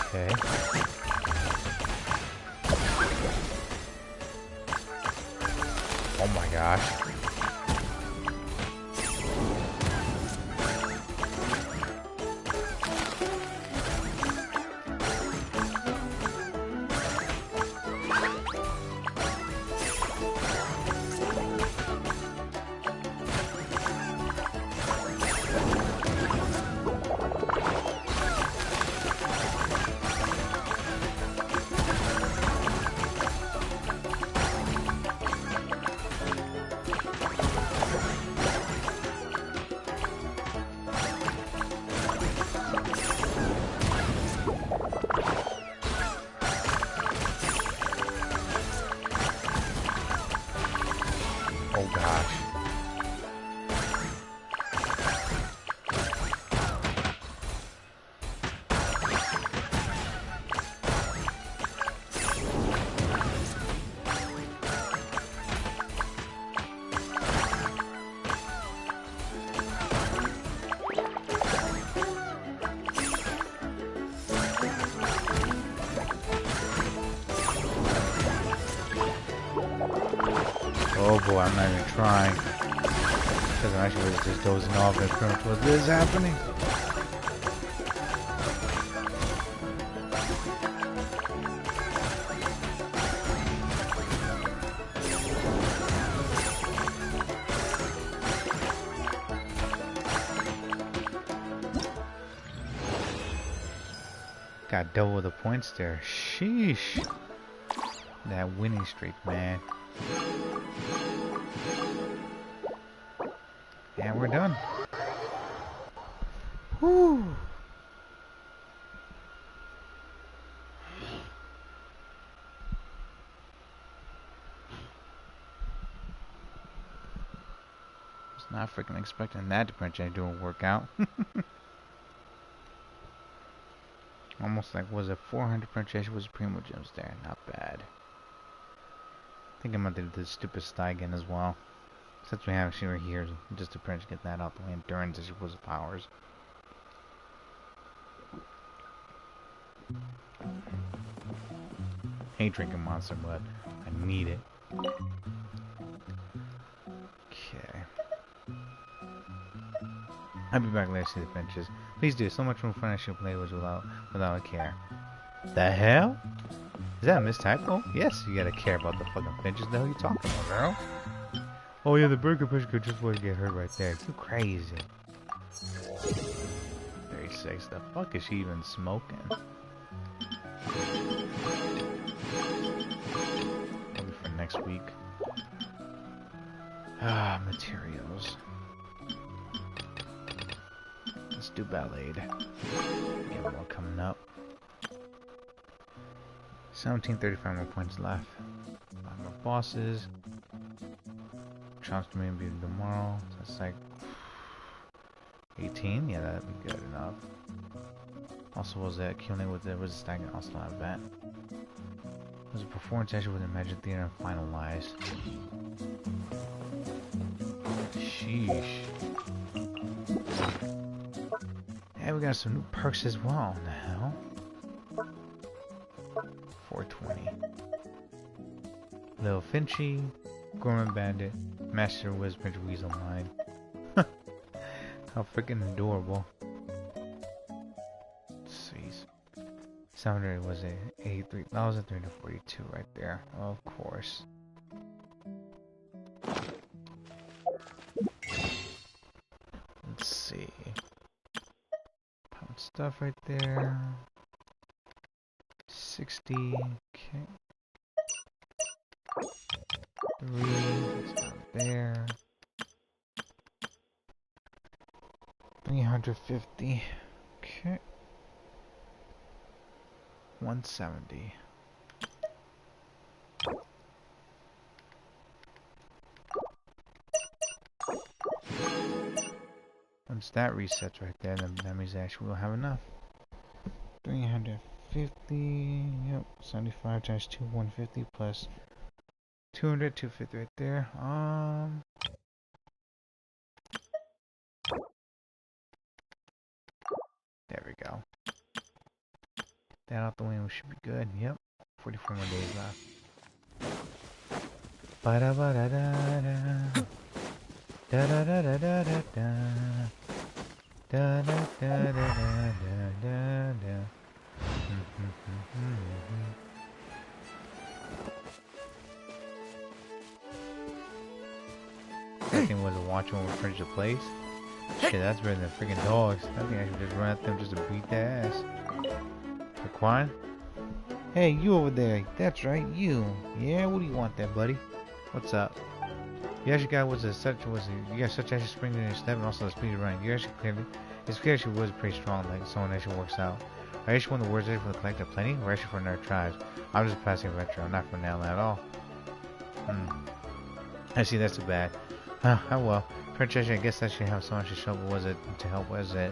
Okay. Oh my gosh. Oh gosh. Oh boy, I'm not even trying. Because I'm actually just dozing off and pretty much what is happening. Got double the points there. Sheesh. That winning streak, man. And we're done. Whew. Was not freaking expecting that to punch and do a workout. Almost like, was it 400 penetration was primo gems there? Not bad. I think I'm gonna do the stupid sty again as well. Since we have Shira here, just to pretty much get that out the way. Endurance as was powers. Hate drinking monster, but I need it. Okay. I'll be back later to see the benches. Please do. So much more fun I should play was without a care. The hell? Is that a mistypo? Yes, you gotta care about the fucking benches. The hell are you talking about, girl? Oh yeah, the burger push could just want to get hurt right there. Too crazy. 36. The fuck is she even smoking? Maybe for next week. Ah, materials. Let's do ballet. Get more coming up. 1735 more points left. 5 more bosses. Chance to maybe tomorrow. So that's like 18. Yeah, that'd be good enough. Also, was that killing with the stagnant? Also have that. Was a performance session with the Magic Theater finalized. Sheesh. And we got some new perks as well now. 420. Little Finchy, Gorman Bandit, Master Wizard Weasel Mine. How freaking adorable. Jeez. 700 was it? 83,342 right there. Of course. Let's see. Pound stuff right there. 60. Okay. 3. It's down there. 350. Okay. 170. Once that resets right there, then that means actually we'll have enough. 350. Yep. 75 times 2, 150 plus 200, 250 right there. There we go. That out the way, we should be good. Yep. 44 more days left. Ba da ba da da da. Da da da da da da da. Da da da da da da da. That thing was a watch when we furnish the place. Shit, that's better than freaking dogs. I think I should just run at them just to beat their ass. Quan? Hey, you over there. That's right, you. Yeah, what do you want there, buddy? What's up? You actually got you got such actually spring in your step and also the speed of running. You actually clearly, it's clear she was pretty strong, like someone actually works out. Are you actually one of the words for the collective plenty, or actually for another tribes? I'm just a passing adventure. I'm not from Nell at all. I see, that's too bad. Oh well. Princess, I guess that should have someone to show up. Was it to help? Was it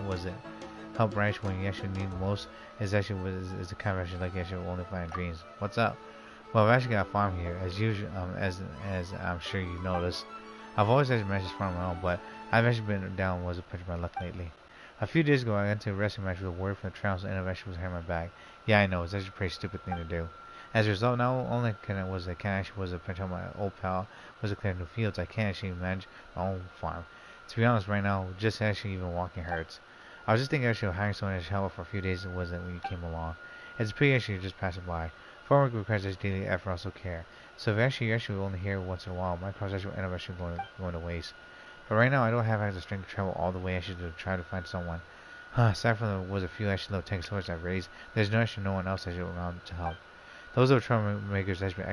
help Raiju when you actually need the most? Is the kind of actually like you actually only find dreams. What's up? Well, I've actually got a farm here, as usual. As I'm sure you noticed, I've always actually managed to farm my own, but I've actually been down was a pinch of my luck lately. A few days ago, I got into a wrestling match with a word from the trials, and I actually was hurting my back. Yeah, I know, it's actually a pretty stupid thing to do. As a result, not only can actually pinch out my old pal was to clear new fields, I can't actually manage my own farm. To be honest, right now, just actually even walking hurts. I was just thinking actually of hiring someone to help for a few days. It wasn't when you came along. It's pretty actually just passing by. Farm work requires actually daily effort, also care. So if you're actually only here once in a while, my crops actually end up actually going to waste. But right now, I don't have the strength to travel all the way actually to try to find someone. Aside from there was a few actually little tank swords I've raised, there's no one else actually around to help. Those are the troublemakers that have been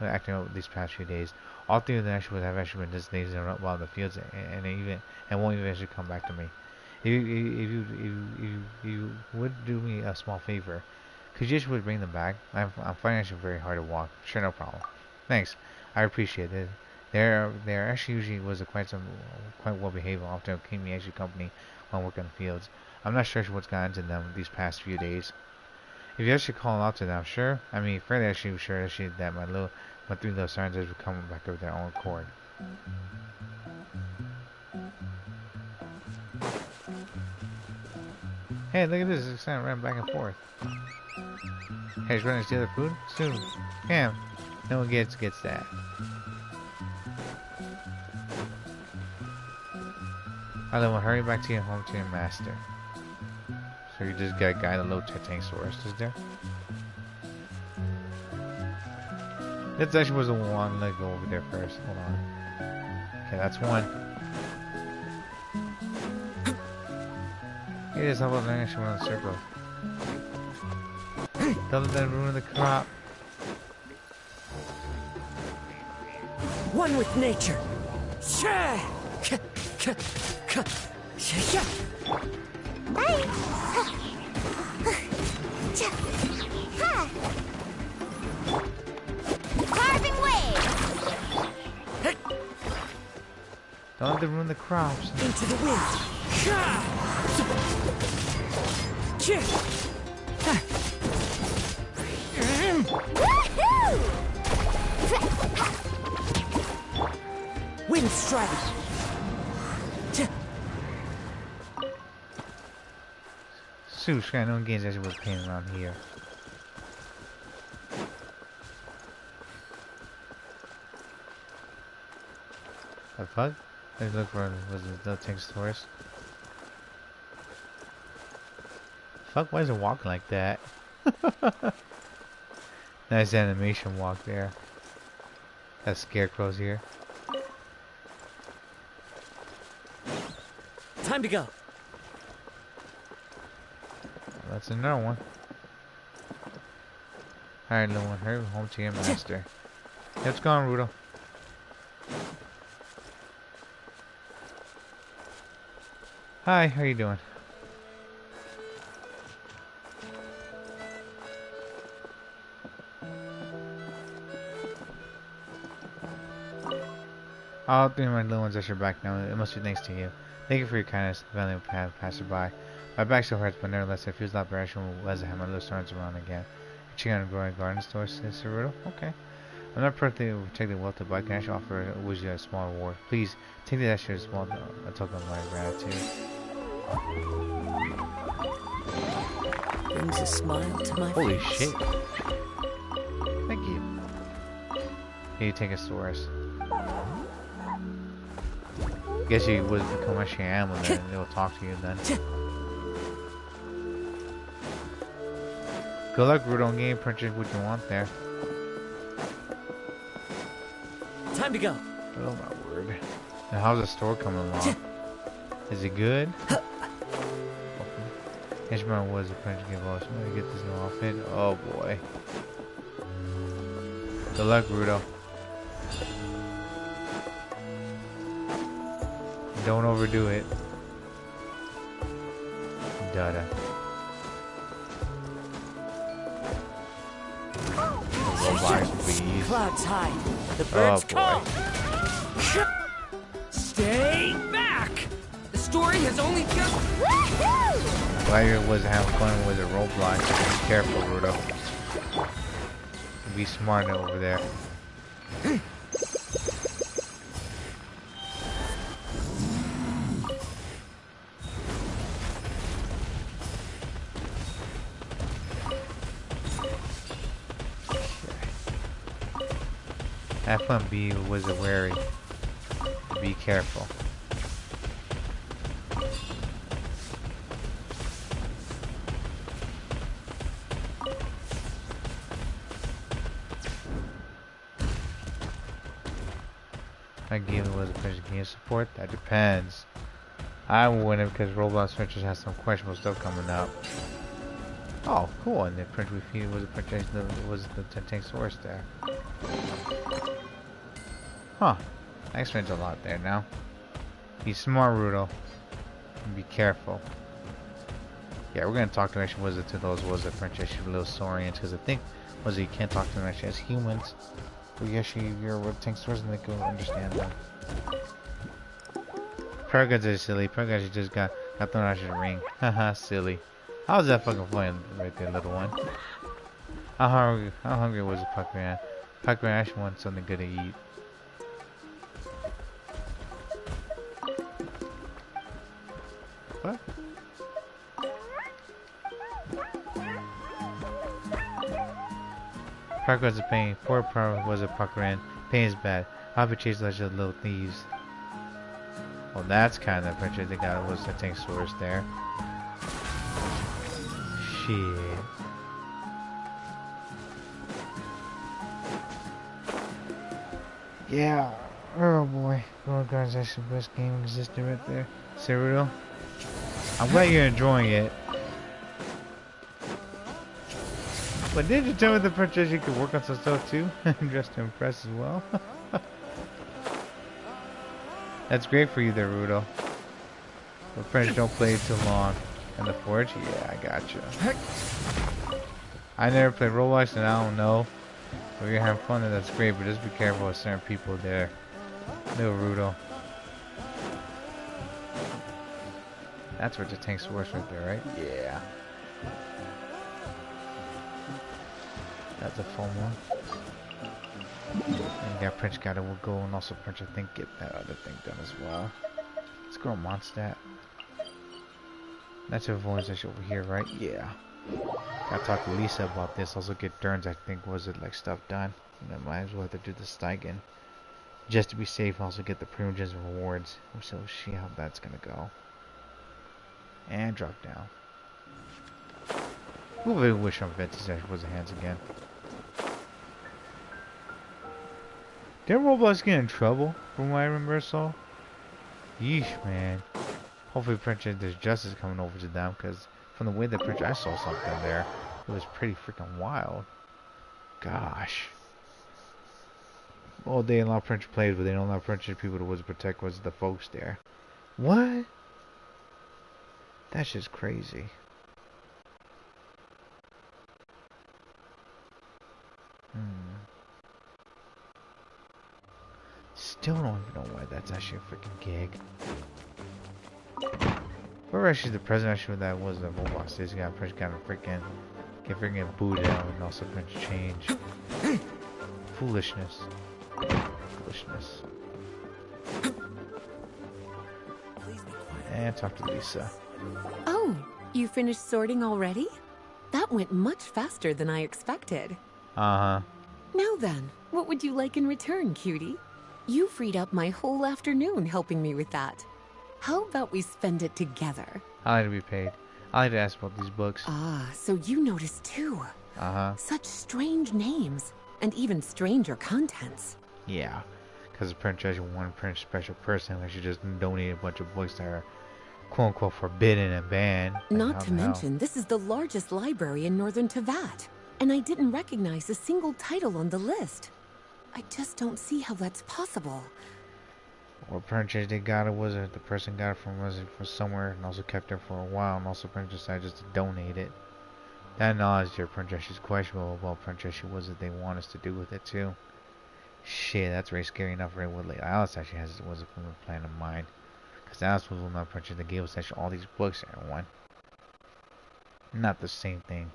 acting up these past few days. All three of them actually have actually been just lazing around while in the fields and won't even actually come back to me. If you would do me a small favor, could you just bring them back? I'm finding actually very hard to walk. Sure, no problem. Thanks, I appreciate it. They're actually usually was quite well behaved, often keeping me actually company while working in the fields. I'm not sure what's gotten into them these past few days. If you actually call out to them, sure. I mean, fairly actually sure actually that my three little sirens will come back of their own accord. Hey, look at this! It's kind of running back and forth. Hey, he's running to steal their food? Soon. Damn. No one gets that. I will hurry back to your home to your master. So you just got a guy in a little Titanosaurus, is there? That actually was a one. Let's go over there first. Hold on. Okay, that's one. It is how about I actually run in a circle. Don't let them ruin the crop. One with nature. Carving waves. Don't let them ruin the crops. Into the wind. Woohoo! Wind strike. strike. Sush, I know games actually was paying around here. The fuck? Let's look for was it the text source? Fuck, why is it walking like that? Nice animation walk there. That scarecrow's here. Time to go. That's another one. Alright, little one, hurry home to your master. Let's go on, Rudo. Hi, how you doing? All three of my little ones are back now. It must be thanks to you. Thank you for your kindness, valiant passerby. My back still hurts, but nevertheless, it feels like better as I have my little storms around again. Checking on a growing garden store, says Cerudo. Okay. I'm not particularly well to buy. Can I actually offer you a small reward? Please, take the extra small token of my gratitude. Brings a smile to my Holy face. shit. Thank you. Here, you take a source. Guess you would become actually an animal then, and they will talk to you then. Good luck, Rudo. Game, purchase what you want there. Time to go. Oh my word. And how's the store coming along? Is it good? Henchman was a punch give us. Let me get this new outfit. Oh boy. Good luck, Rudo. Don't overdo it. Dada. Robots, please. Clouds high. The birds call. Stay back. The story has only just. Glad you was having fun with a roadblock. Be careful, Rudo. Be smart over there. F1B was wary. Be careful. My game was a game support. That depends. I wouldn't because Roblox Switches has some questionable stuff coming up. Oh, cool! And the print we feed was a purchase. Was the tank source there? Huh. I explains a lot there now. Be smart, Rudo. And be careful. Yeah, we're gonna talk to actually was it to those was it French actually little saurians because I think was it you can't talk to them actually as humans. But actually you're with tank stores and they can understand them. Paraguns are silly. Paraguns just got thrown out of the ring. Haha, silly. How's that fucking funny right there, little one? How hungry was the Puckman? Puckman actually wants something good to eat. What? Parker was a pain. Poor Parker was a Puckman. Pain is bad. I'll be chased like little thieves. Well, that's kind of adventure they got was the tank source there. Shit. Yeah. Oh boy. Oh god, that's the best game existing right there. Cerudo. I'm glad you're enjoying it. But did you tell me the princess you could work on some stuff too? Just to impress as well. That's great for you there, Rudo. But French don't play too long. And the Forge? Yeah, I gotcha. I never played Roblox and I don't know. If you're having fun, then that's great, but just be careful with certain people there. Little Rudo. That's what the tank's worth right there, right? Yeah. That's a full one. And that Prince Gata will go, and also Prince, I think, get that other thing done as well. Let's go Mondstadt. That's her voice over here, right? Yeah. Gotta talk to Lisa about this. Also get Durin's, I think, was it like stuff done. And I might as well have to do the Steigen. Just to be safe, also get the privileges and rewards. So we'll see how that's gonna go. And drop down. Ooh, I wish on Venti's actually was hands again. Didn't Roblox get in trouble from what I remember saw? Yeesh, man. Hopefully there's justice coming over to them, because from the way that I saw something there, it was pretty freaking wild. Gosh. Well, they allow Prince plays, but they don't allow Prince people to protect the folks there. What? That's just crazy. Still don't even know why that's actually a freaking gig. Whoever actually the president actually that was the Roblox is got Prince kind of freaking get freaking booted out and also Prince change. Foolishness. Foolishness. And talk to Lisa. Oh, you finished sorting already? That went much faster than I expected. Uh-huh. Now then, what would you like in return, cutie? You freed up my whole afternoon helping me with that. How about we spend it together? I like to be paid. I like to ask about these books. Ah, so you noticed too. Uh-huh. Such strange names, and even stranger contents. Yeah, because the Prince has one Prince special person who should just donate a bunch of books that are quote-unquote forbidden and banned. Like, Not to mention, this is the largest library in Northern Tevat, and I didn't recognize a single title on the list. I just don't see how that's possible. Or Prince they got it was it the person got it from somewhere and also kept it for a while, and also Prince decided just to donate it. That knowledge there, Prince is questionable. Well, Prince was it they want us to do with it too. Shit, that's very scary enough for Woodley. Alice actually was a plan of mine, because Alice was not Prince that gave us actually all these books and one. Not the same thing.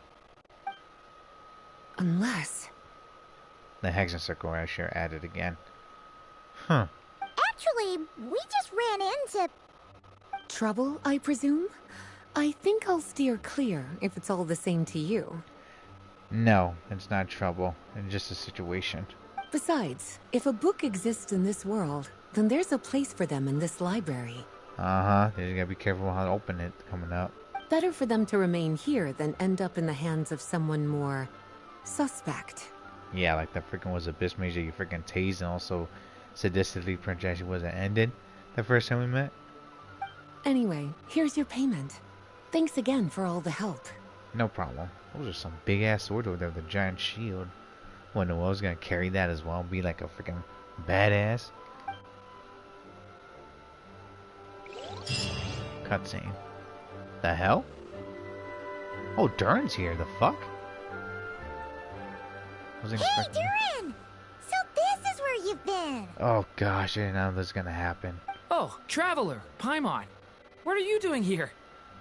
Unless the Hexen Circle I sure added again. Huh. Actually, we just ran into... trouble, I presume? I think I'll steer clear if it's all the same to you. No, it's not trouble. It's just a situation. Besides, if a book exists in this world, then there's a place for them in this library. Uh-huh. You gotta be careful how to open it coming up. Better for them to remain here than end up in the hands of someone more suspect. Yeah, like that freaking was Abyss Major you freaking tased and also sadistically Prince actually wasn't ended the first time we met. Anyway, here's your payment. Thanks again for all the help. No problem. Those are some big ass swords over there with a giant shield. Wonder what I was gonna carry that as well, be like a freaking badass. Cutscene. The hell? Oh, Durin's here. The fuck? Hey, Durin! So this is where you've been! Oh gosh, I didn't know this was gonna happen. Oh, Traveler, Paimon. What are you doing here?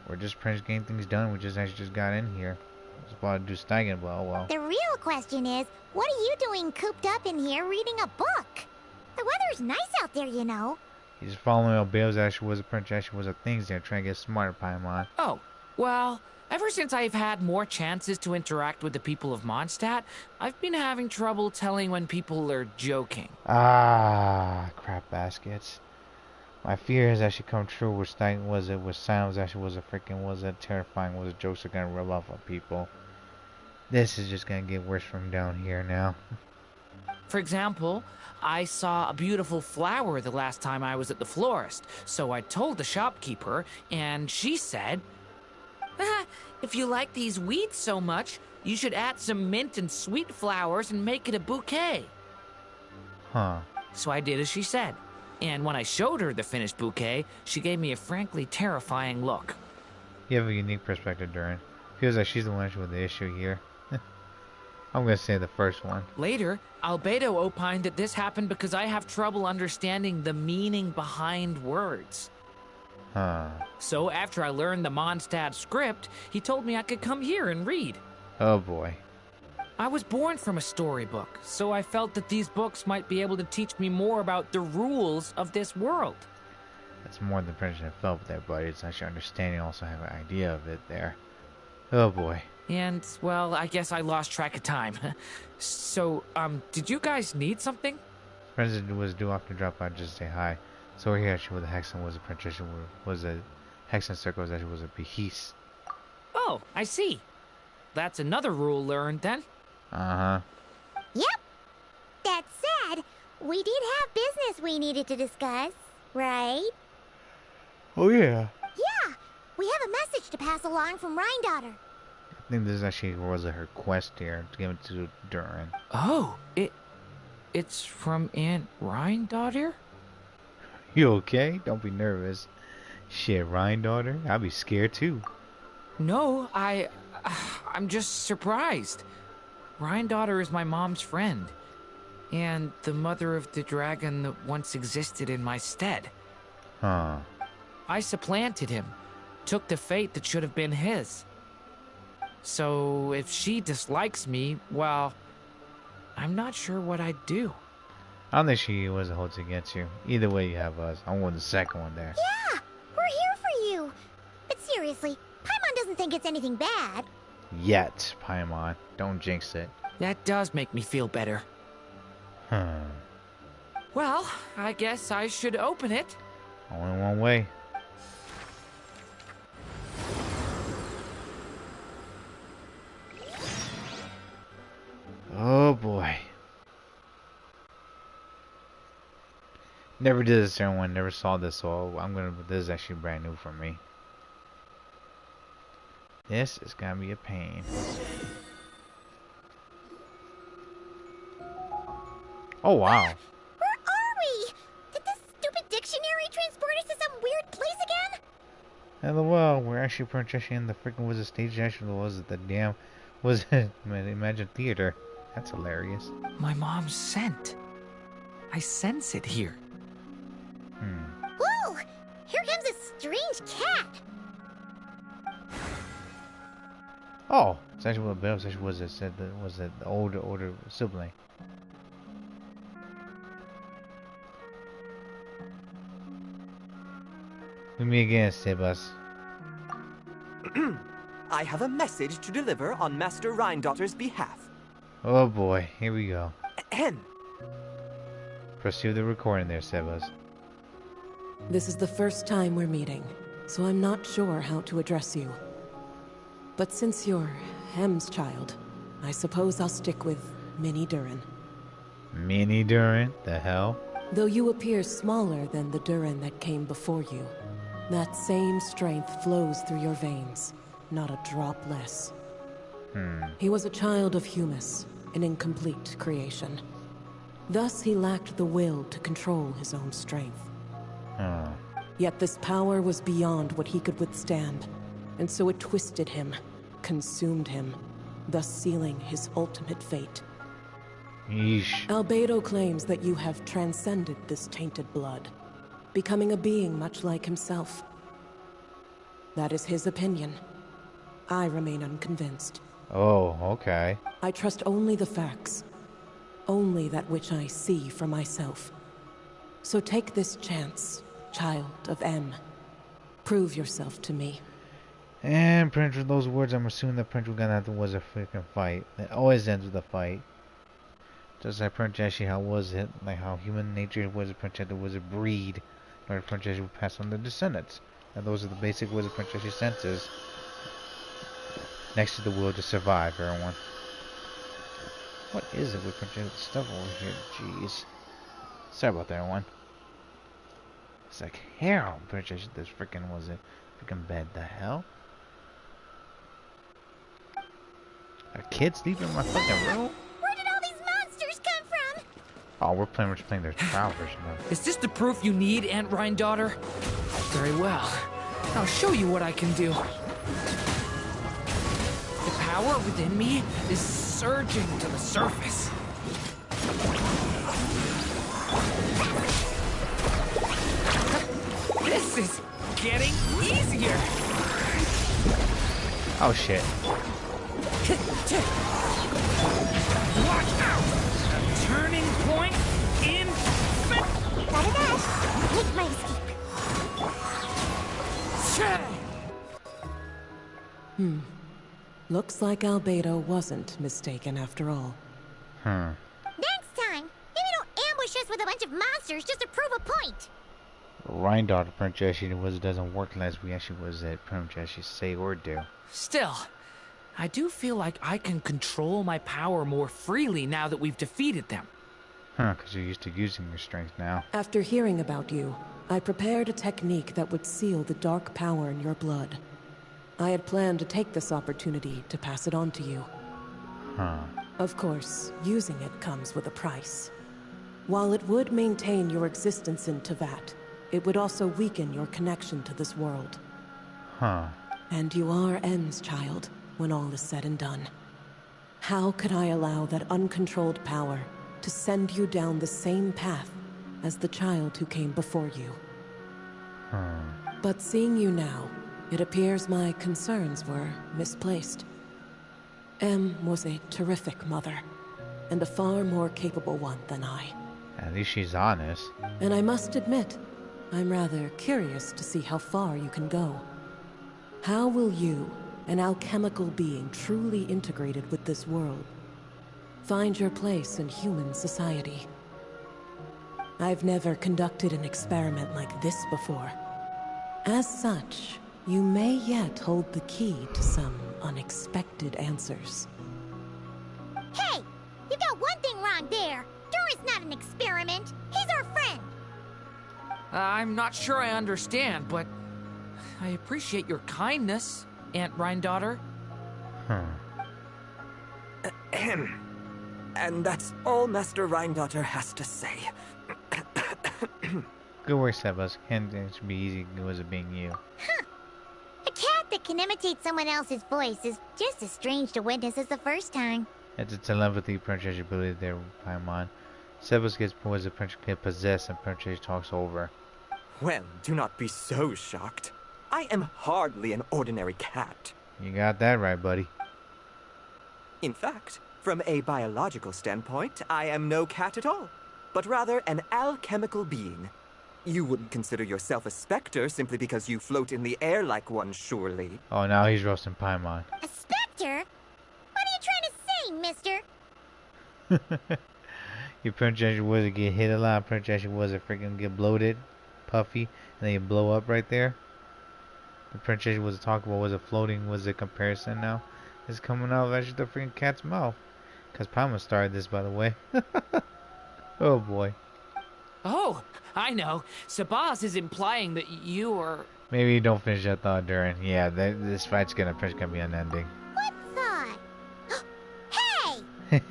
We're just Prince getting things done. We just actually just got in here. I was about to do Steigen, but oh well. The real question is, what are you doing cooped up in here reading a book? The weather's nice out there, you know. He's following up Bale's actually was a Prince actually was a things there trying to get smarter, Paimon. Oh, well, ever since I've had more chances to interact with the people of Mondstadt, I've been having trouble telling when people are joking. Ah, crap baskets. My fear has actually come true. With Steigen was it? With Sounds actually was a freaking was it terrifying? Was it jokes are gonna rub off on people? This is just gonna get worse from down here now. For example, I saw a beautiful flower the last time I was at the florist, so I told the shopkeeper, and she said, if you like these weeds so much, you should add some mint and sweet flowers and make it a bouquet. Huh. So I did as she said, and when I showed her the finished bouquet, she gave me a frankly terrifying look. You have a unique perspective, Durin. Feels like she's the one with the issue here. I'm gonna say the first one. Later, Albedo opined that this happened because I have trouble understanding the meaning behind words. Huh. So after I learned the Mondstadt script, he told me I could come here and read. Oh boy. I was born from a storybook, so I felt that these books might be able to teach me more about the rules of this world. That's more than Princess I felt there, buddy. It's actually understanding, also have an idea of it there. Oh boy. And, well, I guess I lost track of time. So, did you guys need something? Princess was due off to drop by just to say hi. So here actually with the Hexen was a Princess was a Hexen circle actually was a beheast. Oh, I see. That's another rule learned then. Uh-huh. Yep. That said, we did have business we needed to discuss, right? Oh yeah. Yeah, we have a message to pass along from Rhine-daughter. I think this actually was her quest here to give it to Durin. Oh, it's from Aunt Rhine-daughter? You okay? Don't be nervous. Shit, Rhine-daughter? I'd be scared too. No, I'm just surprised. Rhine-daughter is my mom's friend, and the mother of the dragon that once existed in my stead. Huh. I supplanted him, took the fate that should have been his. So if she dislikes me, well, I'm not sure what I'd do. I don't think she was holds against you. Either way, you have us. I want the second one there. Yeah, we're here for you. But seriously, Paimon doesn't think it's anything bad. Yet, Paimon. Don't jinx it. That does make me feel better. Well, I guess I should open it. Only one way. Oh boy. Never did this certain one, never saw this, so this is actually brand new for me. This is gonna be a pain. Oh wow. Where are we? Did this stupid dictionary transport us to some weird place again? LOL, we're actually projecting in the freaking was a stage actually was it the damn was it Imagine Theater. That's hilarious. My mom's scent. I sense it here. Whoa! Here comes a strange cat. Oh, it's actually what Bill actually was it said that was it the older sibling. With me again, Sebas. I have a message to deliver on Master Rhine-daughter's behalf. Oh boy, here we go. Ahem. Pursue the recording there, Sebas. This is the first time we're meeting, so I'm not sure how to address you. But since you're Hem's child, I suppose I'll stick with Mini Durin. Mini Durin? The hell? Though you appear smaller than the Durin that came before you, that same strength flows through your veins, not a drop less. He was a child of Humus, an incomplete creation. Thus he lacked the will to control his own strength. Yet this power was beyond what he could withstand, and so it twisted him, consumed him, thus sealing his ultimate fate. Yeesh. Albedo claims that you have transcended this tainted blood, becoming a being much like himself. That is his opinion. I remain unconvinced. Oh, okay. I trust only the facts, only that which I see for myself. So take this chance, child of M. Prove yourself to me. And Prince, with those words, I'm assuming that Prince was gonna have to was a freaking fight. It always ends with a fight. Just like Prince actually, how was it? Like how human nature was a Prince that was a breed, or Prince actually would pass on the descendants. And those are the basic Wizard Prince actually senses. Next to the will to survive, everyone. What is it with Prince stuff over here? Jeez. Sorry about that, everyone. It's like hell, Prince. This freaking was it? Freaking bed. The hell? A kid sleeping in my fucking room? Where did all these monsters come from? Oh, we're just playing their trial version of. Is this the proof you need, Aunt Rhine-daughter? Very well. I'll show you what I can do. The power within me is surging to the surface. This is getting easier. Oh shit. Watch out! A turning point in... Gotta dash. Make my escape. Looks like Albedo wasn't mistaken after all. Next time, maybe don't ambush us with a bunch of monsters just to prove a point. Rhine-Daughter Princess doesn't work unless we actually was at Princess say or do. Still, I do feel like I can control my power more freely now that we've defeated them. Because you're used to using your strength now. After hearing about you, I prepared a technique that would seal the dark power in your blood. I had planned to take this opportunity to pass it on to you. Of course, using it comes with a price. While it would maintain your existence in Tevat, it would also weaken your connection to this world. And you are N's child, when all is said and done. How could I allow that uncontrolled power to send you down the same path as the child who came before you? But seeing you now, it appears my concerns were misplaced. M was a terrific mother, and a far more capable one than I. At least she's honest. And I must admit, I'm rather curious to see how far you can go. How will you, an alchemical being truly integrated with this world, find your place in human society? I've never conducted an experiment like this before. As such, you may yet hold the key to some unexpected answers. Hey, you got one thing wrong there. Durin's not an experiment. He's our friend. I'm not sure I understand, but I appreciate your kindness, Aunt Rhine-Daughter. And that's all Master Rhine-Daughter has to say. Good work, Sebas. Can't it should be easy was it being you. A cat that can imitate someone else's voice is just as strange to witness as the first time. It's a telepathy Princess ability there, Paimon. Sebas gets possessed and Princess talks over. Well, do not be so shocked. I am hardly an ordinary cat. You got that right, buddy. In fact, from a biological standpoint, I am no cat at all, but rather an alchemical being. You wouldn't consider yourself a specter simply because you float in the air like one, surely. Oh, now he's roasting Paimon. A specter? What are you trying to say, mister? Your Princess was to get hit a lot. Princess was to freaking get bloated, puffy, and then you blow up right there. The Princess was to talk about was it floating, was it comparison now? It's coming out of actually the freaking cat's mouth. Because Paimon started this, by the way. Oh boy. Oh, I know. Sebas is implying that you are... Maybe you don't finish that thought, Durin. Yeah, this fight's gonna be unending. What thought? Hey!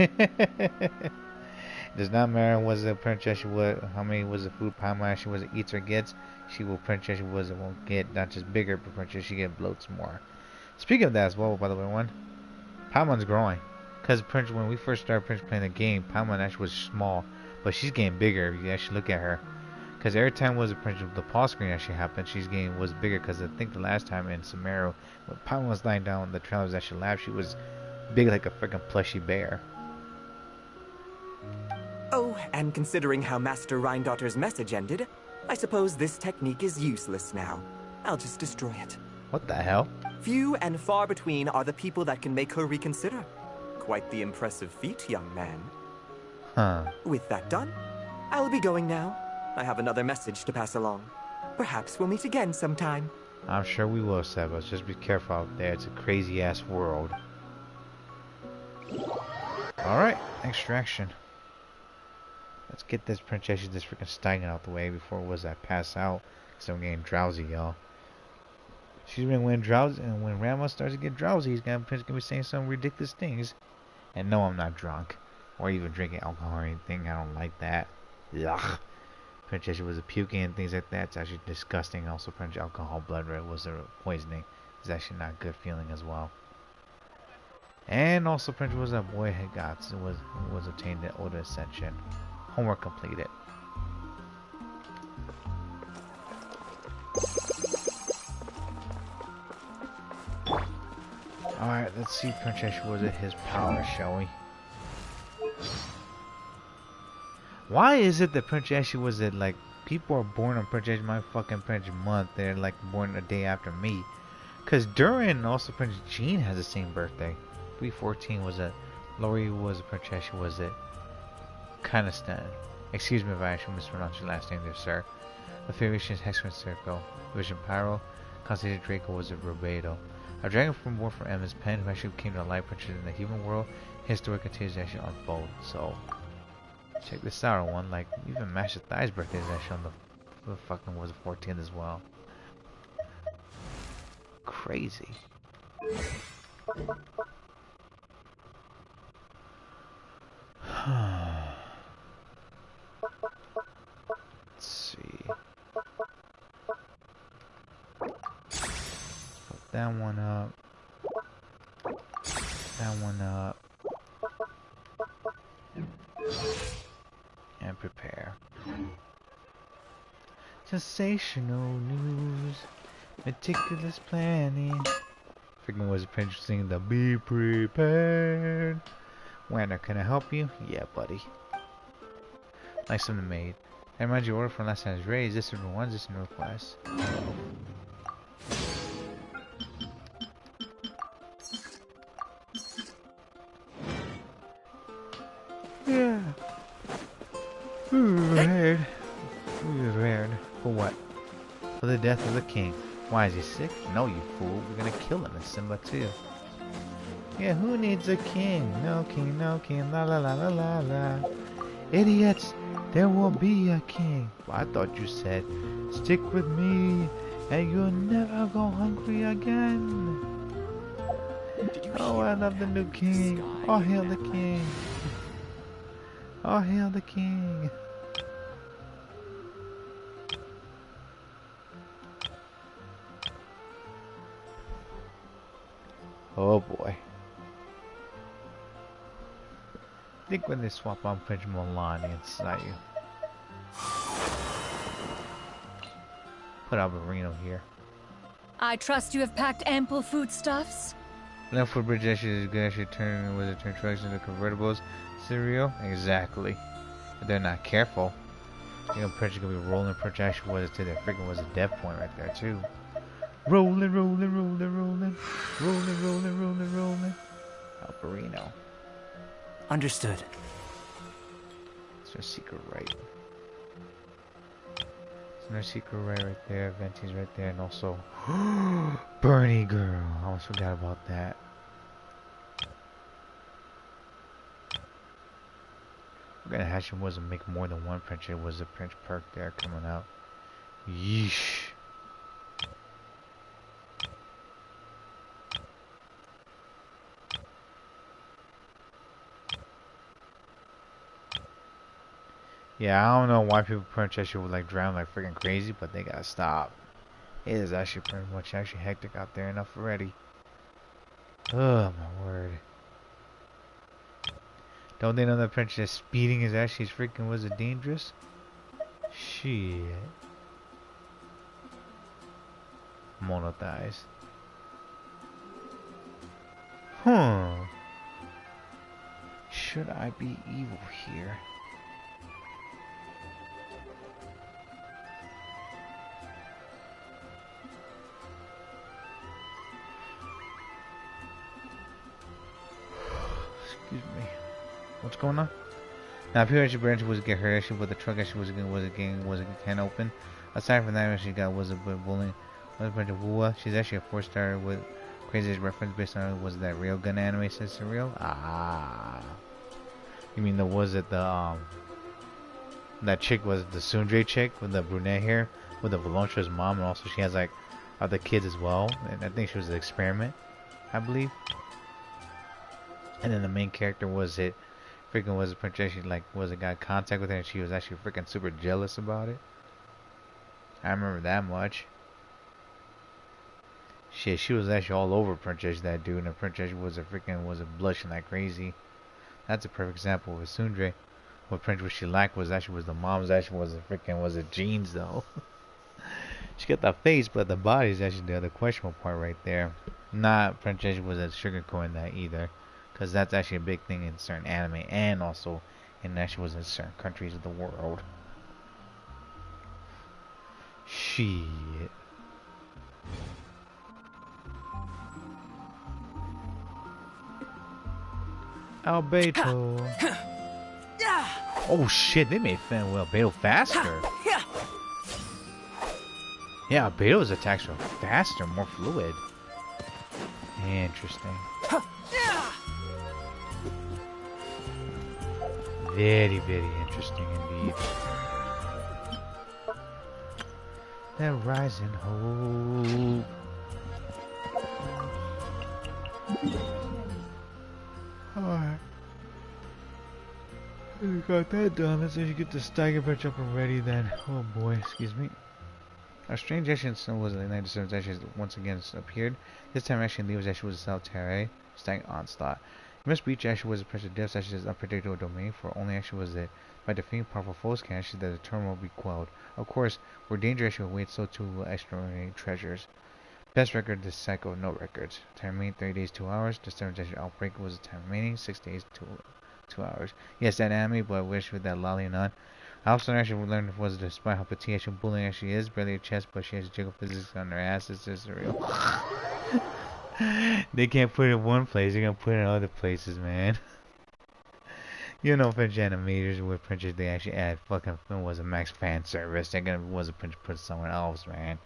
Does not matter was the Princess how many was the food Paimon actually was it eats or gets. She will Princess was it won't get not just bigger, but Princess she get bloats more. Speaking of that as well, by the way, Paimon's growing. Because when we first started playing the game, Paimon actually was small, but she's getting bigger if you actually look at her. Because every time was the pause screen actually happened, she's getting was bigger. Because I think the last time in Sumeru, when Paimon was lying down, the trailers actually laughed. She was big like a freaking plushy bear. Oh, and considering how Master Rhine-Daughter's message ended, I suppose this technique is useless now. I'll just destroy it. What the hell? Few and far between are the people that can make her reconsider. Quite the impressive feat, young man. With that done, I'll be going now. I have another message to pass along. Perhaps we'll meet again sometime. I'm sure we will, Sebas. Just be careful out there. It's a crazy-ass world. Alright, extraction. Let's get this Princess, this freaking stagnant out the way before I pass out. Because I'm getting drowsy, y'all. She's been when drowsy, and when Ranma starts to get drowsy, he's gonna be saying some ridiculous things. And no, I'm not drunk. Or even drinking alcohol or anything. I don't like that. Ugh. Princess was a puking and things like that. It's actually disgusting. Also, Princess alcohol blood red was a poisoning. It's actually not a good feeling as well. And also, Princess was a boy had got was obtained the Oda Ascension. Homework completed. Alright, let's see Princess was it his power, shall we? Why is it that Prince Ashley was it like people are born on Prince Ashley my fucking Prince month? They're like born a day after me. Cause Durin and also Prince Jean has the same birthday. 314 was it? Lori was a Prince Ashley was it? Kinda stunned. Excuse me if I actually mispronounced your last name there, sir. The Federation is Hexman Circle. Vision Pyro. Constantine Draco was a Robedo. A dragon born from Emma's pen who actually became the light princess in the human world. His story continues to actually unfold. So check this out on one. Like even Master Thai's birthday is actually on the fucking was the 14th as well. Crazy. Let's see. Put that one up. That one up. And prepare. Sensational news. Meticulous planning. Freaking was singing the be prepared. Wander, can I help you? Yeah, buddy. Nice something made. I remind you order from last time's raise. This is one, this is no request. Yeah. Prepared. Prepared. For what? For the death of the king. Why is he sick? No, you fool. We're gonna kill him in Simba too. Yeah, who needs a king? No king, no king, la la la la la la. Idiots, there will be a king. Well, I thought you said, stick with me, and you'll never go hungry again. Oh, I love the new king. All hail the king. All hail the king. Oh boy. I think when they swap on Prince Milani inside you. Put Alberino here. I trust you have packed ample foodstuffs. Left foot bridge actually is good. Actually turn with a turn trucks into convertibles. Cereal? Exactly. If they're not careful. You know Prince is gonna be rolling. Prince actually was to their freaking was a death point right there too. Rolling, rolling, rolling, rolling. Rolling, rolling, rolling, rolling. Alberino. Understood. It's no secret right. It's no secret right there. Venti's right there, and also Bernie girl. I almost forgot about that. We're gonna hatch him was to make more than one Prince. It was a Prince perk there coming out. Yeesh. Yeah, I don't know why people Prince actually would like drown like freaking crazy, but they gotta stop. It is actually pretty much actually hectic out there enough already. Oh my word. Don't they know that Prince just speeding is actually freaking was it dangerous? Shit. Mono thighs. Huh. Should I be evil here? Excuse me. What's going on? Now, if actually branch was get hurt actually with the truck actually was can open. Aside from that, she got was a bit bullying. Was a bunch of Wua. She's actually a 4-star with craziest reference based on was that Railgun anime says surreal. Ah. You mean the was it the that chick was the Sundre chick with the brunette hair with the voluptuous mom, and also she has like other kids as well. And I think she was an experiment, I believe. And then the main character was it freaking was a princess. She like was it got contact with her and she was actually freaking super jealous about it. I remember that much. Shit, she was actually all over Princess that dude, and the Princess was a freaking was a blushing like crazy. That's a perfect example with Sundre. What Princess she liked was actually was the mom's actually was a freaking was a jeans though. She got the face, but the body is actually the other questionable part right there. Not Princess was a sugarcoating that either. because that's actually a big thing in certain anime, and also in actually was in certain countries of the world. Shit. Albedo. Oh shit, they made Albedo faster. Yeah, Albedo's attacks are faster, more fluid. Interesting. Very, very interesting indeed. That rising hope. Alright. We got that done. Let's actually get the stagger patch up and ready then. Oh boy, excuse me. Our strange action was in the 97 actually once again appeared. This time actually Lee was actually was a Saltare, stag onslaught. You must reach actually was a pressure depth such as unpredictable domain for only actually was it by defeating powerful foes can actually that the terminal will be quelled. Of course, where danger actually awaits, so too will extraordinary treasures. Best record this cycle of no records. Time remaining 30 days 2 hours. The 7th actually outbreak was the time remaining 6 days 2 hours. Yes, that anime, but I wish with that lolly and I also actually learned was despite how petite actual bullying actually is, barely a chest, but she has jiggle physics on her ass. It's just real. They can't put it in one place, they're gonna put it in other places, man. You know, French animators with Princess, they actually add fucking was a max fan service. They're gonna was a Princess put someone else, man.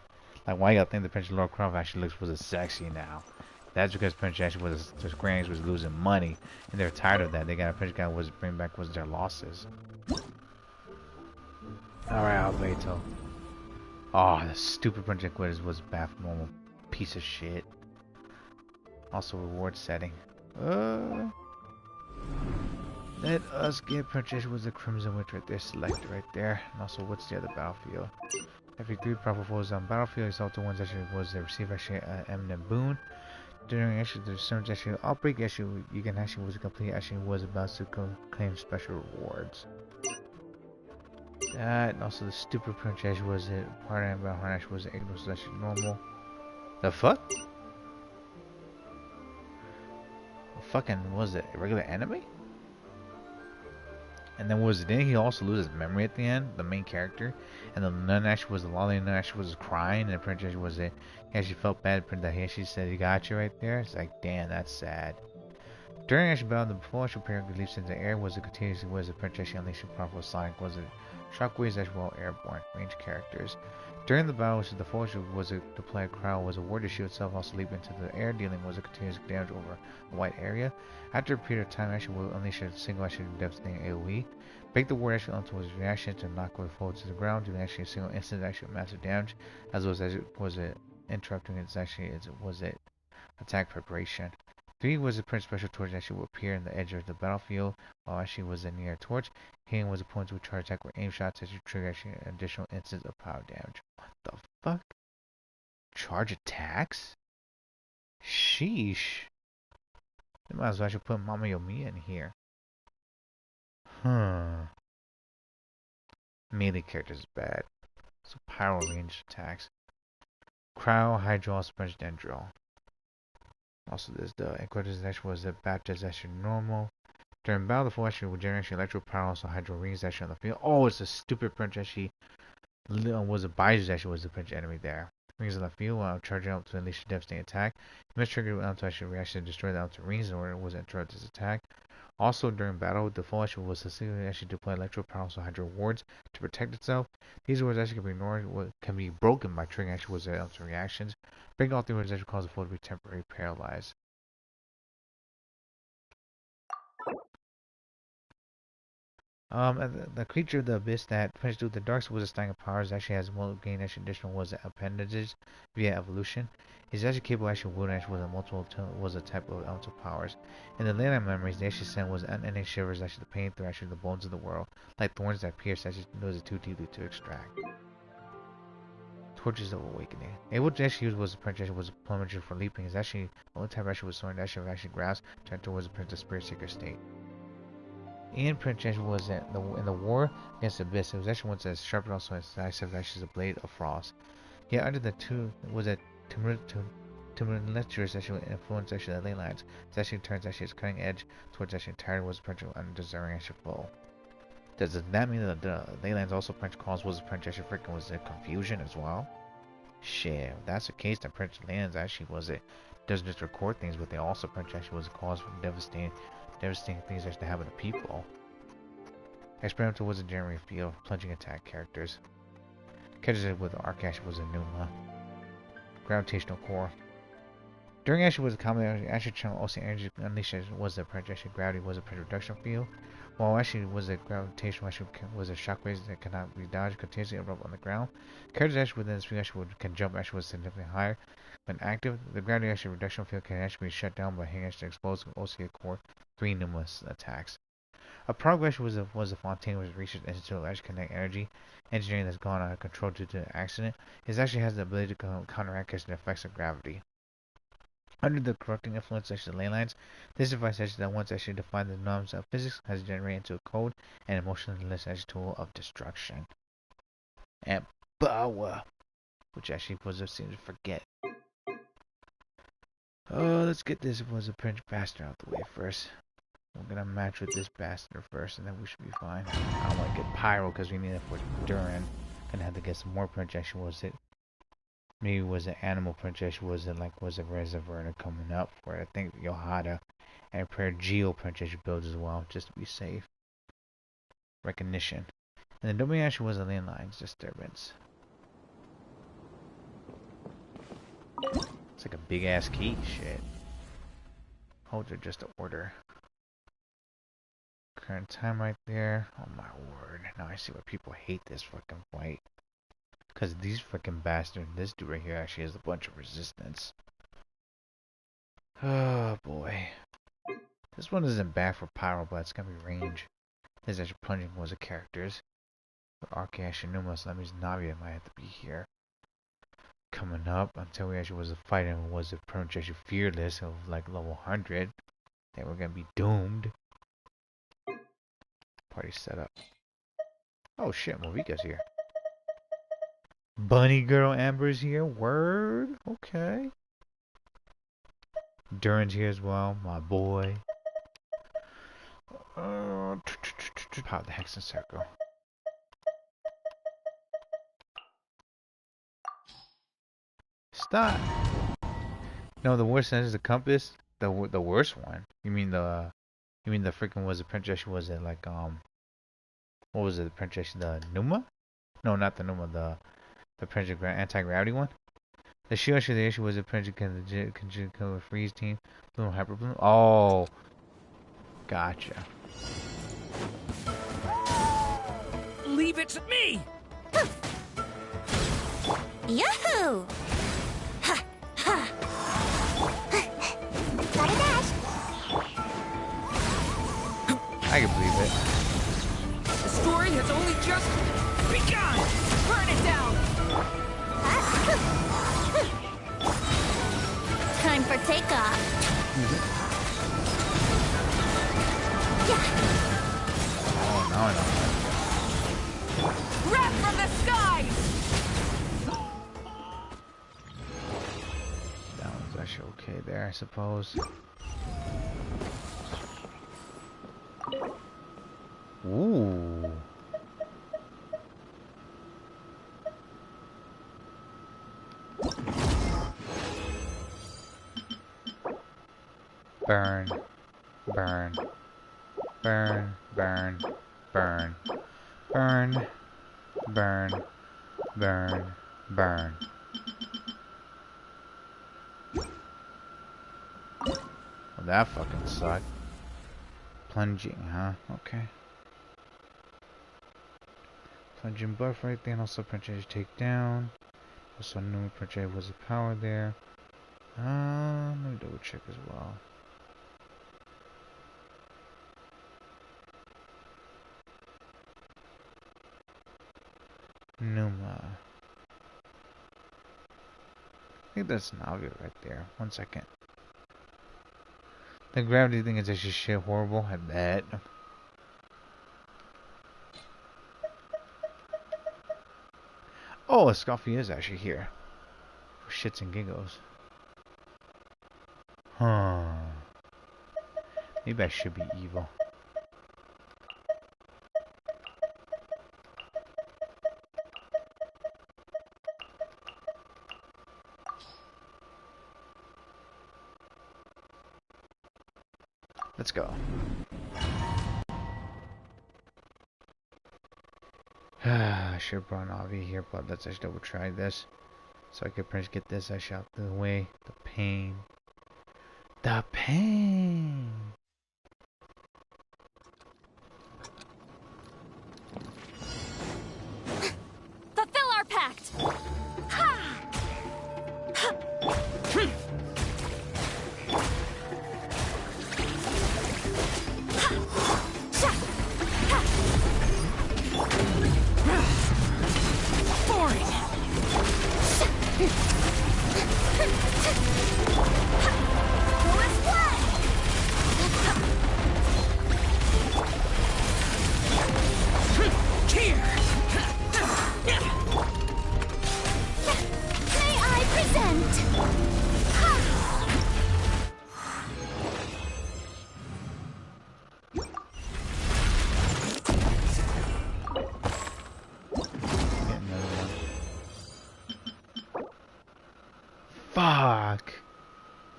Like, why y'all think the Princess Laura Croft actually looks was a sexy now? That's because Princess actually was the Square Enix was losing money, and they're tired of that. They got a Princess guy was bring back was their losses. Alright, Albedo. Oh, the stupid Princess Quitters was a bad normal piece of shit. Also, reward setting. Let us get Princess was the Crimson Witch right there, selected right there. And also, what's the other battlefield? Every 3 proper foes on battlefield, exalt the ones that actually was receive actually an eminent boon. During actually the surge actually outbreak actually you can actually was complete actually was about to claim special rewards. That and also the stupid Princess was it part of about her actually was ignorant slash normal. The fuck? Fucking was it a regular enemy? And then was it? Didn't he also lose his memory at the end? The main character, and the nun actually was the lolly nun actually was crying, and the Princess was it? He actually felt bad that he actually said he got you right there. It's like, damn, that's sad. During actually battle, the full actual parent leaps into the air was it continuously was the Princess unleashing powerful sonic was it shockwaves as well airborne range characters. During the battle, the full was it deployed crowd was a war to shield itself also leap into the air, dealing was a continuous damage over a wide area. After a period of time, actually will unleash a single actually devastating AoE. Break the ward actually onto his reaction to knock the foe to the ground, doing actually a single instant actually massive damage, as well as it was it interrupting its actually was it attack preparation. 3 was a Prince special torch actually will appear in the edge of the battlefield, while actually was a near torch. Hitting was a point to charge attack where aim shots actually trigger actually an additional instance of power damage. What the fuck? Charge attacks? Sheesh. They might as well actually put Mama Yomi in here. Melee characters is bad. So power range attacks. Cryo, Hydro, Sponge, Dendro. Also, there's the Inquisitor's actually was the Baptist actually normal. During battle, the full actually will generate electro power, also Hydro rings actually on the field. Oh, it's a stupid Prince actually. Was a Baiju's actually was the Prince enemy there. Rings on the field while charging up to unleash a devastating attack. You must trigger the to actually reaction to destroy the outer rings in order to interrupt this attack. Also, during battle, the full actually was specifically actually deploy electro power, also Hydro wards to protect itself. These wards actually can be ignored, can be broken by triggering actually was the outer reactions. Breaking all 3 wards actually cause the foe to be temporarily paralyzed. The creature of the abyss that finished with the dark was a stang of powers actually has multiple gain actually additional was appendages via evolution. He's actually capable actually wielding actually was a multiple was a type of elemental powers. In the Leyland memories, they actually sent was unending shivers actually the pain through actually the bones of the world, like thorns that pierce actually knows it too deeply to extract. Torches of Awakening. Able to actually use was the Prince actually was a plumage for leaping. Is actually the only type actually was soaring that actually grasp to enter was a Prince of Spirit Seeker state. Ian Princess was in the war against the Abyss. It was actually once as sharp, but also as decisive actually as a blade of frost. Yet under the two was a becoming lecturers actually influence actually the ley lines. It actually turns actually its cutting edge towards actually entirely was Prince undeserving actually full. Does that mean that the ley lines also Prince cause was Prince actually freaking was it confusion as well? Shit, if that's the case, then Prince Lands actually was it doesn't just record things, but they also Prince actually was a cause for devastating things actually happen to people. Experimental was a generally field, plunging attack characters. Catches with Arctis was a Numa. Gravitational core. During actually was a combination actually channel ocean energy unleashed was the projection gravity was a reduction field. While actually was a gravitational actually was a shockwaves that cannot be dodged continuously erupt on the ground. Characters actually within this field actually can jump actually was significantly higher. When active, the gravity actually reduction field can actually be shut down by hitting actually exposed ocean core 3 numerous attacks. A progress was a fontaine which reaches into large kinetic energy. Engineering that's gone out of control due to an accident. It actually has the ability to counteract the effects of gravity. Under the corrupting influence of the ley lines, this device actually that once actually defined the norms of physics has generated into a code and emotionless as a tool of destruction. And power, which actually was a seems to forget. Oh, let's get this was a Prince bastard out the way first. We're gonna match with this bastard first, and then we should be fine. I don't want to get Pyro because we need it for Durin. Gonna have to get some more projection. Was it? Maybe was it animal projection? Was it like was it reservoir coming up for it? I think Yohada and a pair of Geo projection builds as well, just to be safe. Recognition. And then domain actually was a landlines disturbance. It's like a big ass key. Shit. Hold it just to order. Current time right there. Oh my word. Now I see why people hate this fucking fight. Because these freaking bastards, this dude right here actually has a bunch of resistance. Oh boy. This one isn't bad for Pyro, but it's gonna be range. This actually plunging was the characters. With Arctis and Numa, so that means Navia might have to be here. Coming up until we actually was fighting was a Prince actually fearless of like level 100. Then we're gonna be doomed. Party setup. Oh shit, Movika's here. Bunny Girl Amber's here. Word. Okay. Durin's here as well. My boy. Pop the Hexen Circle. Stop. No, the worst one is the compass. The worst one. You mean the freaking was the princess? Was it like what was it? The princess? The Numa? No, not the Numa. The princess anti-gravity one. The shield actually the issue was the princess can kill a freeze team. Little hyper bloom. Oh, gotcha. Leave it to me. Yahoo! Ha ha! Got a dash. I can believe it. The story has only just begun. Burn it down. Time for takeoff. Yeah. Oh, now I know. Wrath from the skies. That one's actually okay there, I suppose. Ooh. Burn, burn, burn, burn, burn, burn, burn, burn, burn. Well, that fucking sucked. Plunging, huh? Okay. Plunging buff right there, and also Princess take down. Also, new Princess was a power there. Let me double check as well. Numa. I think that's Navia right there. 1 second. The gravity thing is actually shit horrible. I bet. Oh, Scoffy is actually here. For shits and giggles. Huh. Maybe I should be evil. Let's go. I should have brought Avi here, but let's just double try this. So I could pretty much get this out of the way. The pain. The pain! Fulfill our pact! Fuck!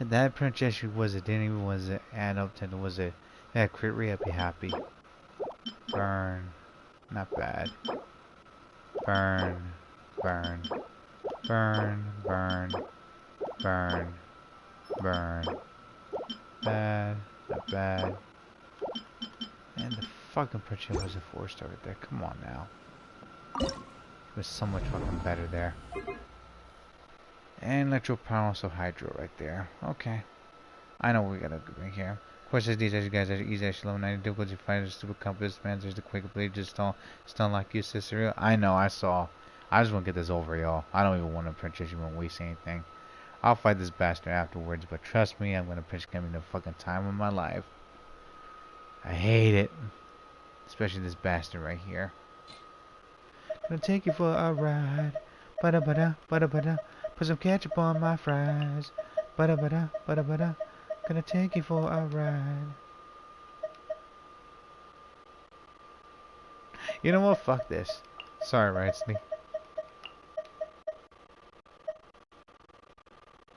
And that princess was it, didn't even was it add up to was it that crit rate, I'd be happy. Burn. Not bad. Burn. Burn. Burn. Burn. Burn. Burn. Bad. Not bad. And the fucking princess was a 4-star right there. Come on now. It was so much fucking better there. And electro power, also hydro right there. Okay. I know what we gotta do right here. Of course, as these guys are easy, actually level 90 difficulty fighting stupid compass, man, there's the quick ability just stun like you, sister. I know, I saw. I just want to get this over, y'all. I don't even want to princess, you won't waste anything. I'll fight this bastard afterwards, but trust me, I'm gonna princess give me the fucking time of my life. I hate it. Especially this bastard right here. Gonna take you for a ride. Bada bada, bada bada. Put some ketchup on my fries. Bada bada, bada bada. Gonna take you for a ride. You know what? Fuck this. Sorry, Rightly.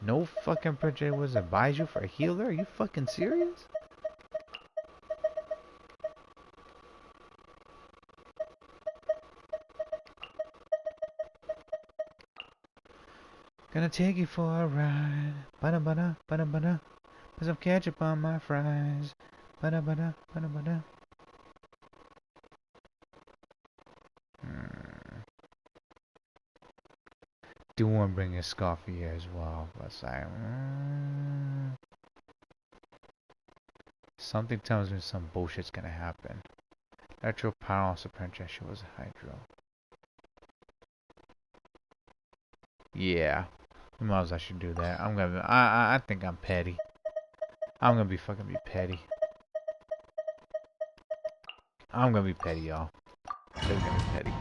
No fucking project was a Baiju for a healer? Are you fucking serious? Gonna take you for a ride. Bada bada, bada bada. Put some ketchup on my fries. Bada bada, bada bada. Do want to bring a scoffy here as well, but something tells me some bullshit's gonna happen. Electro power also princess was a hydro. Yeah. Might as well I should do that. I'm gonna I think I'm petty. I'm gonna be petty. I'm gonna be petty, y'all. I'm gonna be petty.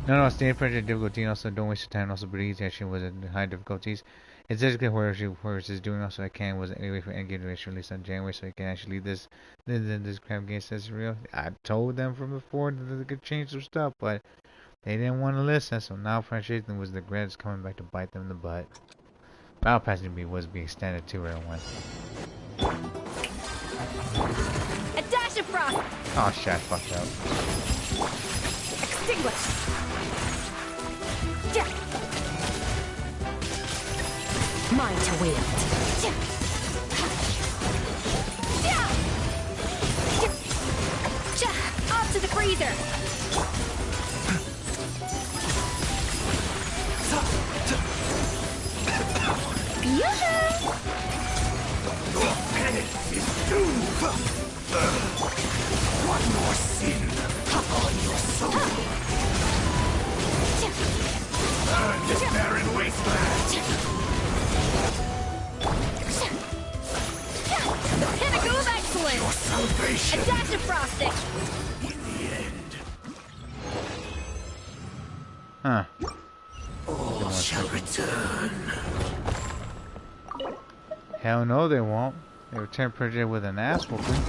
No, stay in project difficulty, also don't waste your time, also breathe, actually was in high difficulties. It's just good where is doing also I can was anyway for endgame to release on January, so you can actually leave this crap game says real. I told them from before that they could change some stuff, but they didn't want to listen, so now frustration was the regrets coming back to bite them in the butt. Battle Pass was being extended too, everyone. A dash of frost! Oh shit, I fucked up. Extinguish! Yeah. Mine to wield. Off to the freezer! One more sin on your soul. Burn this barren wasteland. The pinnacle of excellence! Your salvation. A dash of frosting! In the end. Huh. All shall return. Hell no, they won't. They return Prince with an ass whooping.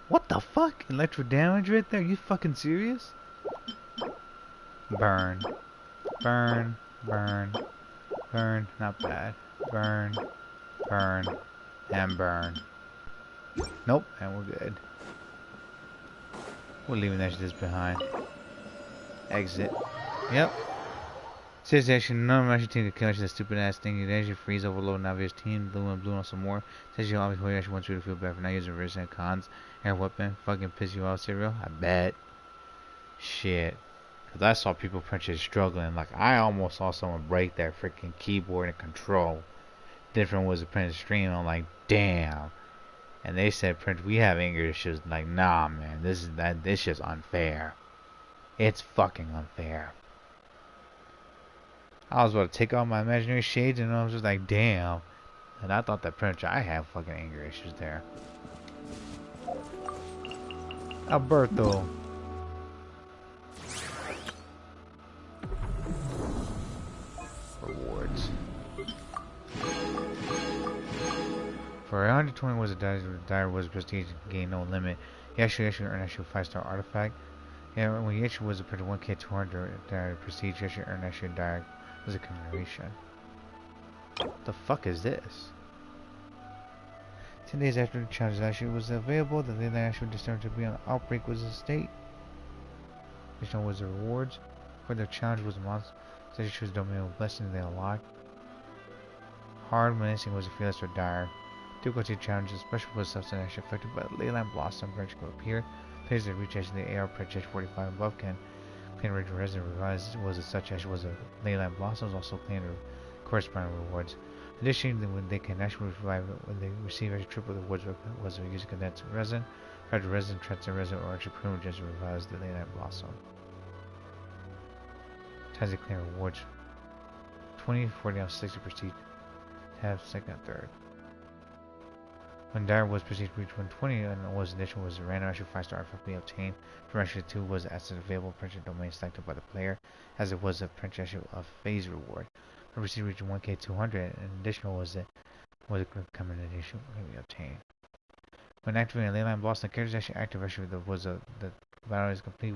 What the fuck? Electro damage right there? You fucking serious? Burn. Burn. Burn. Burn. Not bad. Burn. Burn. And burn. Nope. And we're good. We're leaving that shit behind. Exit. Yep. Says actually none of my team could catch that stupid ass thing. You actually freeze overload Navia's team, blue and blue on some more. Says you obviously actually wants you to feel bad for not using reverse and cons and weapon. Fucking piss you off, Serial? I bet. Shit. Cause I saw people punches struggling. Like I almost saw someone break their freaking keyboard and control. Different was the Prince stream. I'm like, damn. And they said, Prince, we have anger issues. Like, nah, man, this is unfair. It's fucking unfair. I was about to take off my imaginary shades, and I was just like, damn. And I thought that Prince, I have fucking anger issues there. Alberto. Rewards. For 120 was a dire was prestige gain no limit. He actually earned a 5-star artifact. Yeah, when he actually was a 1k 200 dire prestige, he actually earned a dire was a commemoration. What the fuck is this? 10 days after the challenge actually was available, the day that actually determined to be on the outbreak was a state. This one was the rewards. For the challenge was a monster. Such choose domain of blessings they unlocked. Hard menacing was a fearless or dire. Difficulty challenges, special was substance actually affected by the Leyline Blossom branch will appear. Players that reach actually the AR branch 45 above can claim original resident revised was a such as was a Leyline Blossoms also claim corresponding rewards. Additionally, when they can actually revive it, when they receive actually triple the rewards was using condensed resin, fragile resin, transient resin, or actually primitive just revives the Leyline Blossom. Times they claim rewards 20, 40 out 60 prestige. Have second, third. When Dire was prestige reached 120 and was addition was a random actual 5-star artifact being obtained. From actually 2 was as an available printed domain selected by the player, as it was a print actual of phase reward. When prestige reached 1k 200 and additional was a common edition can be obtained. When activating a Leyline Blossom, the character's actually active actually the battle is complete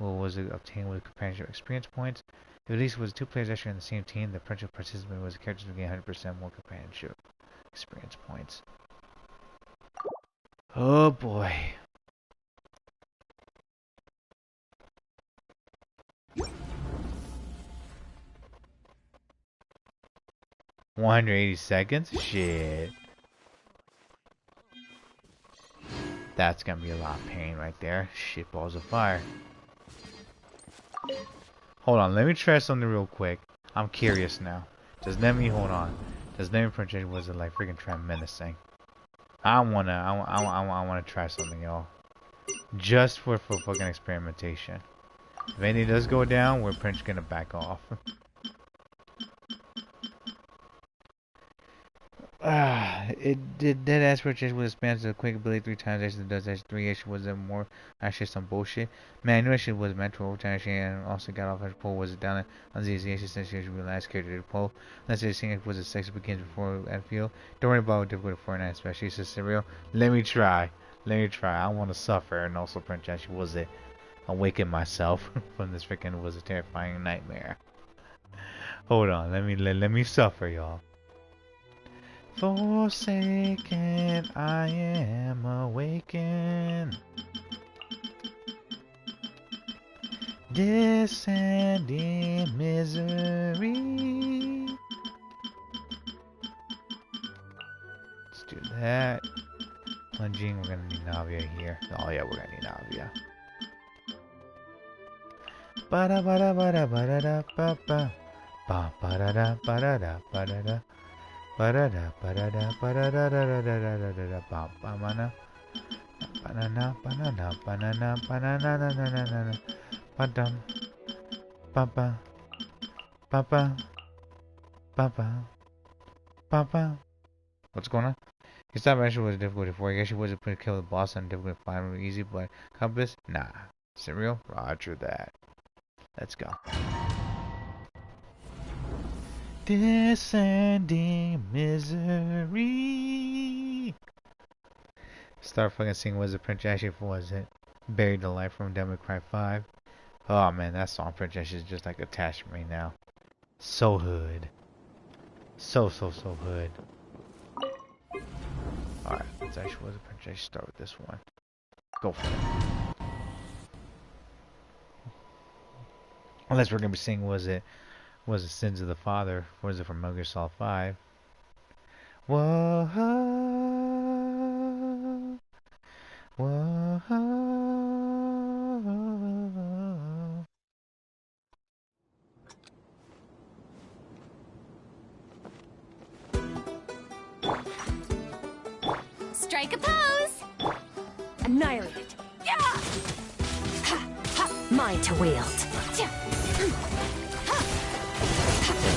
was obtained with companionship experience points. If at least was 2 players actually on the same team, the principal participant was the characters would gain 100% more companionship experience points. Oh boy. $180? Shit. That's gonna be a lot of pain right there. Shit balls of fire. Hold on, let me try something real quick. I'm curious now. Does that mean, hold on. Does that mean Prince was it like freaking tremendous thing? I wanna try something, y'all. Just for fucking experimentation. If anything does go down, we're Prince gonna back off. It did dead ass purchase with expands the quick ability 3 times. Actually does actually 3 actually was more actually some bullshit. Man, I knew actually was meant to overtime actually and also got off as pull was it down on the actually since she realized character to pull. Let's say seeing it was a sex begins before I feel. Don't worry about difficult Fortnite especially says Serial. Let me try. I wanna suffer and also Prince actually was it awaken myself from this freaking was a terrifying nightmare. Hold on, let me suffer, y'all. Forsaken, I am awakened. Descending misery. Let's do that. Plunging, we're gonna need Navia here. Oh yeah, we're gonna need Navia. Ba-da ba-da ba-da ba-da ba ba ba ba-da-da ba-da-da ba-da-da. Ba-da-da, ba-da-da, ba-da-da, da-da-da-da-da-da, ba-ba-mana, banana, banana, banana, banana, na-na-na-na-na, ba-dum, ba-ba, ba-ba, ba-ba, ba-ba. What's going on? His time actually was difficult for. He actually wasn't put to kill the boss on difficult, fine, really easy, but compass, nah. Serial, roger that. Let's go. Descending misery. Start fucking singing was it Prince Ashley for was it? Buried the Light from Devil May Cry 5. Oh man, that song Prince Ashley is just like attached to me now. So hood. So hood. Alright, let's actually was it Prince Ashley start with this one. Go for it. Unless we're gonna be singing was it Sins of the Father? Was it from Metal Gear Solid 5? Whoa, whoa, Strike a pose! Annihilate it. Yeah! Ha, ha. Mine to wield.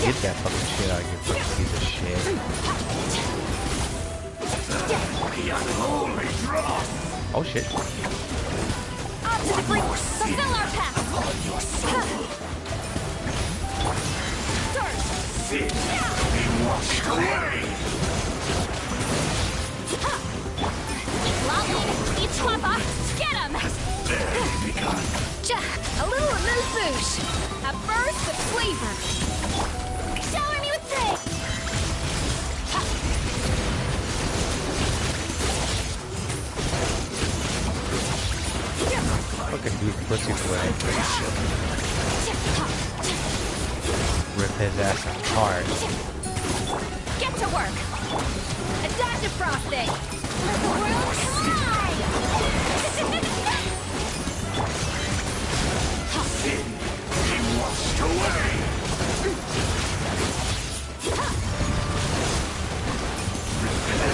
Get that fucking shit out of your fucking piece of shit. The unholy dross. Oh shit. Off to the brink! Fulfill our path! Upon your soul. Start! Sin be washed away. Lolly! Each swapper! Get him! Barely begun. A little amuse-bouche. A burst of flavor. Shower me with praise! Fucking dude pussy play. Rip his ass apart. Get to work! Adaptive frosting! Let the world collide! Sin be washed away. Repent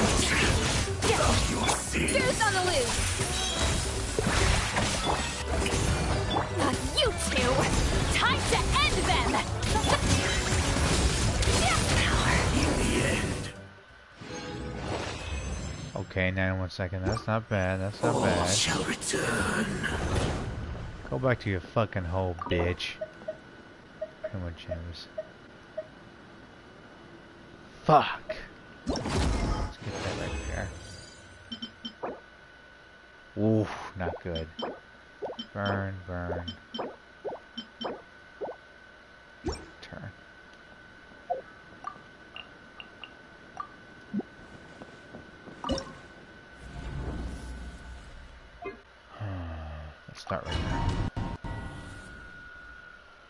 of your sins. Goose on the loose! Not you two! Time to end them! Power in the end. Okay, 91 seconds. That's not bad. That's not All bad. shall return. Go back to your fucking hole, bitch. Come on, James. Fuck. Let's get that right there. Oof, not good. Burn, burn. Turn. Let's start right now.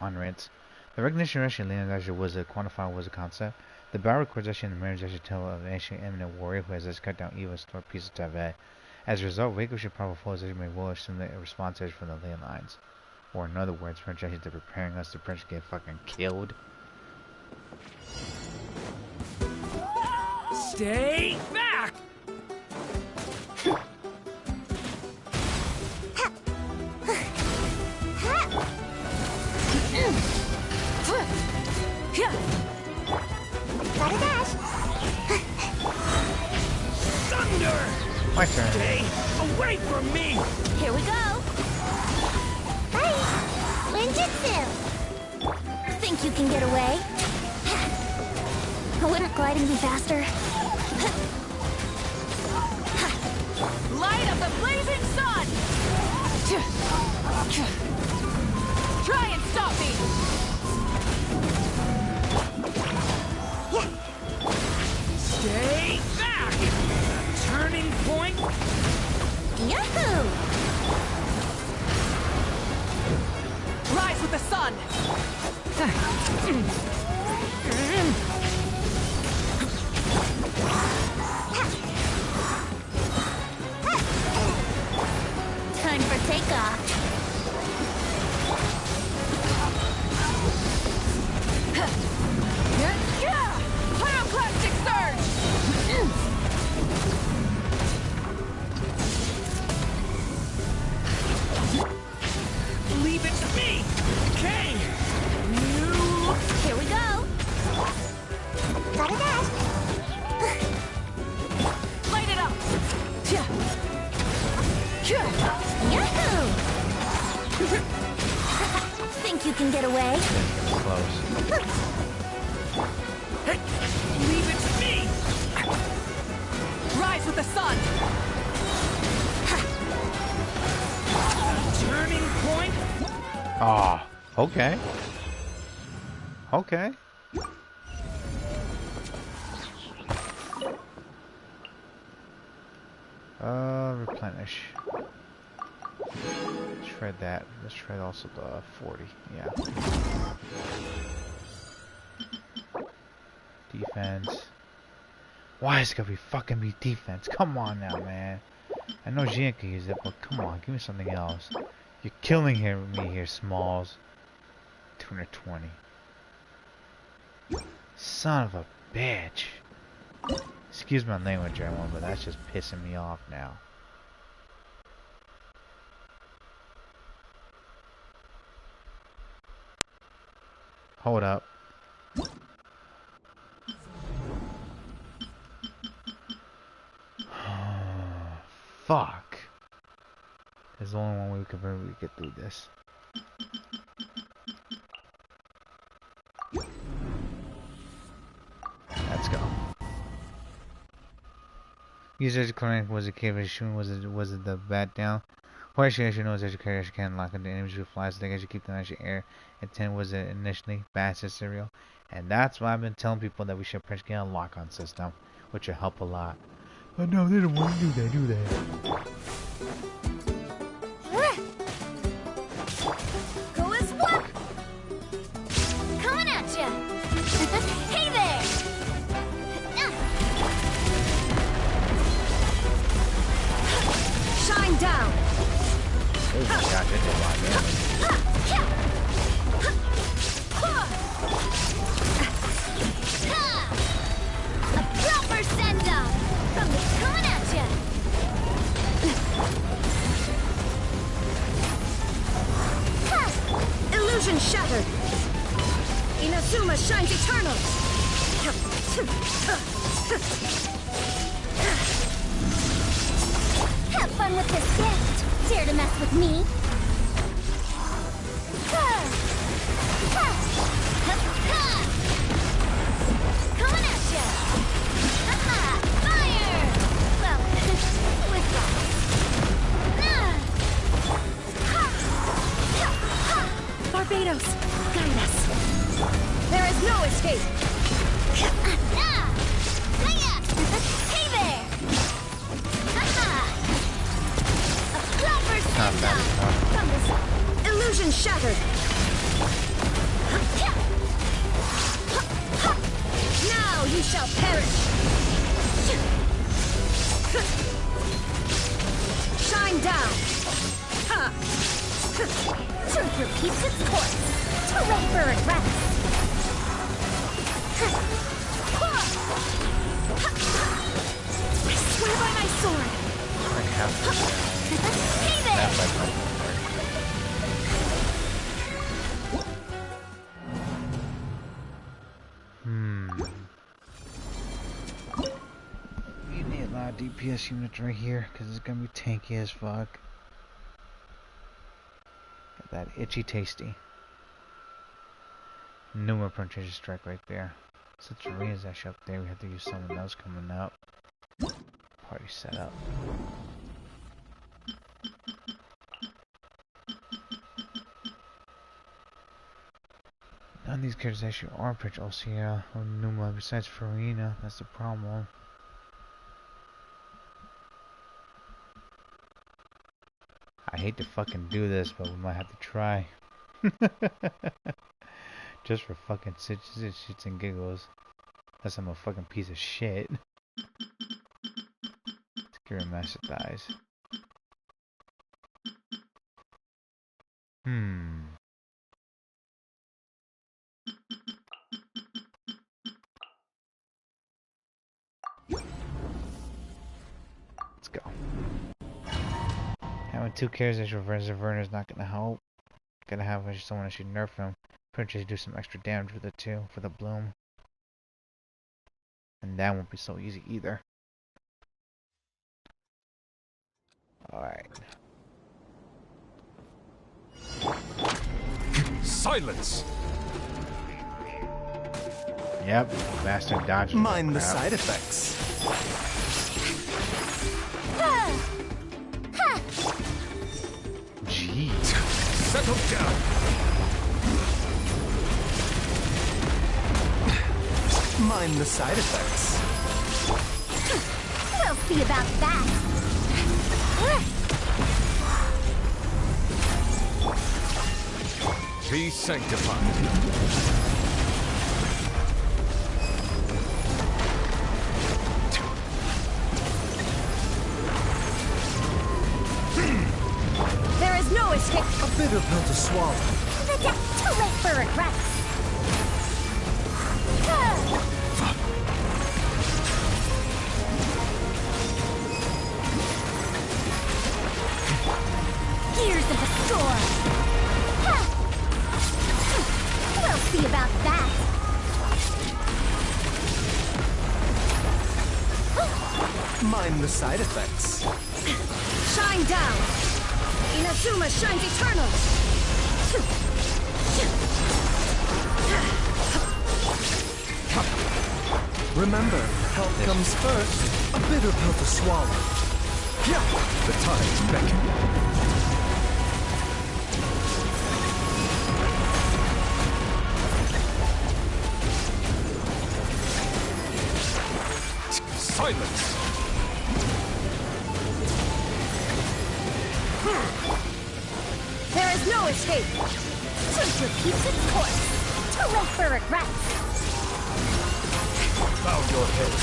On rinse. The recognition actually land actually was a quantified was a concept. The battle records actually in the mirrors actually tell of an ancient eminent warrior who has just cut down evil and stored pieces of Tibet. As a result, Waco should probably flows actually may well assume that a response is from the ley lines. Or in other words, French actually they're preparing us to French get fucking killed. Stay back! Gotta dash. Thunder! My turn. Stay away from me! Here we go. Bye. Ninjutsu. Think you can get away? Wouldn't gliding be faster? Light of the blazing sun! Try and stop me! Stay back! Turning point? Yahoo! Rise with the sun! Time for takeoff. Pyroclastic surge! Leave it to me! Okay! Here we go. Gotta dash. Light it up! Yahoo! Think you can get away? Close. with the sun! Turning point? Oh, okay. Okay. Replenish. Shred that. Let's shred also the 40. Yeah. Defense. Why is it gonna be fucking me defense? Come on now, man. I know Jian can use it, but come on, give me something else. You're killing me here, Smalls. 220. Son of a bitch. Excuse my language, everyone, but that's just pissing me off now. Hold up. Fuck. There's only one way we can really get through this. Let's go. User declaring was a cave shooting was it the bat down? What I should know is that you can lock into enemies with flies, so they should keep them out of your air. And 10 was it initially bats and cereal. And that's why I've been telling people that we should press get a lock-on system, which will help a lot. But no, they don't want to do that, do they? Cool as what? Coming at ya! Hey there! Shine down! Oh my gosh, that did a lot of damage. A proper send-up! Something's coming at ya! Illusion shattered! Inazuma shines eternal! Have fun with this gift! Dare to mess with me? Coming at ya! Fire! Well, withdraw. Barbados, guide us! There is no escape! Hey there! A proper send-up! From the side. Illusion shattered! Now you shall perish! Shine down! Truth repeats its course. To render it rest. I swear by my sword! Hey there! You need a lot of DPS units right here, because it's gonna be tanky as fuck. Got that itchy tasty. Numa Frontier Strike right there. Such a reason dash up there, we have to use someone else coming up. Party set up. None of these characters actually are Prince Osea or Numa besides Farina, that's the problem. I hate to fucking do this, but we might have to try. Just for fucking shits and giggles. Unless I'm a fucking piece of shit. Secure master thighs. Let's go. Having two characters as reverse Verner is not gonna help. Gotta have someone that should nerf him. Pretty do some extra damage with it too, for the bloom. And that won't be so easy either. Alright. Silence! Yep, bastard dodged. Mind the side effects. Jeez. Settle down. Mind the side effects. We'll see about that. Be sanctified. There is no escape. A bitter pill to swallow. The death too late for regrets. Gears of the storm. We'll see about that. Mind the side effects. Shine down. Inazuma shines eternal. Remember, health comes first. A bitter pill to swallow. The tides beckon. Silence! There is no escape. Nature keeps its course. Too late for regrets. Bow your head.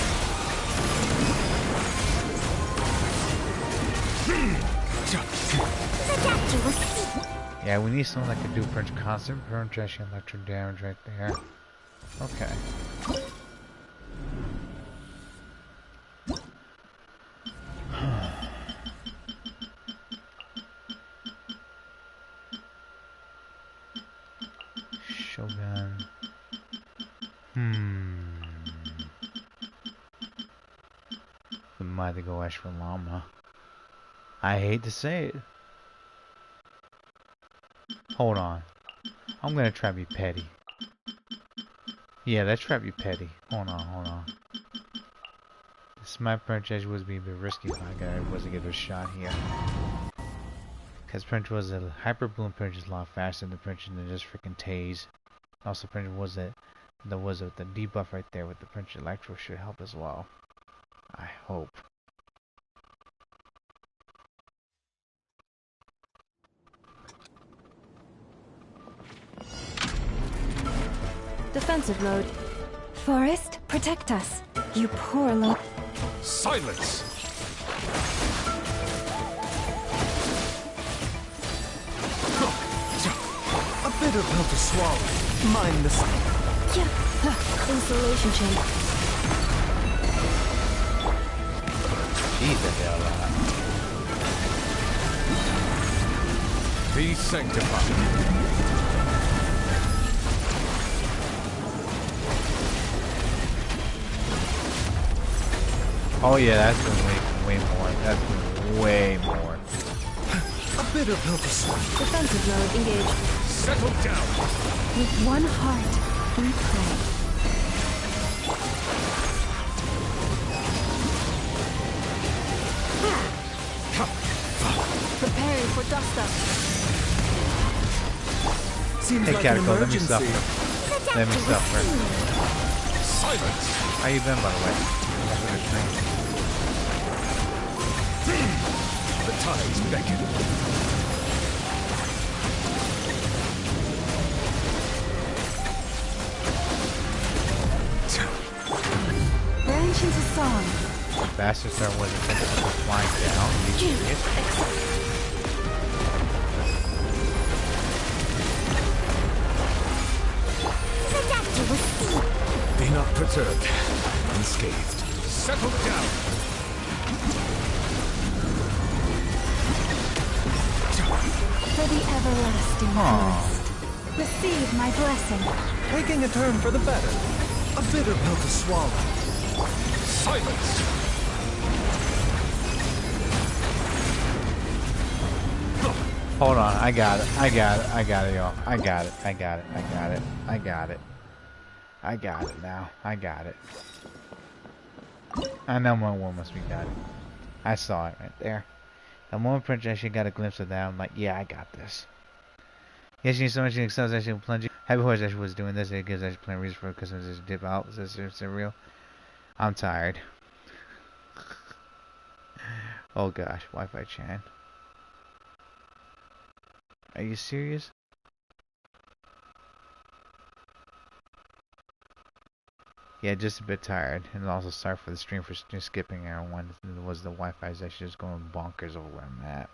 The doctor was steep. Yeah, we need someone that can do French constant penetration electro damage right there. Okay. Shogun. We might have to go ask for Llama. I hate to say it. Hold on. I'm gonna try to be petty. Yeah, let's try to be petty. Hold on. This my purchase was being a bit risky if I was to give it a shot here. Because Prince was a hyper bloom purchase a lot faster than the purchase than just freaking tase. Also Prince was the debuff right there with the Prince Electro should help as well. I hope. Defensive mode. Forest, protect us. You poor love. Silence! A bitter pill to swallow. Mind the side. Insulation chamber. Jeez, the hell out. Be sanctified. Oh yeah, that's been way more. That's been way more. A bitter pill to swallow. Defensive mode engaged. Settle down. With one heart, we pray. Preparing for dust up. Seems Hey, like an Catacomb, let me emergency. suffer. Let me suffer. Silence! How you been, by the way? The tides beckon. Branch into song. Bastard Star wasn't flying down. You idiot. The doctor was steep. Be not perturbed. Unscathed. Settle down. For the everlasting forest. Receive my blessing. Taking a turn for the better. A bitter pill to swallow. Silence! Hold on, I got it, y'all. I got it now. I got it. I know my war must be done. I saw it right there. The moment Princess actually got a glimpse of that, I'm like, yeah, I got this. Yeah, she so much she excels actually plunging. Happy Horse actually was doing this. It gives actually plenty of reason for customers to dip out. Is this real? I'm tired. Oh gosh, Wi-Fi Chan. Are you serious? Yeah, just a bit tired, and also sorry for the stream for skipping everyone. It was the Wi-Fi is actually just going bonkers over where I'm at.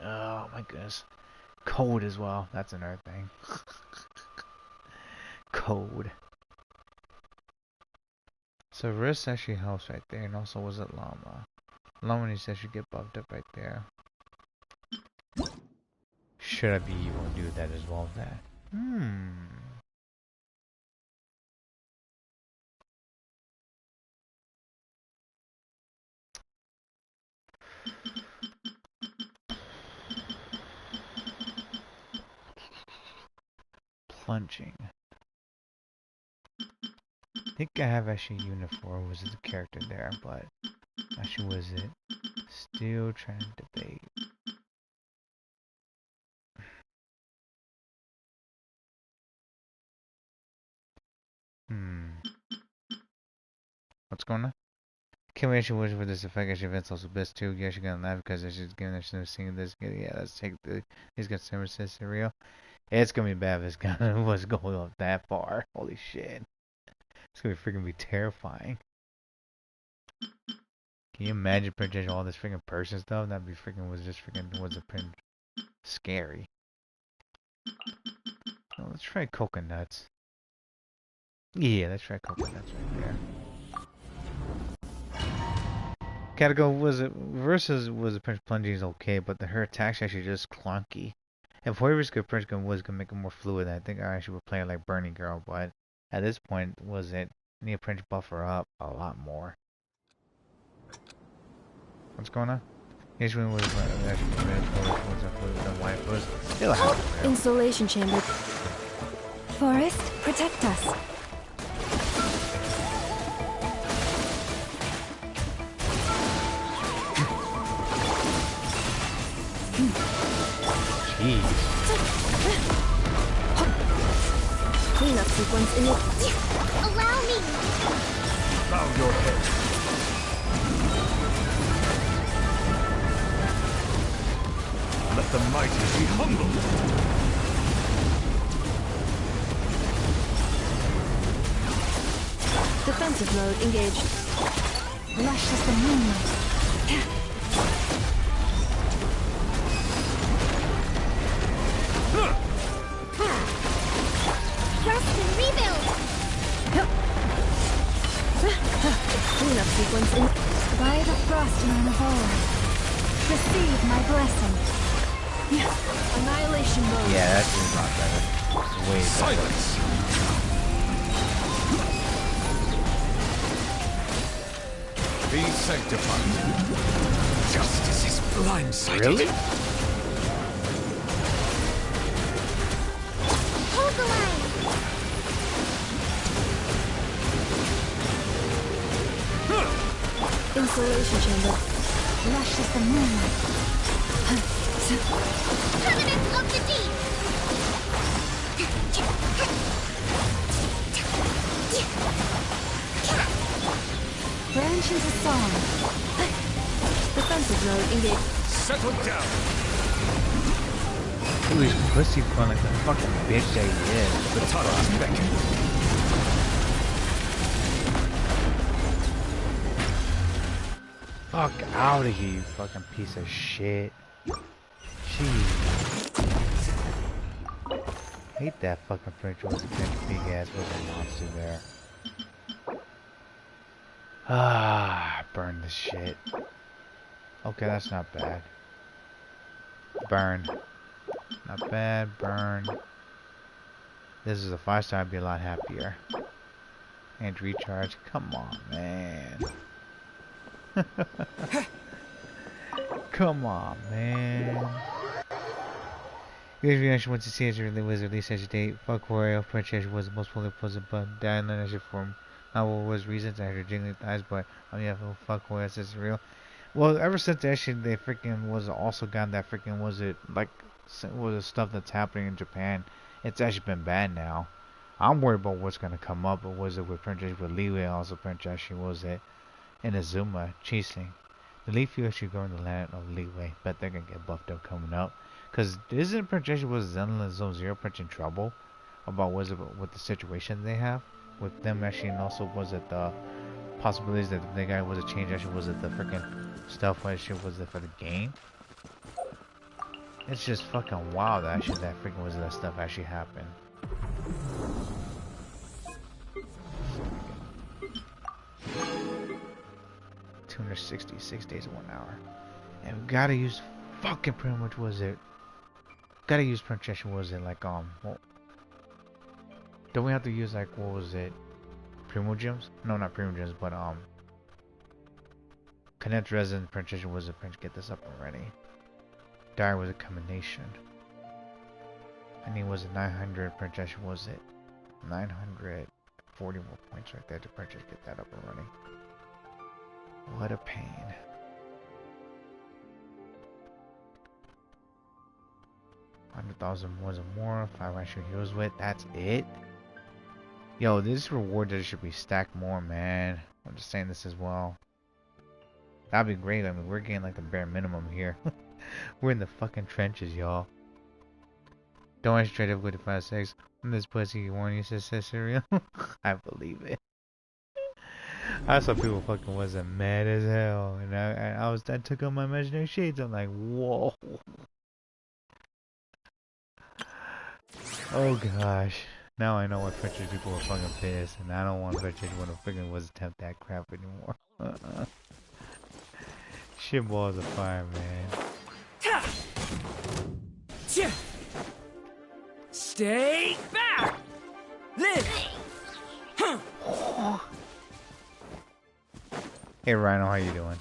Oh my goodness, code as well. That's another thing. Code. So wrist actually helps right there, and also was it llama? Llama needs to actually get buffed up right there. Should I be able to do that as well? That. Plunging. I think I have actually unit 4 was the character there, but actually was it? Still trying to debate. What's going on? Can we actually wish for this effect? Actually, events also best too. You actually gonna laugh because I should give actually seeing this. Yeah, let's take the. He's got summer says real. It's gonna be bad if it's gonna was going up that far. Holy shit! It's gonna freaking be terrifying. Can you imagine projecting all this freaking person stuff? That'd be freaking was just freaking was a print scary. Oh, let's try coconuts. Yeah, let's try coconuts right there. Catago was it versus was a Prince plunging is okay, but her attacks actually just clunky. If whoever's good Prince gun was gonna make it more fluid, I think I actually would play like Burning Girl, but at this point was it need a Prince buffer up a lot more. What's going on? Usually was the wife was it'll happen. Installation chamber. Forest, protect us. Jeez. Cleanup sequence in it. Allow me! Bow your head. Let the mighty be humbled. Defensive mode engaged. Lush as the moonlight. Rest and rebuild! Cleanup sequence in. By the frost man of old. Receive my blessing. Annihilation mode. Yeah, that's just not better. It's way better. Silence. Be sanctified. Justice is blindsided. Really? Hold the line! Installation chamber. Lush as the moonlight. Covenant of the deep! Branch into song. Defensive mode engaged. Settle down. Ooh, he's pussy fun like the fucking bitch that he is. The tunnel is beckoning. Fuck out of here, you fucking piece of shit. Jeez. Hate that fucking French was a big ass fucking monster there. Ah, burn this shit. Okay, that's not bad. Burn. Not bad, burn. This is a 5-star, I'd be a lot happier. And recharge. Come on, man. Come on, man. You actually went to see as really was at least hesitate. Fuck Royal Princess was the most fully pleasant but dying actually from Now, what was reason to her jiggling thighs, but yeah, fuck, boy, is this real? Well, ever since actually they freaking was also got that freaking was it like was the stuff that's happening in Japan? It's actually been bad now. I'm worried about what's gonna come up. But was it with Princess with Leeway? Also, Princess actually was it in Azuma chasing the Leafy actually going to the land of Leeway. Bet they're gonna get buffed up coming up. Cause isn't Princess was Zenless Zone Zero Prince in trouble about was it with the situation they have with them actually, and also was it the possibilities that the guy was a change actually was it the freaking stuff actually was it for the game? It's just fucking wild that actually that freaking was that stuff actually happened. 266 days of 1 hour. And we gotta use fucking pretty much was it. Gotta use Princess was it like well, don't we have to use like what was it? Primo gems? No, not primo gems, but Connect resin Princess was it Prince get this up already. Dire was a combination. I need was it 900 Princess was it 940 more points right there to Princess get that up and running. What a pain. $100,000 more and more. 5 extra heroes with. That's it. Yo, this reward that should be stacked more, man. I'm just saying this as well. That'd be great. I mean, we're getting like the bare minimum here. We're in the fucking trenches, y'all. Don't want to trade up with the 5-6. From this pussy, you want you to cereal? I believe it. I saw people fucking wasn't mad as hell, and I took out my imaginary shades. I'm like, whoa. Oh gosh. Now I know why French people are fucking pissed, and I don't want French people to freaking was attempt that crap anymore. Shit balls of fire, man. Stay back! Live! Hey Rhino, how you doing?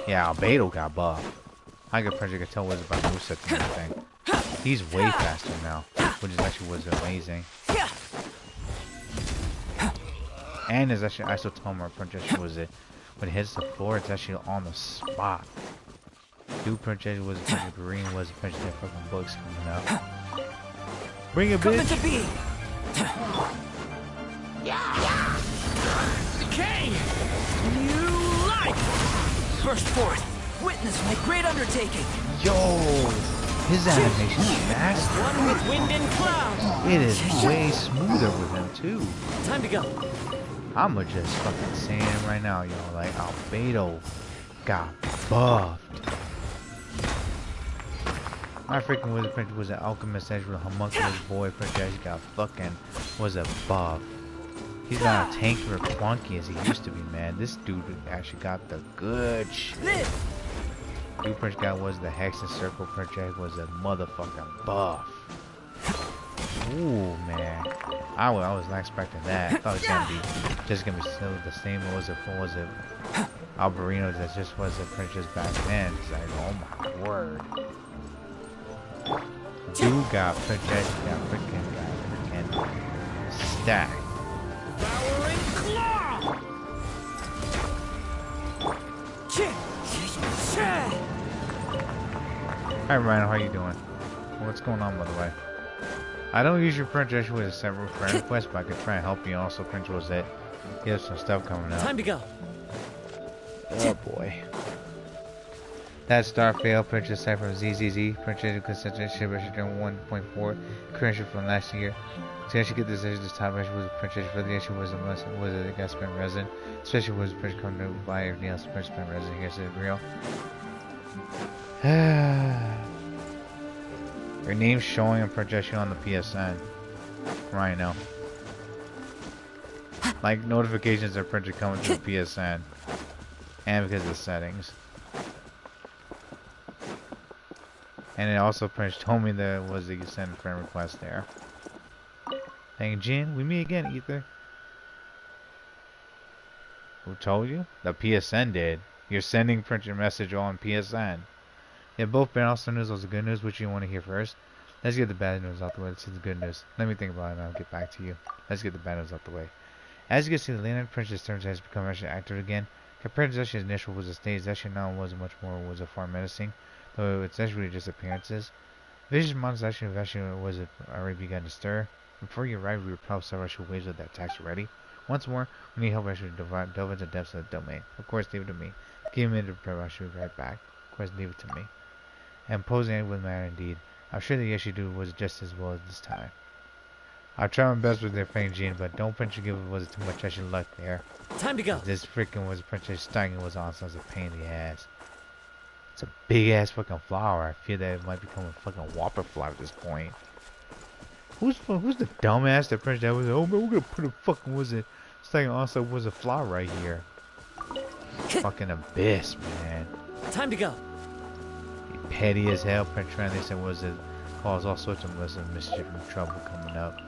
Yeah, Albedo got buffed. I could pretty tell was about Moveset and everything. He's way faster now, which is actually was amazing. And there's actually Isotomer Princess was it. When it hits the floor, it's actually on the spot. Dude Princess was a green was a Princess that fucking books coming out. Bring it, bitch! Decay! New life! Burst forth! Witness my great undertaking! Yo! His animation is fast. One with wind and cloud! It is way smoother with him, too. Time to go. I'ma just fucking saying it right now, y'all. Like, Albedo got buffed. My freaking wizard prince was an alchemist edge with a homunculus boy princess got fucking was a buff. He's not a tank or clunky as he used to be, man. This dude actually got the good shit. Dude Prince guy was the Hex and Circle Princess was a motherfucking buff. Ooh, man. I was not expecting that. I thought it was gonna be just gonna be still the same. Was it Alberino that just was a Princess back then? It's like, oh my word. Dude got Princess got freaking stacked. Devouring claw! Hi Ryan, how you doing? What's going on by the way? I don't use your Princess with a several friend request, but I could try and help you. Also, Prince was it. He has some stuff coming out. Time to go. Oh boy. That star failed. Princess side from ZZZ. Princess who considered Shibuya 1.4. Correction from last year. To actually get this top issue was Princess for the issue was unless it was a guy spent resin. Especially was Princess coming to buy everything else. Princess spent resin. Here's it real. Your name's showing a projection on the PSN right now. Like notifications are printed coming to the PSN. And because of the settings. And it also told me there was a send friend request there. Thank you, Jin. We meet again, Ether. Who told you? The PSN did. You're sending print your message on PSN. Yeah, both been also news was the good news. Which you want to hear first? Let's get the bad news out the way. Let's see the good news. Let me think about it and I'll get back to you. Let's get the bad news out the way. As you can see, the Leonid Princess turns has become actually active again. Compared to Zeshi's initial was a stage, Zeshi now wasn't much more, was a far menacing, though it's actually just appearances. Vicious monsters actually was already begun to stir. Before you arrive, we repel several actual waves of the attacks already. Once more, we need help actually delve into the depths of the domain. Of course, leave it to me. Give me the prepare, I should be right back. Of course, leave it to me. And posing it with matter indeed. I'm sure the Yeshidu was just as well as this time. I'll try my best with their faint gene, but don't Princess give it was too much actual luck there. Time to go. This freaking was Princess Stein was on such a pain in the ass. It's a big ass fucking flower. I feel that it might become a fucking whopper flower at this point. Who's the dumbass that Princess that was like, oh man, we're gonna put a fucking was it Stein also was a flower right here. Fucking abyss, man. Time to go. Petty as hell. Princess they said was it cause all sorts of mischief and trouble coming up.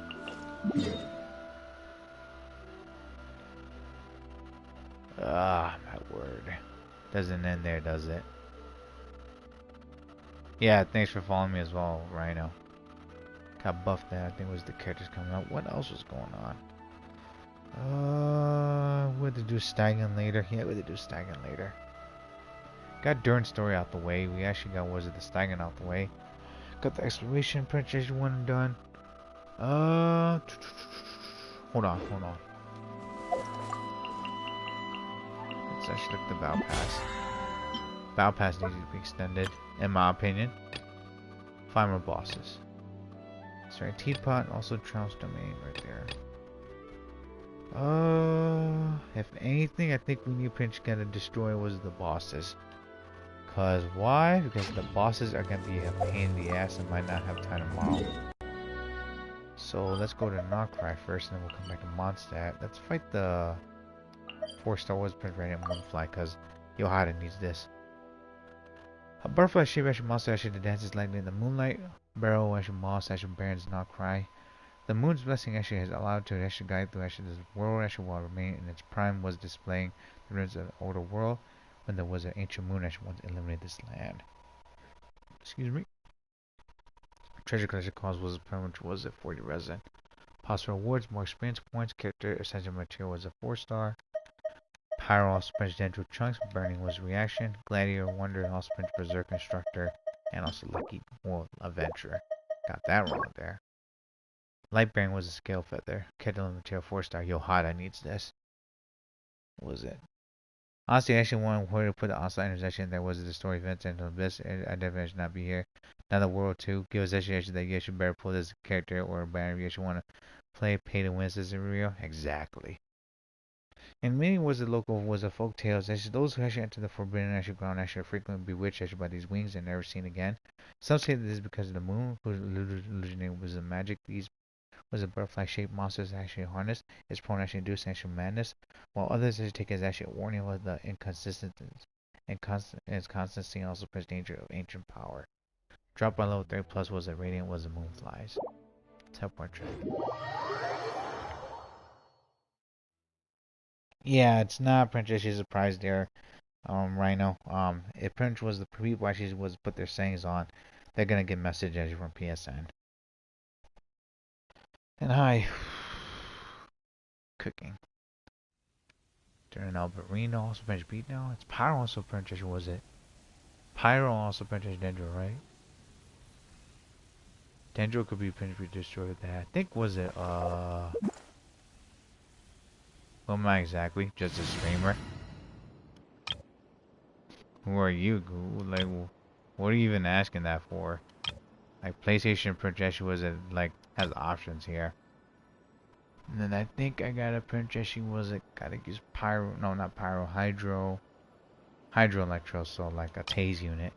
Ah, my word. Doesn't end there, does it? Yeah, thanks for following me as well, Rhino. Got buffed there. I think it was the characters coming up. What else was going on? We'll do Stagnant later. Yeah, we'll do Stagnant later. Got Durin's story out the way. We actually got, was it the Stagnant out the way? Got the exploration Princess one done. Hold on. Let's actually look at the Battle Pass. Battle Pass needs to be extended, in my opinion. 5 more bosses. Sorry, Teapot, also Trout's Domain right there. If anything, I think we need Princess gonna destroy was the bosses. Cause why? Because the bosses are gonna be a pain in the ass and might not have time tomorrow. So let's go to Noctry first, and then we'll come back to Mondstadt. Let's fight the 4-star was Prince Radiant Moonfly, cause Yohada needs this. A butterfly shape actually monster actually dances lightly in the moonlight. Barrow actually moss actually Baron's Noctry. The moon's blessing actually has allowed to actually guide through actually this world actually while remain in its prime was displaying the ruins of the older world when there was an ancient moon actually once eliminated this land. Excuse me. Treasure collection cost was which was a 40 resin. Possible rewards, more experience points, character essential material was a 4-star. Pyro also Prince Dendro Chunks, Burning was reaction, Gladiator Wonder also Prince Berserk Instructor, and also Lucky World Adventurer. Got that wrong there. Lightbearing was a scale feather. Kettling material 4-star. Yohada needs this. What was it? Honestly, I actually wanted where to put the on-site intersection. There was the story event and the abyss. I definitely should not be here. Another world 2. Give us actually that you should better pull this character or a banner you should want to play. Pay to win this in real. Exactly. And many was the local was a folk tales. Actually, those who actually enter the forbidden actual ground actually are frequently bewitched actually by these wings and never seen again. Some say that this is because of the moon, whose illusion was the magic. These was a butterfly-shaped monsters actually harnessed. Its prone actually induced actual madness, while others actually take as actually a warning of the inconsistency and its constancy and also presents danger of ancient power. Dropped by level 30 plus was a radiant was the moonflies. Teleport track. Yeah, it's not Princess. She's surprised there. Rhino. If Princess was the people actually was put their sayings on, they're gonna get message actually from PSN. And hi. Cooking. Durin Alberino also Princess beat now. It's Pyro also Princess, was it? Pyro also Princess Dendro, right? Dendro could be Princess destroyed that. I think was it what am I exactly? Just a streamer? Who are you? Like, what are you even asking that for? Like, PlayStation Princess was it like has options here. And then I think I got a Princess was it gotta use Pyro, no not Pyro, Hydro Electro, so like a Tase unit.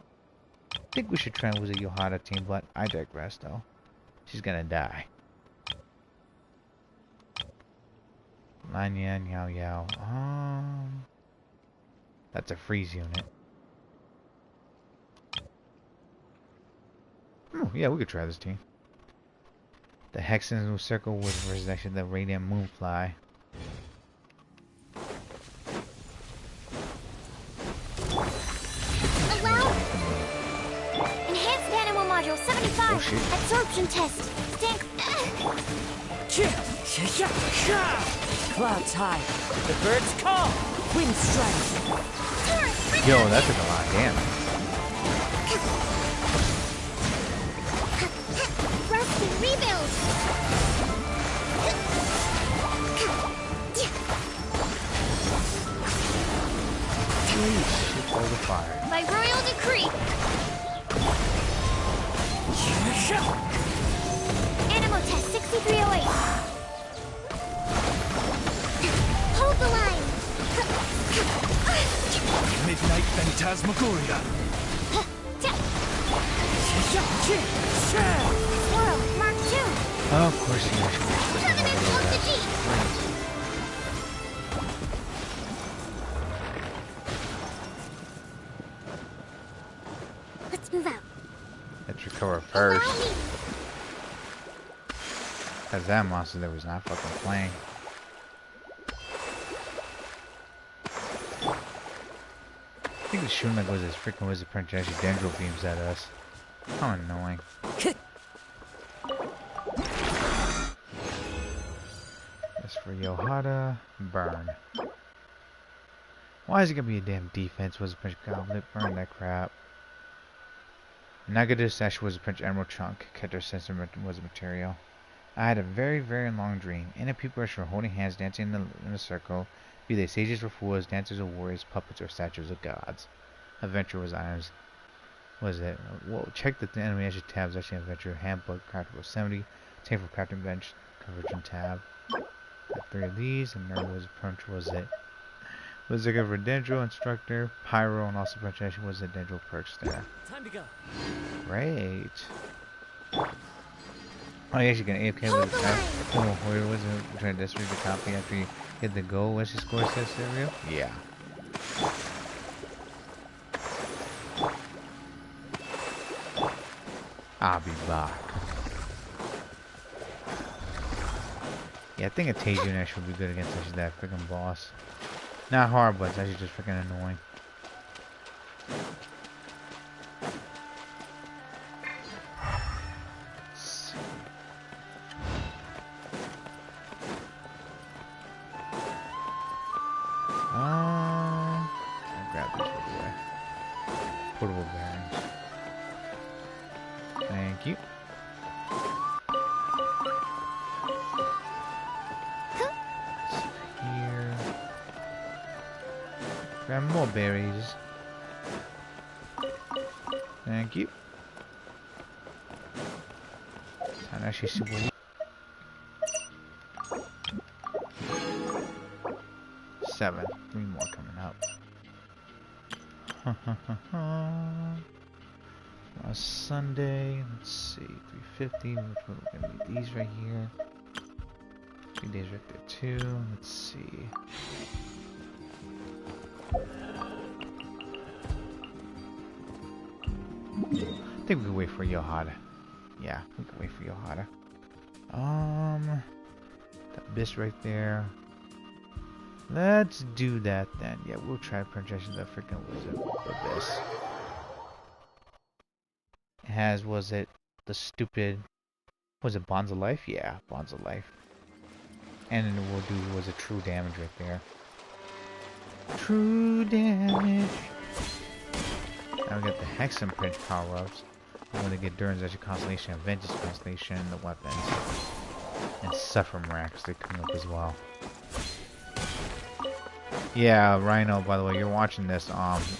I think we should try and use a Yohada team, but I digress though. She's gonna die. Lanyan Yao Yao. That's a freeze unit. Oh, yeah, we could try this team. The Hexen's new circle was versus actually the Radiant Moonfly. Allow enhanced animal module 75. Oh, shit. Absorption test. Stank. Clouds high. The birds call. Wind strikes. Yo, that took a lot of damage. Rest and rebuild. Please shoot all the fire. By royal decree. Animal test 6308. Hold the line. Midnight Phantasmagoria. Swirl, Mark 2. Oh, of course you should. Covenant of the G. Let's move out. Let's recover Allow first. me. Cause that monster that was not fucking playing. I think the shooting like was his freaking wizard prince actually dendro beams at us. How annoying. That's for Yohada. Burn. Why is it gonna be a damn defense wizard prince goblet? Burn that crap. Nagadu Sash was a Prince Emerald Chunk, Keter Sensor was a material. I had a very, very long dream. In a people were holding hands, dancing in a circle, be they sages or fools, dancers or warriors, puppets or statues of gods. Adventure was items. Was it? Whoa, check the animation tabs. Actually, Adventure Handbook, Craftable 70, Table for Crafting Bench, Conversion tab. Got 3 of these, and there was Punch. Was it? Was it a Dendro Instructor, Pyro, and also Protection was a Dendro Perks there. Time to go. Great. Oh, you actually can AFK with the type. Oh, where was it? Trying to desperate the copy after you hit the goal. What's your score says, Silvio? Yeah. I'll be back. Yeah, I think a Taiju actually would be good against actually that freaking boss. Not hard, but it's actually just freaking annoying. I'll grab this right away. Portable bearings. Thank you. Here. Grab more berries. Thank you. Time to actually super. 7. 3 more coming up. Sunday. Let's see. 350. Which one are gonna be these right here? 3 days right there too. Let's see. I think we can wait for Yohada. Yeah, we can wait for Yohada. That abyss right there. Let's do that then. Yeah, we'll try projection that freaking wizard abyss. It has, was it the stupid, was it Bonds of Life? Yeah, Bonds of Life. And then we'll do, was it true damage right there. True damage. Now we got the Hexen Prince power-ups. We want to get Durin's actually Constellation, Venti's Constellation, the weapons. And Suffering Racks, they're coming up as well. Yeah, Rhino, by the way, you're watching this.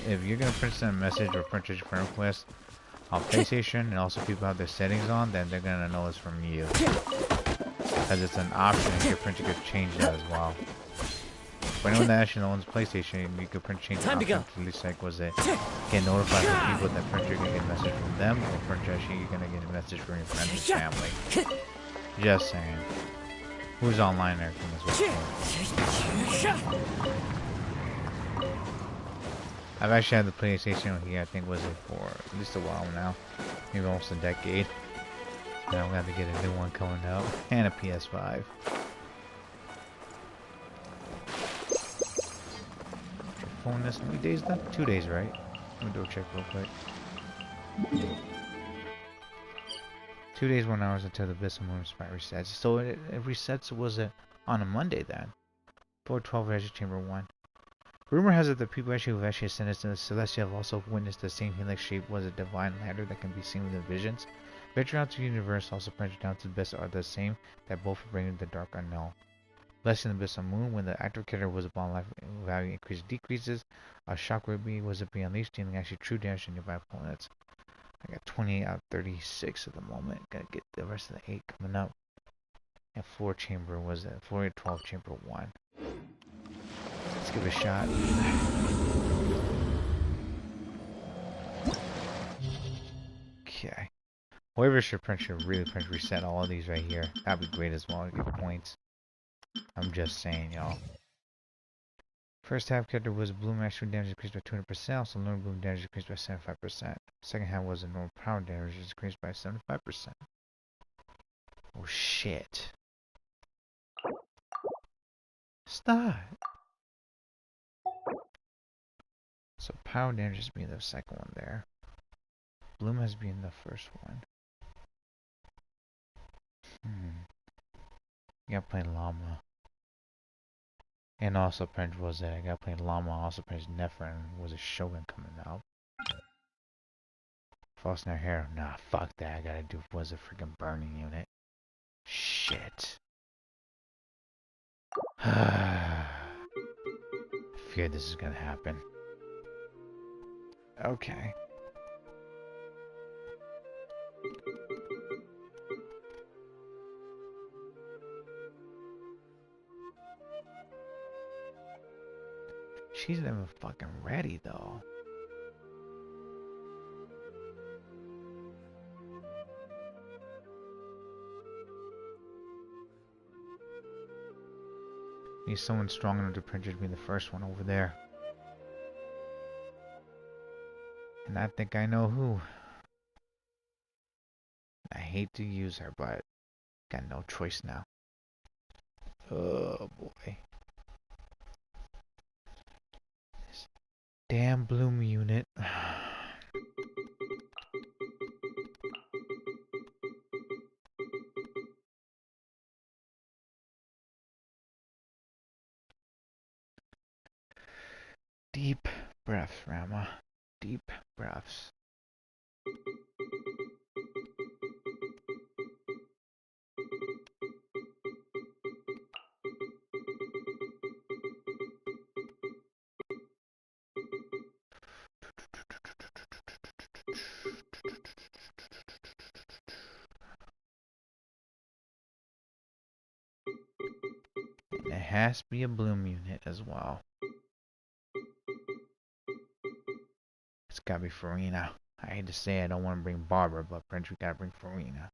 If you're gonna print send a message or print a friend request on PlayStation, and also people have their settings on, then they're gonna know it's from you. Because it's an option, and your printer could change that as well. For anyone that actually owns PlayStation, you could print change the option to at least like, was it get notified from people that printer you're gonna get a message from them, or printer actually you're gonna get a message from your friends and family. Just saying. Who's online and everything as well. I've actually had the PlayStation here, I think was it for at least a while now. Maybe almost a decade. Now I'm gonna have to get a new one coming out. And a PS5. Phone this 3 days then? 2 days, right? Let me do a check real quick. 2 days, 1 hours until the Abyss of Moon spot resets. So it resets, was it on a Monday then? 412 Raiju Chamber 1. Rumor has it that people who have actually ascended to the Celestia have also witnessed the same helix shape was a divine ladder that can be seen within visions. Venture out to the universe, also branching down to the Abyss are the same, that both bring the dark unknown. Less in the Abyss of Moon, when the active character was upon life value increases decreases, a shockwave beam was being unleashed, dealing actually true damage to nearby opponents. I got 28 out of 36 at the moment. Gotta get the rest of the 8 coming up. And floor chamber was at 412 chamber 1. Let's give it a shot. Okay. Whoever should really print reset all of these right here. That'd be great as well to get points. I'm just saying, y'all. First half character was Bloom actual damage increased by 200%, also normal Bloom damage increased by 75%. Second half was a normal power damage increased by 75%. Oh shit. Stop. So power damage has been the second one there. Bloom has been the first one. You gotta play Llama. And also Prince was it. I gotta play Llama, also Prince Nefer, and was a Shogun coming out. False Snare Hero. Nah, fuck that. I gotta do was a freaking burning unit. Shit. I fear this is gonna happen. Okay. She's not even fucking ready though. Need someone strong enough to print me the first one over there. And I think I know who. I hate to use her, but got no choice now. Oh boy. This damn Bloom unit. Deep breaths, Rama. Deep breaths. And it has to be a Bloom unit as well. It's gotta be Farina. I hate to say I don't want to bring Barbara, but Prince, we gotta bring Farina.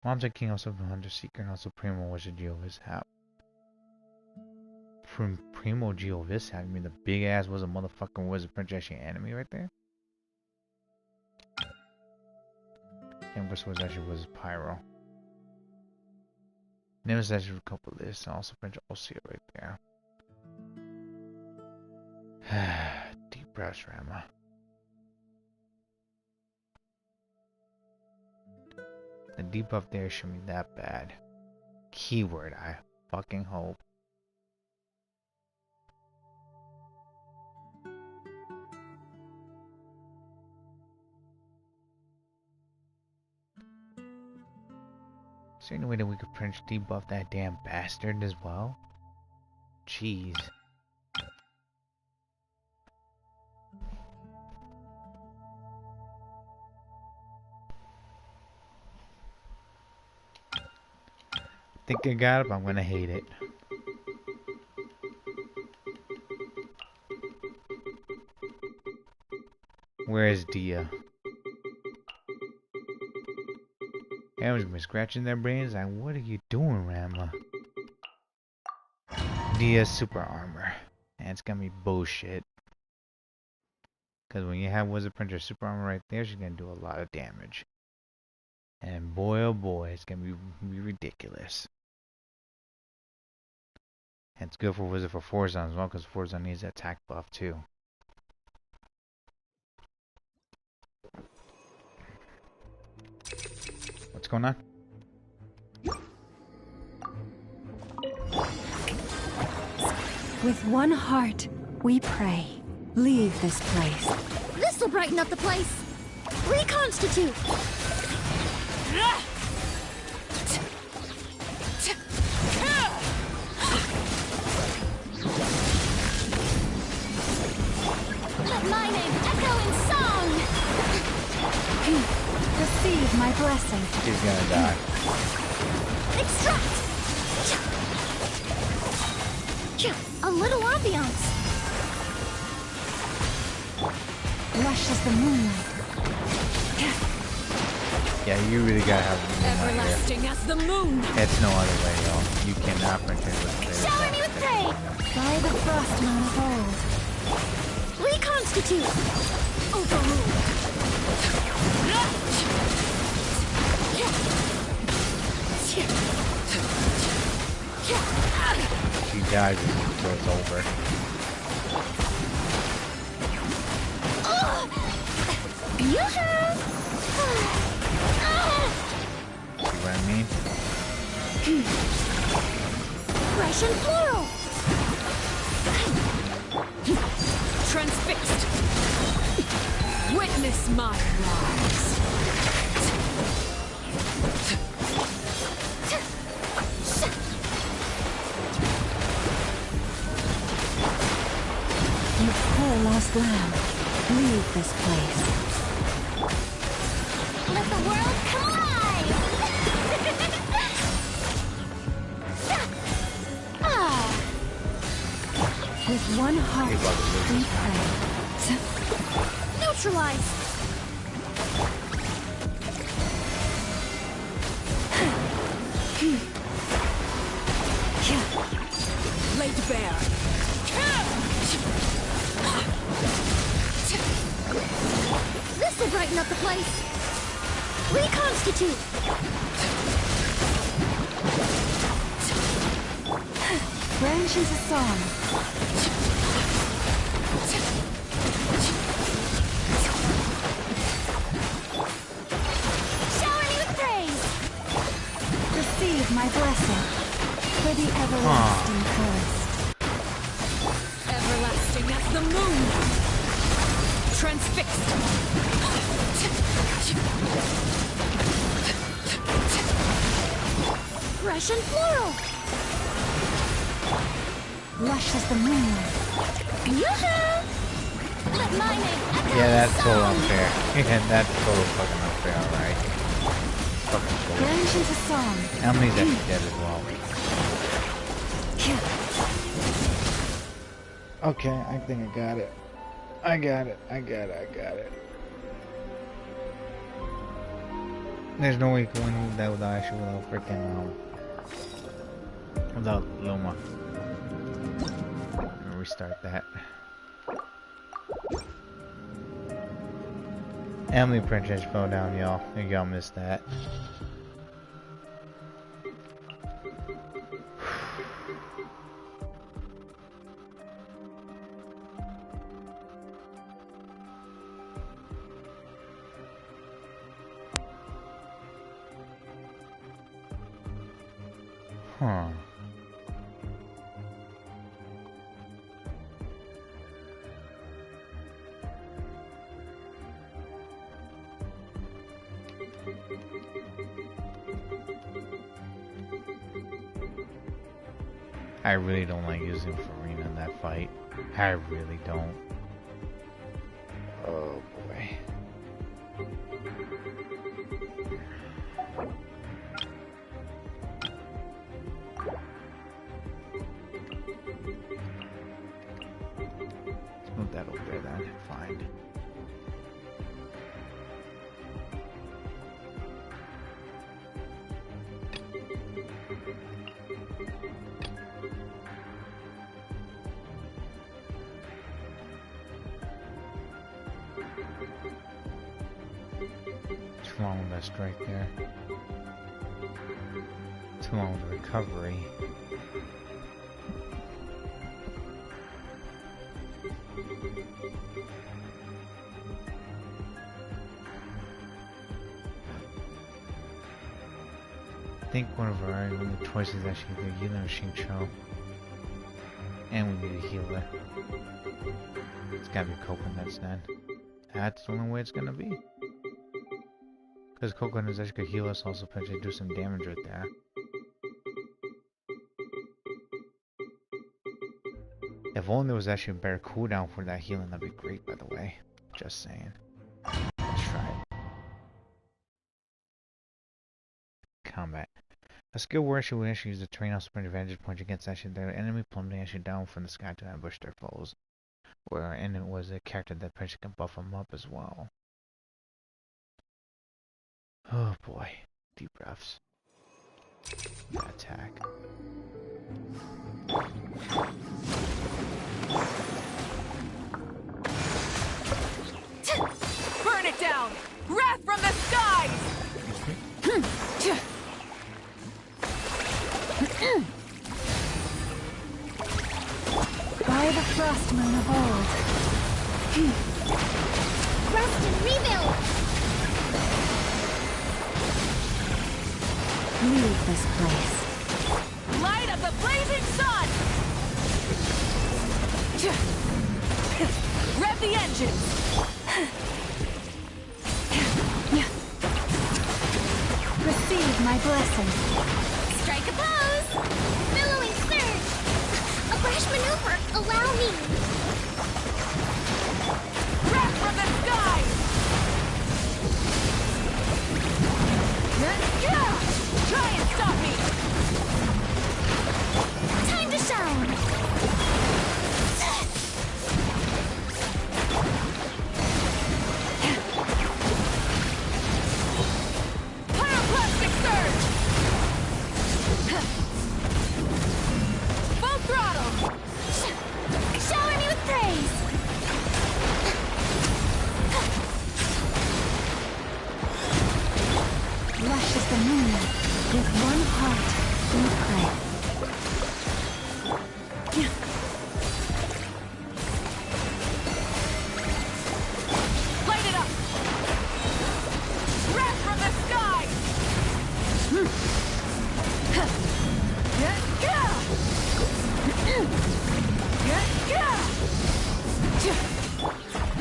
Mom's a king, also the Hunter Seeker, and also Primo was a Geovis hat. From Primo Geovis hat, you mean the big ass was a motherfucking Wizard Prince actually enemy right there? Empress was actually was Pyro. Nemesis actually a couple of this, and also Prince Osea right there. Deep breaths, Rama. The debuff there shouldn't be that bad. Keyword, I fucking hope. Is there any way that we could Prince debuff that damn bastard as well? Jeez. I think I got it, but I'm gonna hate it. Where is Dia? Everyone's been scratching their brains like, what are you doing, Rama? Dia's super armor. And it's gonna be bullshit. Because when you have Wizard Printer super armor right there, she's gonna do a lot of damage. And boy oh boy, it's gonna be ridiculous. And it's good for Wizard for Forzan as well, because Forzan needs that attack buff too. What's going on? With one heart, we pray. Leave this place. This'll brighten up the place. Reconstitute. Let my name echo in song. Receive my blessing. He's gonna die. Extract. A little ambiance. Lush as the moonlight. Yeah, you really gotta have the moonlight here. Everlasting as the moon. It's no other way, y'all. You cannot pretend with this. Shower me with praise. By the frost moon of old. Reconstitute. Overrule. She dies until it's over. See what I mean? Fresh and floral. Transfixed. Witness my rise. You poor lost lamb. Leave this place. Let the world come alive. With one heart, we pray. Neutralize. Laid bare. This'll brighten up the place. Reconstitute. Branches a song. Shower me with praise. Receive my blessing for the everlasting curse. Everlasting as the moon. Transfixed. Fresh and floral. Lush as the moonlight. Yoo-hoo! Let my name echo Yeah, that's in so song. unfair. Yeah, that's so fucking unfair, alright. Fucking cool. Branches a song. Emily's actually dead as well. Okay, I think I got it. I got it. There's no way you can win with that without actually without freaking without Loma. I'm gonna restart that. Emily Princess fell down, y'all. Y'all missed that. Huh. I really don't like using Farina in that fight. I really don't. Oh boy. Let's move that over there then. Fine. Too long with that strike there. Too long with the recovery. think one of our choices is actually the healer and Xingqiu. And we need a healer. It's gotta be coconuts then. That's the only way it's gonna be. Because coconuts actually could heal us, also potentially do some damage right there. If only there was actually a better cooldown for that healing, that'd be great, by the way. Just saying. Let's try it. Combat. A skill where she will actually use the terrain sprint advantage point against actually their enemy, plummeting actually down from the sky to ambush their foes. And it was a character that potentially can buff them up as well. Oh boy. Deep breaths. Attack. Burn it down! Wrath from the skies! By the frost moon of old. Rest and rebuild! Leave this place. Light of the blazing sun! Rev the engine! Receive my blessing. Strike a pose! Billowing surge! A brash maneuver! Allow me! Wrath from the skies! Try and stop me! Time to shine! Pyroclastic surge! Full throttle! Shower me with praise! Lush as the moon, with one heart we pray. Light it up! Wrath from the sky!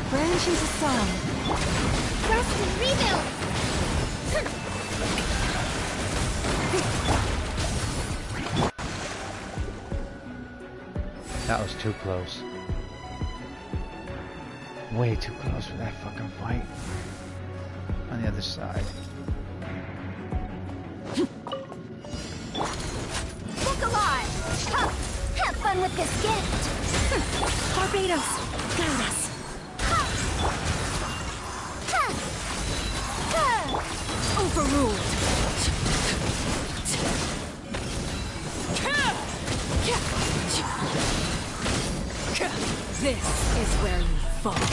Branch into song. Rest and rebuild! That was too close. Way too close for that fucking fight. On the other side. Look alive! Huh. Have fun with this gift! Barbados, guide us! Huh. Huh. Huh. Overruled! This is where you fall.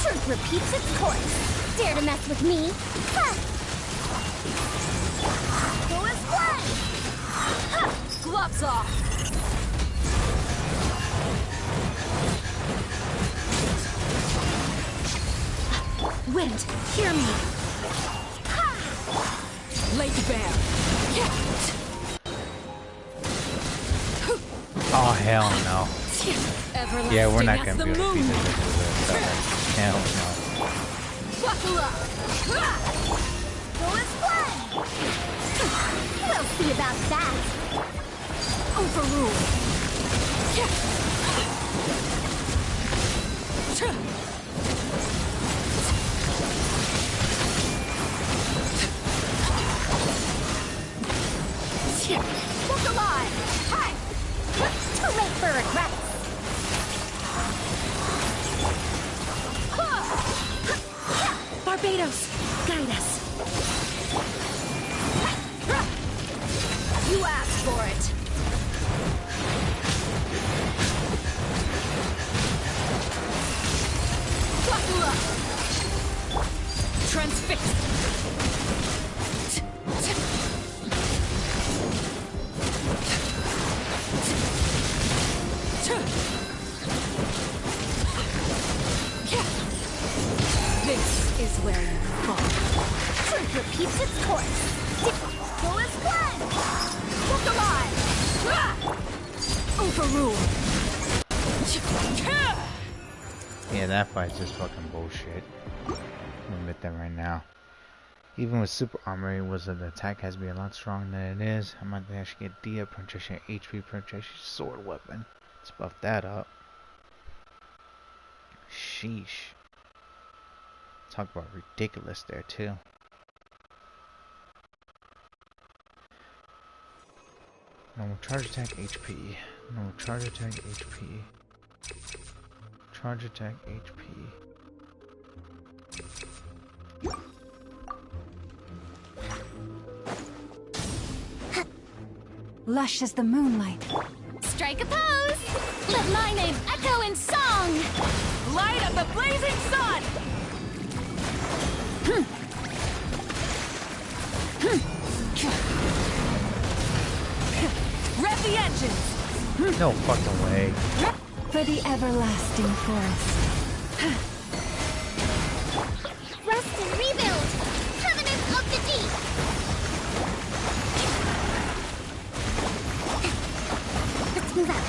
Truth repeats its course. Dare to mess with me? Huh. Go as play! Huh. Gloves off! Wind, hear me! Lake bare! Oh hell no. Everlasting Yeah, we're not as gonna the be able to beat moon. this. Hell no. Buckle up! Go as play! We'll see about that! Overruled! Look alive! Hi! Too late for regrets! Barbados, guide us! You asked for it! Buckle up! Transfix! This is where you path repeats its course. Full as blood! Look alive! Overruled! Yeah, that fight's just fucking bullshit. I'll admit that right now. Even with super armor, it was the attack has to be a lot stronger than it is. I might actually get Dia penetration, HP penetration, sword weapon. Let's buff that up. Sheesh. Talk about ridiculous there too. Normal charge attack HP. Normal charge attack HP. Charge attack HP. Lush as the moonlight. Strike a pose! Let my name echo in song! Light of the blazing sun! Rev the engines! No fucking way. For the everlasting forest. Rest and rebuild! Covenant of the deep! Let's move out.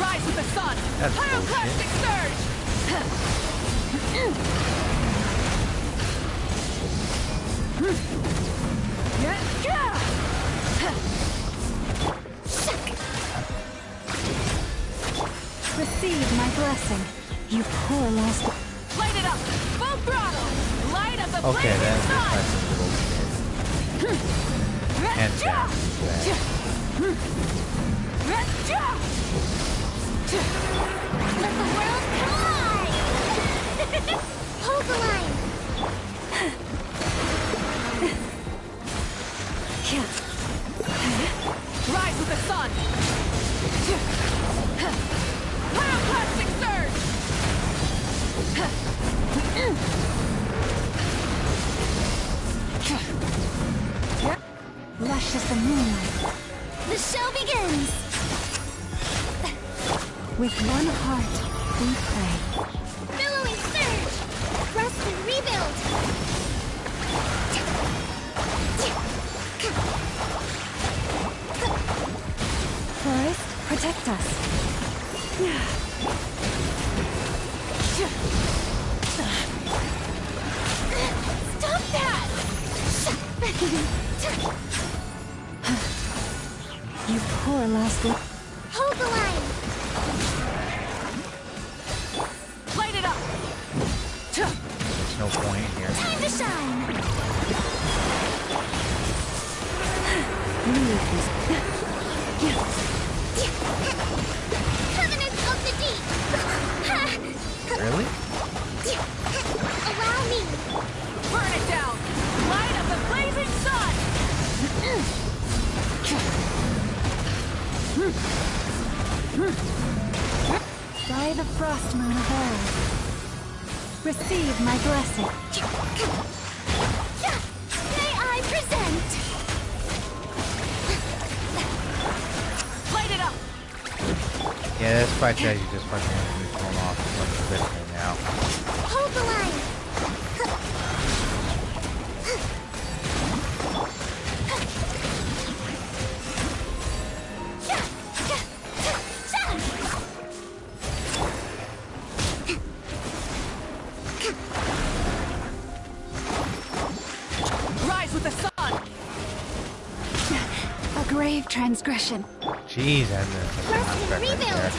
Rise with the sun! That's Pyroclastic surge! Receive my blessing. You poor lost. Light it up! Full throttle! Light of the Okay, blazing that's sun! a little bit. Hands down. Let the world collide! Hold the line! Rise with the sun! Pyroclastic surge! Lush as the moonlight. The show begins! With one heart, we pray. Billowing surge! Rest and rebuild! Forest, protect us. Stop that! You poor last one. Hold the line! Light it up! No point here. Time to shine! Covenant of the deep! Really? Allow me! Burn it down! Light of the blazing sun! By the frost moon of old, receive my blessing. May I present? Light it up! Yeah, this fight that you just fucking have to be thrown off like this right now. Hold the line. Rise with the sun! A grave transgression. Jeez, that's a Rest and aspect right rebuild. there.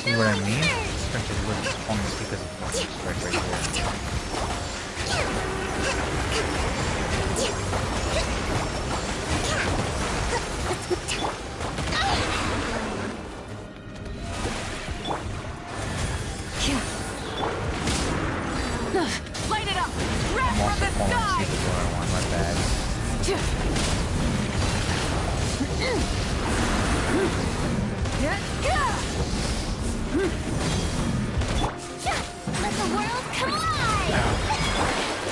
See what I mean? French is really pointless because of the strike right there. Light it up! Red I'm from also the pulling sky! secret what I want, my bad. Let the world collide!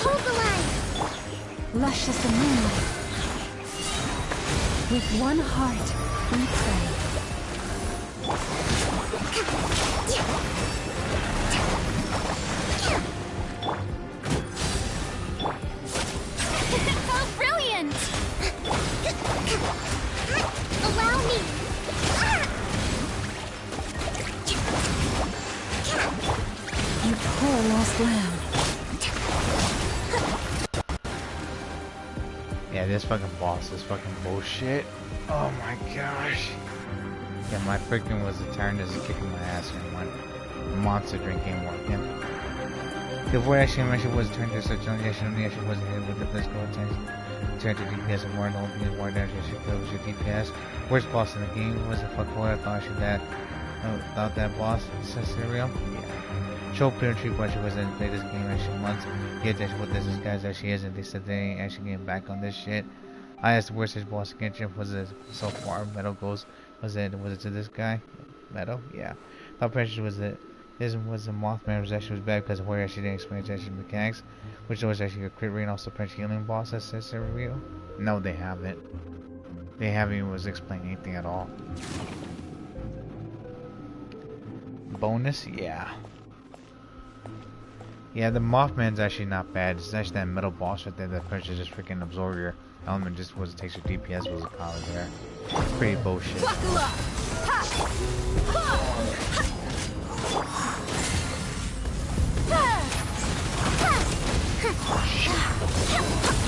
Hold the line! Lush as the moonlight. With one heart, we pray. poor lost lamb. Yeah, this fucking boss is fucking bullshit. Oh my gosh. Yeah, my freaking was the turn is kicking my ass and my monster drink ain't working. The void actually mentioned was turned to such only actually wasn't hit with the physical attention. Turn to DPS and more than because more damage should kill your DPS. Worst boss in the game was the fuck boy. I thought I should that without that boss. Is that real? Yeah. Show Peter Tree but she wasn't play this game actually once. Yeah, that's what this guys actually is, and they said they ain't actually getting back on this shit. I asked the worst boss against Genshin was it so far. Metal goes was it to this guy? Metal? Yeah. Thought pressure was it. This was the Mothman actually was bad because of where actually didn't explain actually mechanics, which was actually a crit rate and also punch healing boss that says they're real. No, they haven't. They haven't even was explaining anything at all. Bonus? Yeah. Yeah, the Mothman's actually not bad. It's actually that metal boss right there that punches just freaking absorb your element just was takes your DPS was a power there. It's pretty bullshit. Buckle up! Ha! Ha!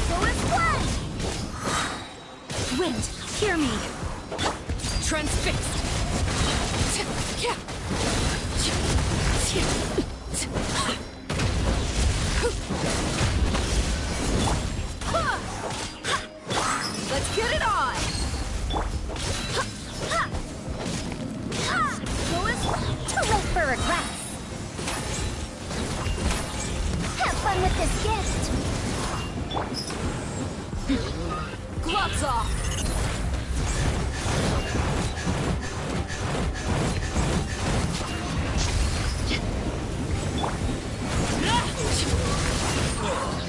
Go and play! Wind, hear me! Transfixed! Let's get it on! Go and too late for regrets! Have fun with this gift! Gloves off!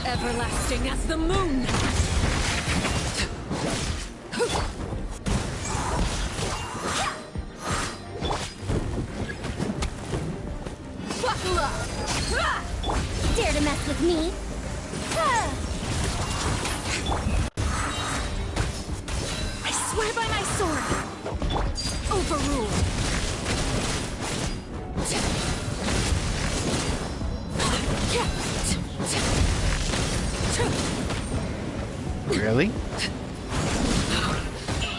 Everlasting as the moon! Buckle up! Dare to mess with me? I swear by my sword! Overruled! Really?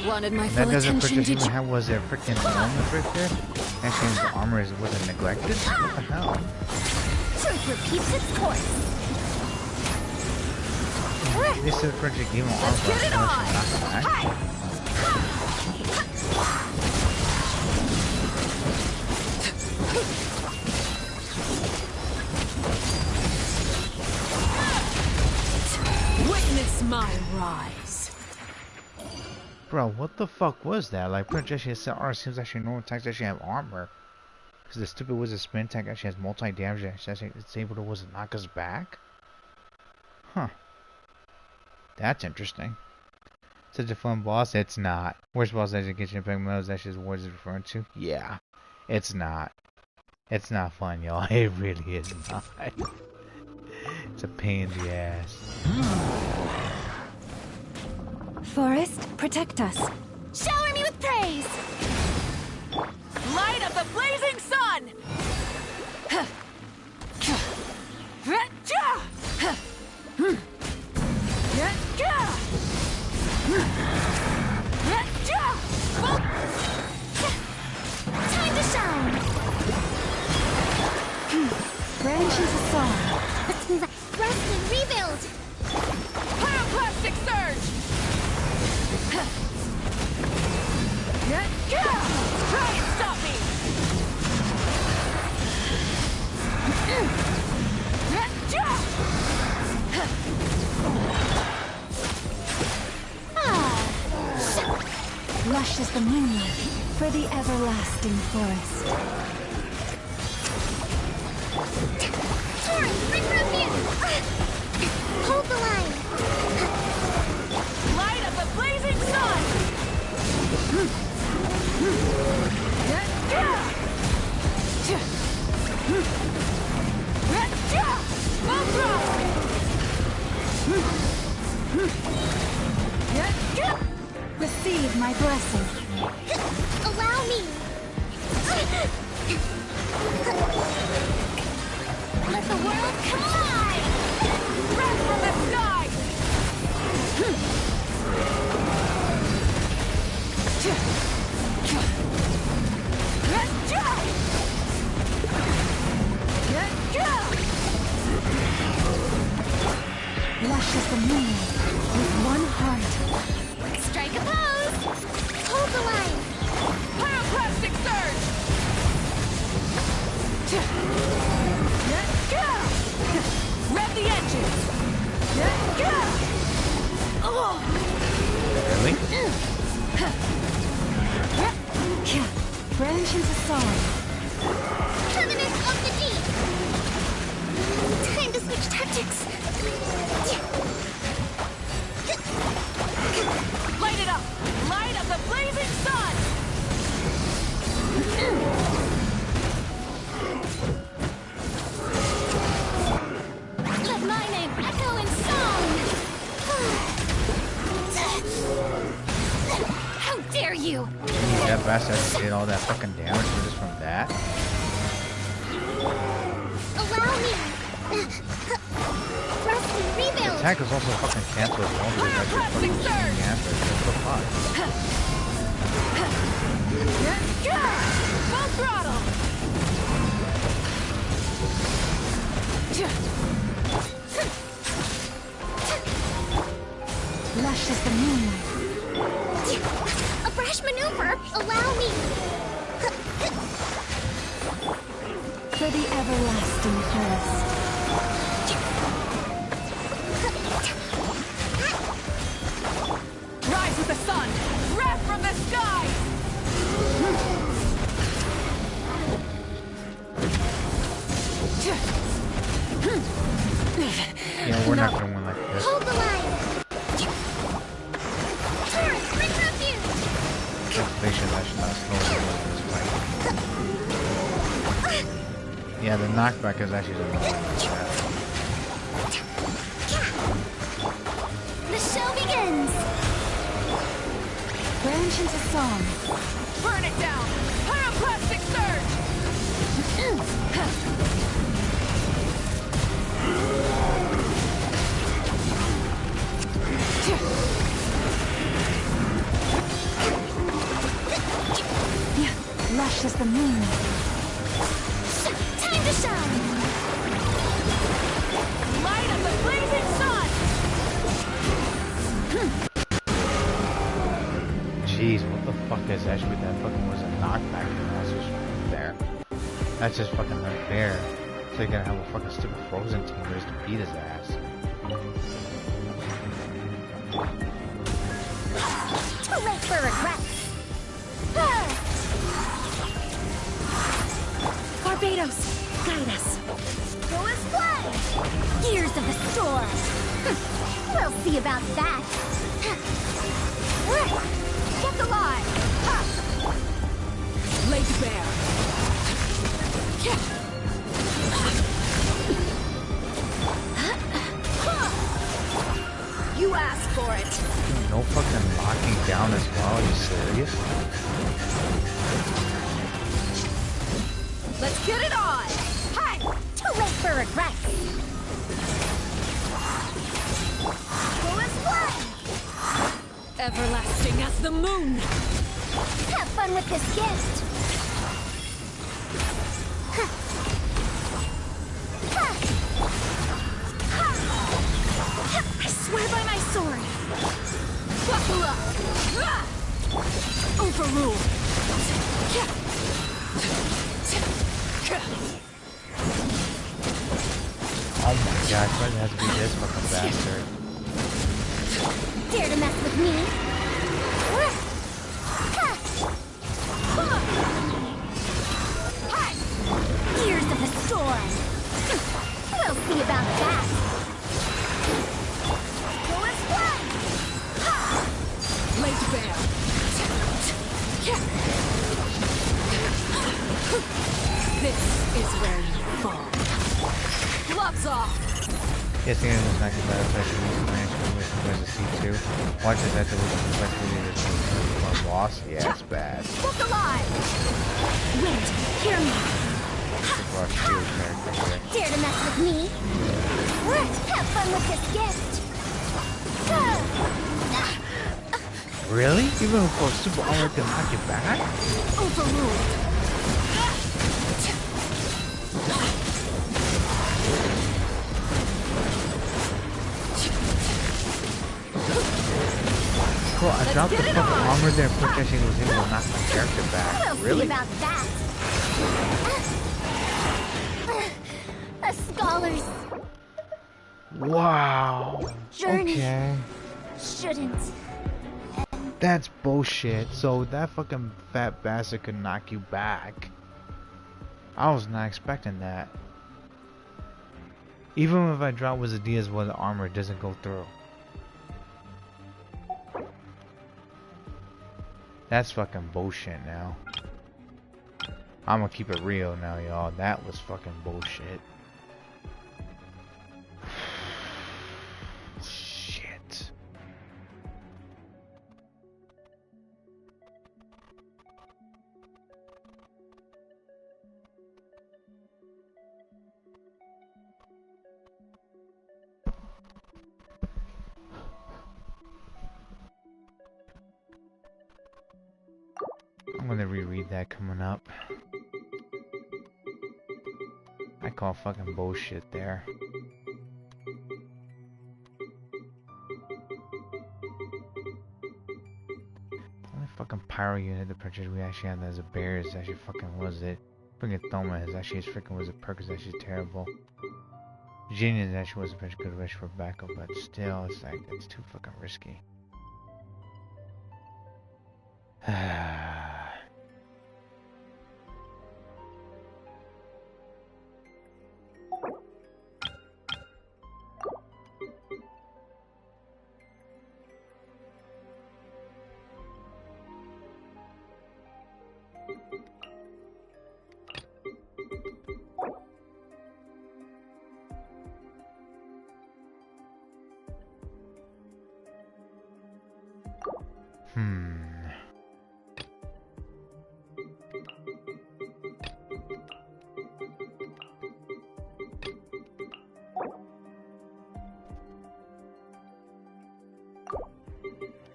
Wanted my That full doesn't attention, purchase did even you? have was there freaking moment right there? Actually his armor wasn't neglected? What the hell? Truth repeats its course. This is French game on Let's get it on! Witness my rise. Bro, what the fuck was that? Like, Prince actually said, "Oh, it seems actually normal attacks actually have armor." Because the stupid wizard spin attack actually has multi damage. Actually, it's able to knock us back. Huh. That's interesting. Such a fun boss? It's not. Worst boss that gets you in is actually the words it's referring to? Yeah. It's not. It's not fun, y'all. It really is not. It's a pain in the ass. Forest, protect us. Shower me with praise! Light of the blazing sun! Time to shine! Branches aside. Rest and rebuild! Pyroclastic surge! Try and stop me! Lush as the moonlight for the everlasting forest. Durin, regroup! Hold the line! Light of the blazing sun! Receive my blessing. Allow me! Lush as the moon, with one heart. Strike a pose! Hold the line! Pyroclastic surge! Rev the engines! Really? Branch into song. Covenant of the Deep! Time to switch tactics! Light it up! Light of the blazing sun! Let my name echo in song! How dare you! That bastard did all that fucking damage just from that. Allow me! Rest and rebuild! Attack is also fucking canceled as well because that's just fucking shooting answers. What the fuck? Full throttle! Lush as the moonlight. A brash maneuver! Allow me! For the everlasting forest. Rise with the sun! Breath from the sky! Yeah, we're not gonna win like this. Hold the line! Taurus, bring refuge! They should actually not slow down this fight. Yeah, the knockback is actually the wrong. The show begins! Branch into song. Burn it down! Pyroclastic surge! Lush as the moon. Time to shine! Light of the blazing sun! Jeez, what the fuck is actually that fucking was a knockback and that's just there. That's just fucking unfair. So you're gonna have a fucking stupid frozen team race to beat his ass. Too late for regret. Barbados, guide us. Go as play! Gears of the storm. We'll see about that. Get the line. Laid bare. You asked for it. No fucking locking down as well, are you serious? Let's get it on! Hi! Too late for regret. Go as play! Everlasting as the moon! Have fun with this gift. I swear by my sword. Buckle up! Overrule. Oh my gosh, why does it have to be this fucking bastard? Dare to mess with me? Gears of the storm. We'll see about that. Go as play. Laid bare. This is where you fall. Gloves off! Yes, the game is not good, but it's actually financial with the C2. Watch this after we complexity this loss. Yeah, it's bad. Book alive! Wait, hear me. Rush shield character here. Dare to mess with me? Have fun with this gift. Really? Even for super armor to knock you back? Overruled. dropped the fucking armor there, Princess was able to knock my character back. We'll Really? see about that. The scholars Wow. Journey. Okay. shouldn't. That's bullshit. So that fucking fat bastard could knock you back. I was not expecting that. Even if I drop Wizardias while the armor doesn't go through. That's fucking bullshit now. I'm gonna keep it real now, y'all. That was fucking bullshit. Shit. I'm gonna reread that coming up. I call fucking bullshit there. Only fucking pyro unit the purchase we actually had as a bear is actually fucking was it. Freaking Thoma is actually his freaking was a perk is actually terrible. Genius actually was a pretty good wish for backup, but still it's like it's too fucking risky.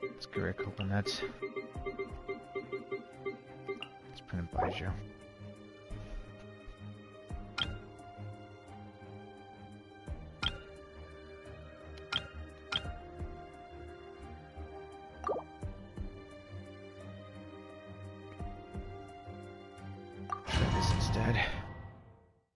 Let's get rid of coconuts. Let's put in Raiju.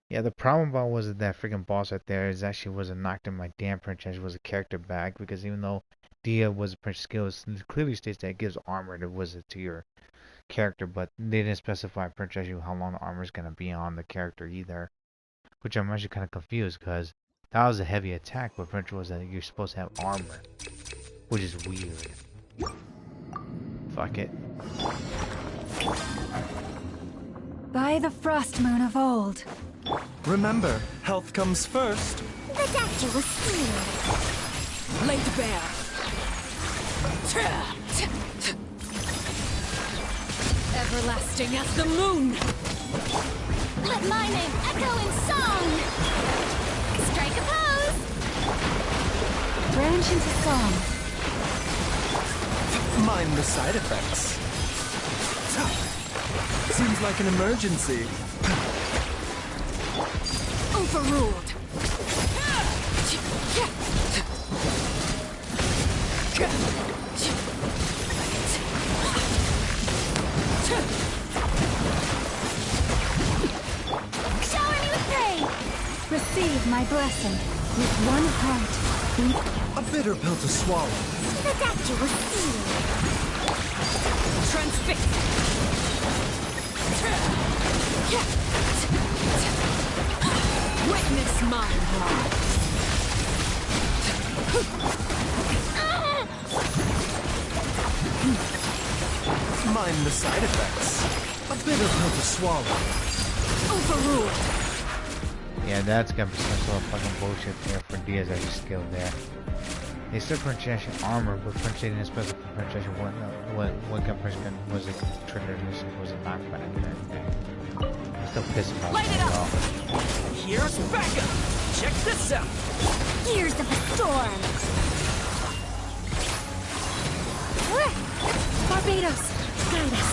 Yeah, the problem about was that freaking boss right there is actually wasn't knocked in my damn princess was a character back because even though Dia was a princess skill, it clearly states that it gives armor to your character, but they didn't specify princess how long the armor is gonna be on the character either, which I'm actually kind of confused because that was a heavy attack, but princess was that you're supposed to have armor, which is weird. Fuck it. By the frost moon of old. Remember, health comes first. The doctor was here. Laid bare. Everlasting as the moon. Let my name echo in song. Strike a pose. Branch into song. Mind the side effects. Seems like an emergency. Overruled. Shower me with praise. Receive my blessing with one heart. A bitter pill to swallow. The doctor was here. Transfixed. Witness my wrath. Mind the side effects. A bitter pill to swallow. Overruled. Yeah, that's gonna be some sort of fucking bullshit there for Diaz as a skill there. They still protection armor, but protection is special for protection. What gun person was it triggered? Was it knocked by anything? I'm still pissed about Light it that. up. Here's backup. Check this out. Years of the storm. Barbados, guide us.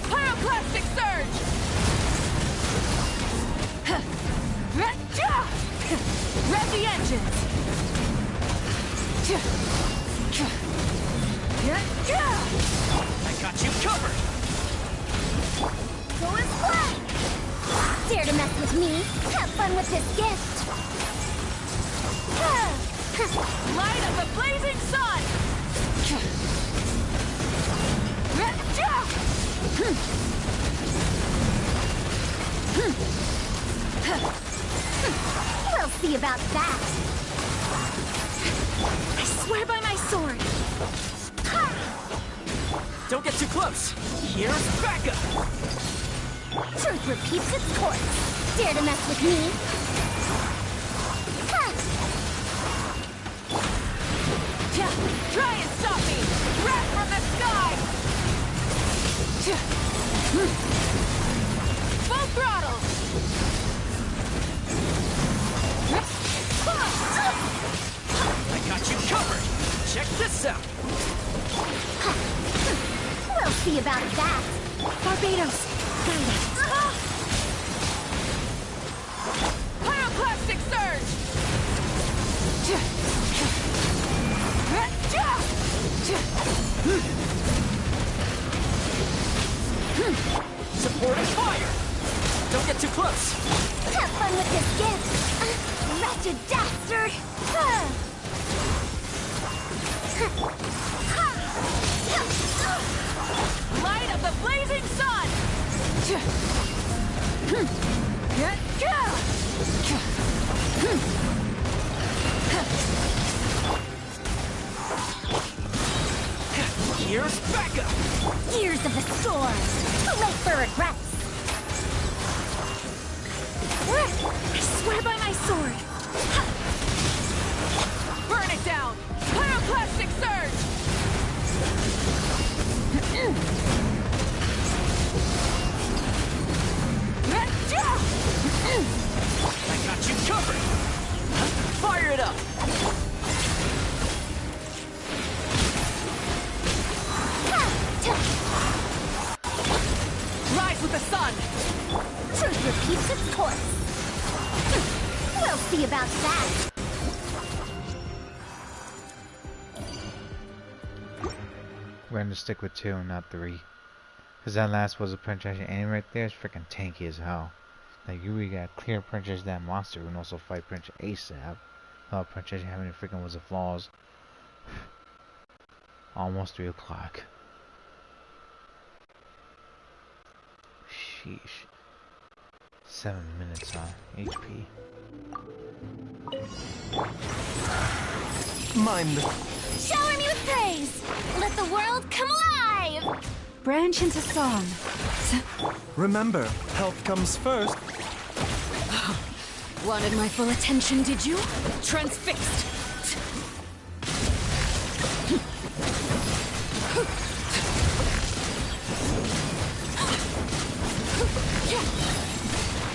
Pyroclastic surge. Rev the engines. I got you covered! Go and fly! Dare to mess with me? Have fun with this gift! Light of the blazing sun! We'll see about that! I swear by my sword! Don't get too close! Here's Becca! Truth repeats its course! Dare to mess with me? Try and stop me! Wrath from the sky! Full throttle! I got you covered! Check this out! We'll see about that! Barbados, guide us! Pyroclastic surge! Supporting fire! Don't get too close! Have fun with this gift! Wretched dastard! Light of the blazing sun! Here's Becca! Years of the storm! Too late for regrets! I swear by my sword! Burn it down! Pyroclastic surge! I got you covered! Fire it up! Rise with the sun! Truth repeats its course! We'll see about that! We're gonna stick with 2, not 3. Cause that last was a princess and right there is freaking tanky as hell. Like you really got clear princess that monster and also fight Princess ASAP. Princess having it freaking was the flaws. Almost 3 o'clock. Sheesh. 7 minutes on HP. Mind. Shower me with praise! Let the world come alive! Branch into song. Remember, health comes first. Wanted my full attention, did you? Transfixed!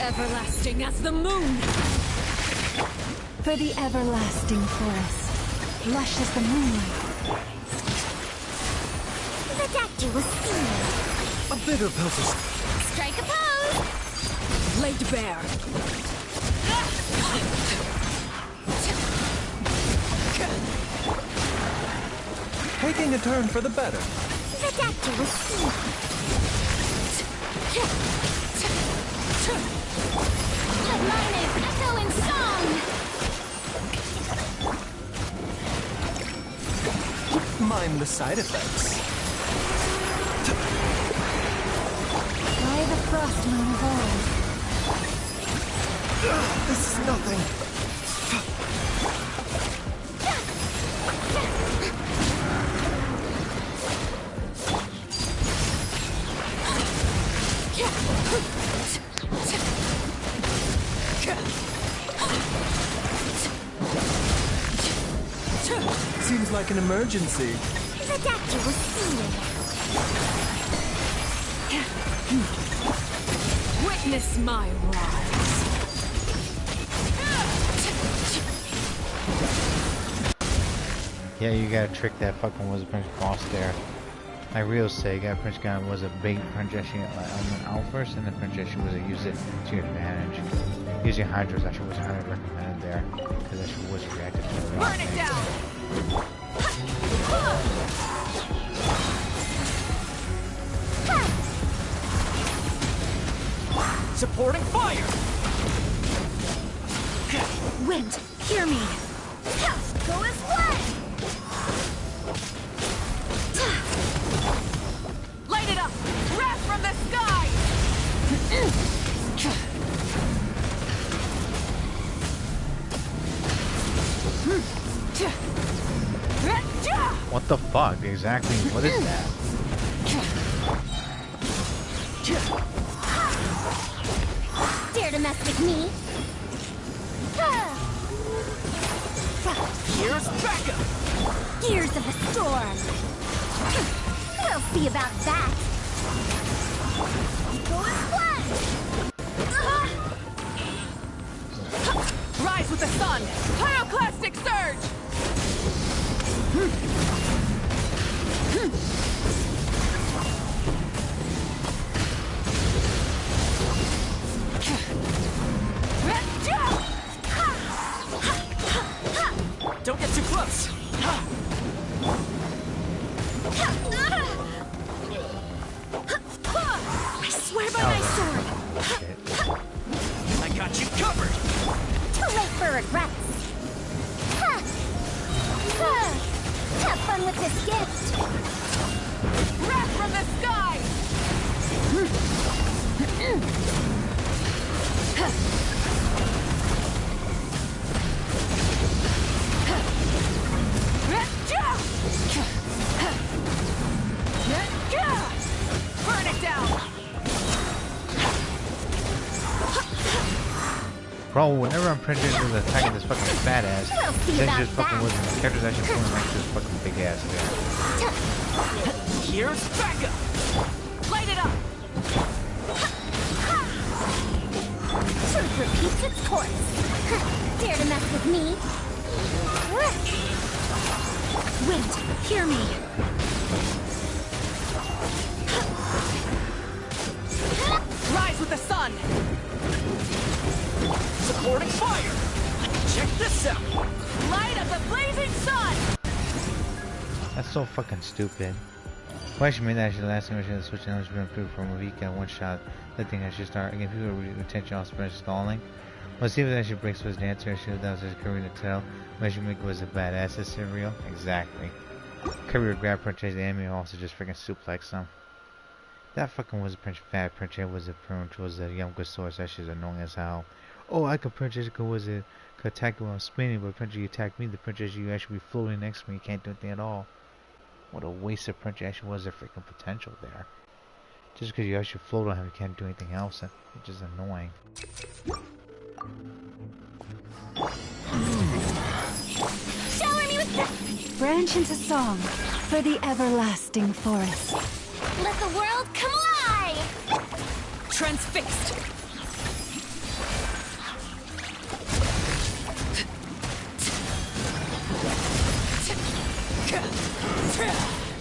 Everlasting as the moon! For the everlasting forest, lush as the moonlight. The doctor was seen. A bitter peltus. Strike a pose! Laid bare. Taking a turn for the better. The doctor was seen. Mine is echo in song! Mind the side effects. By the frost moon of old. This is nothing. Seems like an emergency. The doctor was seen. Witness my rise. Yeah, you gotta trick that fucking Wizard Prince boss there. Like real say, that Prince guy was a big princess element out first, and the princess was to use it to your advantage. Using Hydras actually was highly recommended there, because that was reactive to the Burn it down! Supporting fire! Wind, hear me. Go as one! Light it up! Wrath from the sky! What the fuck? Exactly. What is that? Dare to mess with me? Here's Becca! Gears of the storm! We'll see about that! Go as one! Rise with the sun! Pyroclastic surge! Don't get too close! I swear by my sword! I got you covered! Too late for regrets! Have fun with this gift! Wrath from the sky! Burn it down! Bro, whenever I'm printing into the attacking this fucking fat ass, then just fucking wasn't. The character's actually pulling like this fucking big ass there. Here's Becca! Light it up! Truth repeats its course! Dare to mess with me? Wind, hear me. Rise with the sun! Supporting fire! Check this out! Light of the blazing sun! That's so fucking stupid. Why she made that actually the last time I should switch and been improved from a week and one shot. The thing I should start again people retention off spread stalling. Let's see if that actually breaks his dancer. I should that was his career to tell. But she make was a badass. Is it real? Exactly. Career grab purchase the enemy also just freaking suplex them. That fucking was a fat purchase was a print was a young good source. That shit's annoying as hell. Oh, I could purchase it was it could attack you while I'm spinning, but purchase you attack me, the purchase you actually be floating next to me, you can't do anything at all. What a waste of purchase actually was their freaking potential there. Just because you actually float on him, you can't do anything else. It's just annoying. Shower me with the... Branch into song for the everlasting forest. Let the world come alive! Transfixed!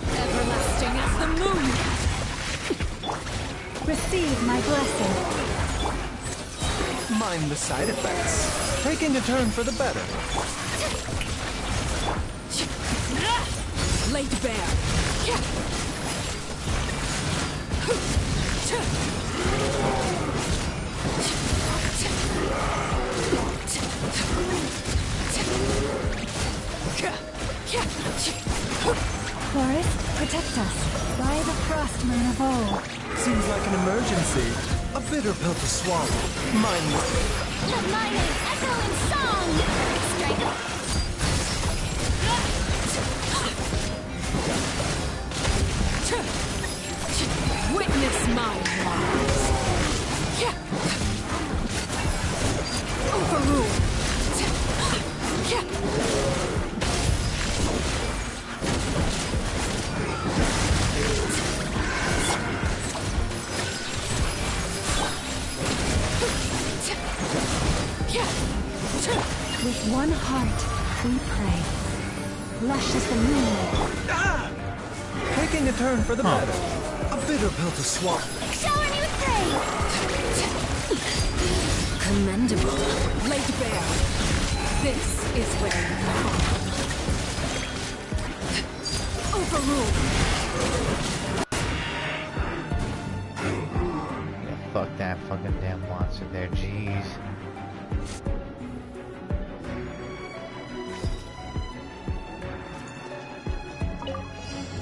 Everlasting as the moon. Receive my blessing. Mind the side effects. Taking a turn for the better. Laid bare. Forest, protect us. By the frost moon of old. Seems like an emergency. A bitter pill to swallow. Mind the... Let my name echo in song! Strike up! Witness my wrongs. Overrule. With one heart, we pray. Lush as the moon. Taking a turn for the better. A bitter pill to swallow. Shower me with praise! Commendable. Laid bare. This is where you belong. Overrule. Fuck that fucking damn monster there, jeez.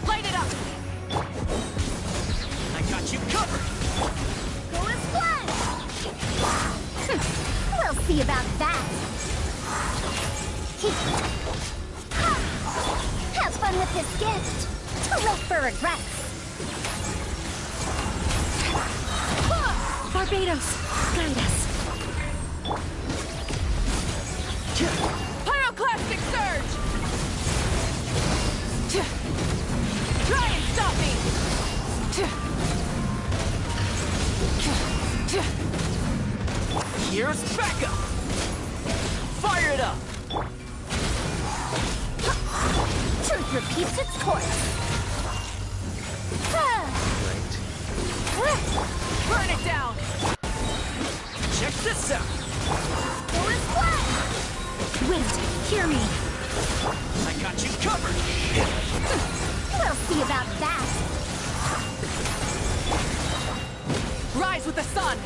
Light it up! I got you covered! Go as one! We'll see about that. Have fun with this gift. Too late for regrets. Barbados, guide us. Pyroclastic surge! Try and stop me! Here's backup! Fire it up! Truth repeats its course. Burn it down! Check this out! Go as one! Wait, hear me. I got you covered! We'll see about that. Rise with the sun!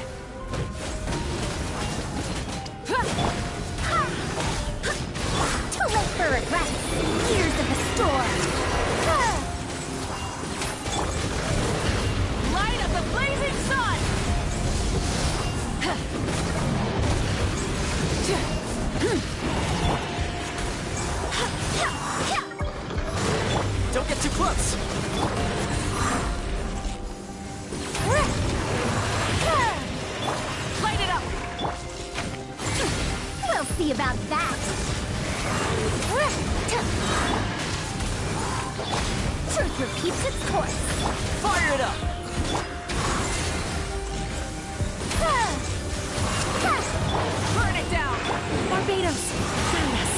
Too late for regrets. Years of the storm. Light of the blazing sun! Don't get too close! Light it up! We'll see about that. Truth repeats its course. Fire it up! Burn it down! Barbados, guide us.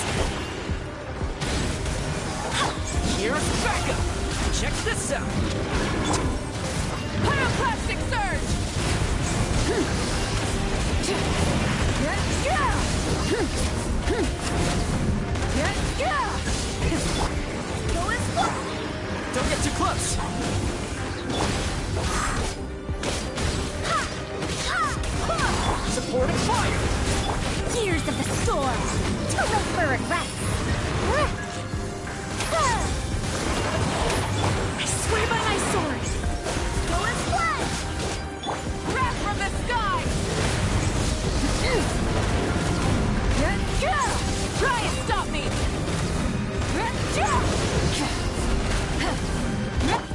Here's backup! Check this out! Pyroclastic surge! Go as one. Don't get too close! Supportive fire! Years of the storm. Too late for regrets. I swear by my sword. Go as one. Wrath from the sky! Try and stop me!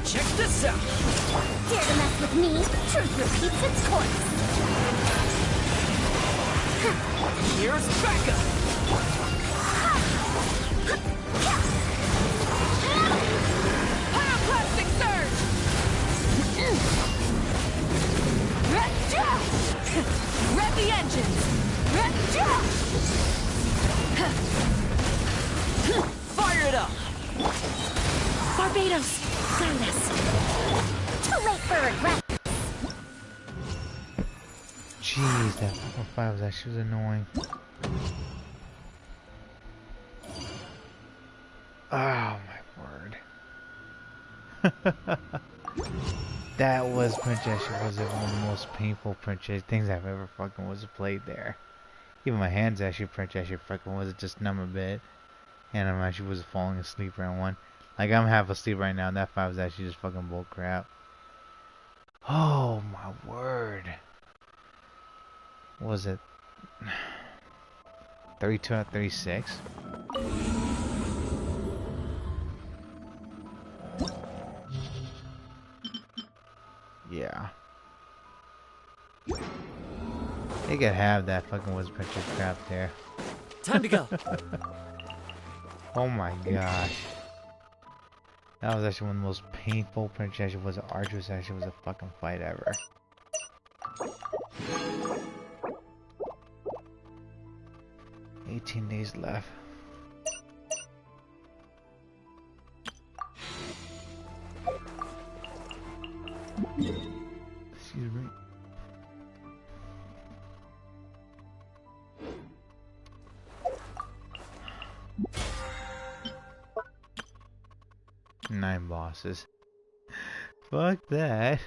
Check this out! Dare to mess with me? Truth repeats its course. Here's backup! Pyroclastic surge! Rev the engines! Fire it up! Barbados, guide us. Too late for regret. Jeez, that fucking fight was actually annoying. Oh my word. That was Princess. She was one of the most painful Princess things I've ever fucking was played there. Even my hands actually Princess fucking was just numb a bit. And I'm actually was falling asleep around one. Like I'm half asleep right now and that fight was actually just fucking bull crap. Oh my word. What was it 32 out of 36? Yeah. They could have that fucking was Princess crap there. Time to go. Oh my gosh. That was actually one of the most painful Princess was arduous actually was a fucking fight ever. $18 days left. Excuse me. Nine bosses. Fuck that.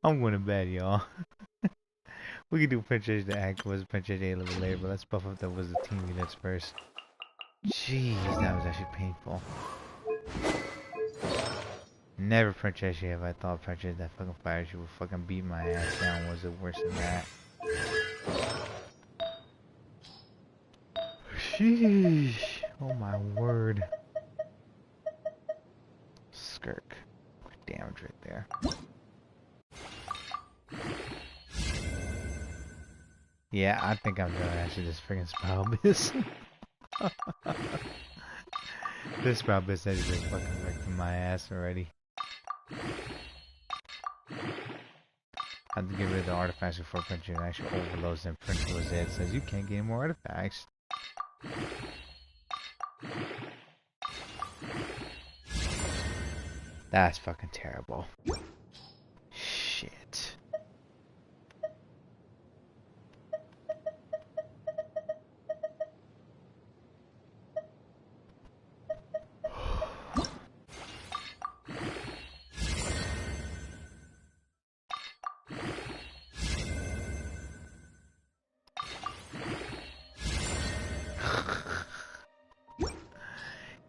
I'm going to bed, y'all. We can do Princess the Act was Princess A a little later, but let's buff up that was the team units first. Jeez, that was actually painful. Never Princess A if I thought Princess that fucking fire she would fucking beat my ass down. Was it worse than that? Sheesh. Oh my word. Skirk. Damage right there. Yeah, I think I'm gonna actually this friggin' Sprout Biz. This Sprout Biz has been fucking wrecked my ass already. I have to get rid of the artifacts before Printer actually overloads and Printer was it. Says you can't get any more artifacts. That's fucking terrible. Shit.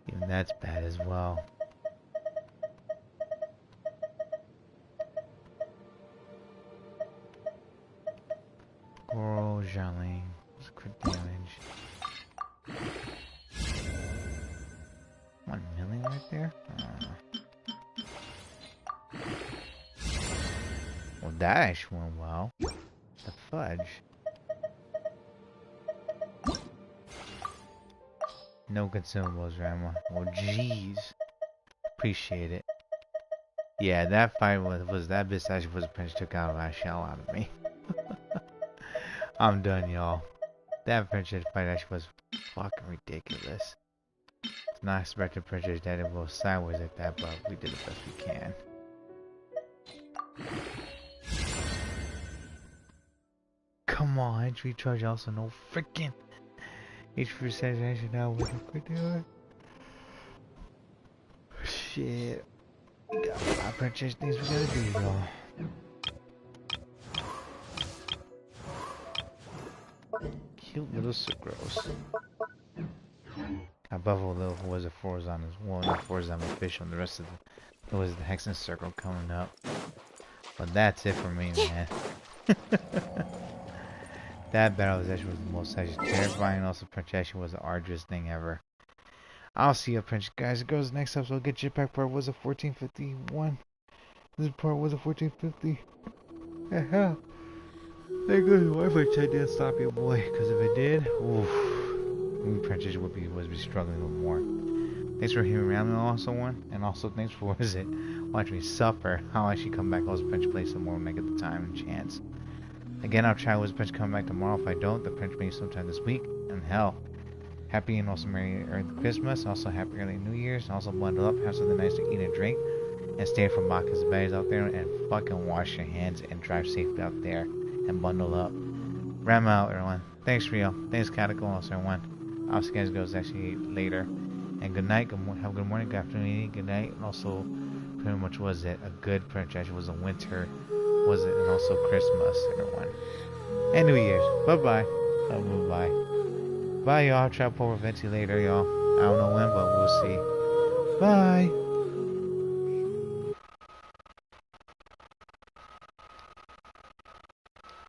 Even that's bad as well. Coral, Jarling, crit damage. 1 million right there? Well, that actually went well. The fudge. No consumables, Rama. Well, jeez. Appreciate it. Yeah, that fight was that bitch actually was a pinch took out a shell out of me. I'm done, y'all. That Princess fight actually was fucking ridiculous. It's not expected Princess that it will sideways like that, but we did the best we can. Come on, HP charge also no freaking HP percentage actually now with a quick deal. Shit. We got a lot of Princess things we gotta do, y'all. Cute little sucrose. I buff a little was a Forzon as well, not Forzon but fish on the rest of the was the Hexen Circle coming up. But that's it for me, man. That battle was actually the most actually terrifying, also Princess was the arduous thing ever. I'll see you Princess guys. It goes next episode. Get Jetpack part was a 1451. This part was a 1450. Yeah. Thank goodness Wi-Fi check didn't stop your boy, because if it did, oof, Princess would be struggling a little more. Thanks for hearing around me also one, and also thanks for watching me suffer. I'll actually come back also Princess play some more when I get the time and chance. Again, I'll try with Princess coming back tomorrow. If I don't, the Princess maybe sometime this week. And hell, happy and also Merry Christmas, also happy early New Year's, and also bundle up, have something nice to eat and drink, and stay from Bacchus Bays out there, and fucking wash your hands and drive safely out there. And bundle up. Ram out, everyone. Thanks, Rio. Thanks, Catacomb, also, everyone. I'll see you guys goes actually later. And good night. Have a good morning, good afternoon, good night. And also, pretty much was it a good Princess? Was a winter, was it? And also Christmas, everyone. And New Year's. Bye bye. Bye. Bye, y'all. Try to pull Venti later, y'all. I don't know when, but we'll see. Bye.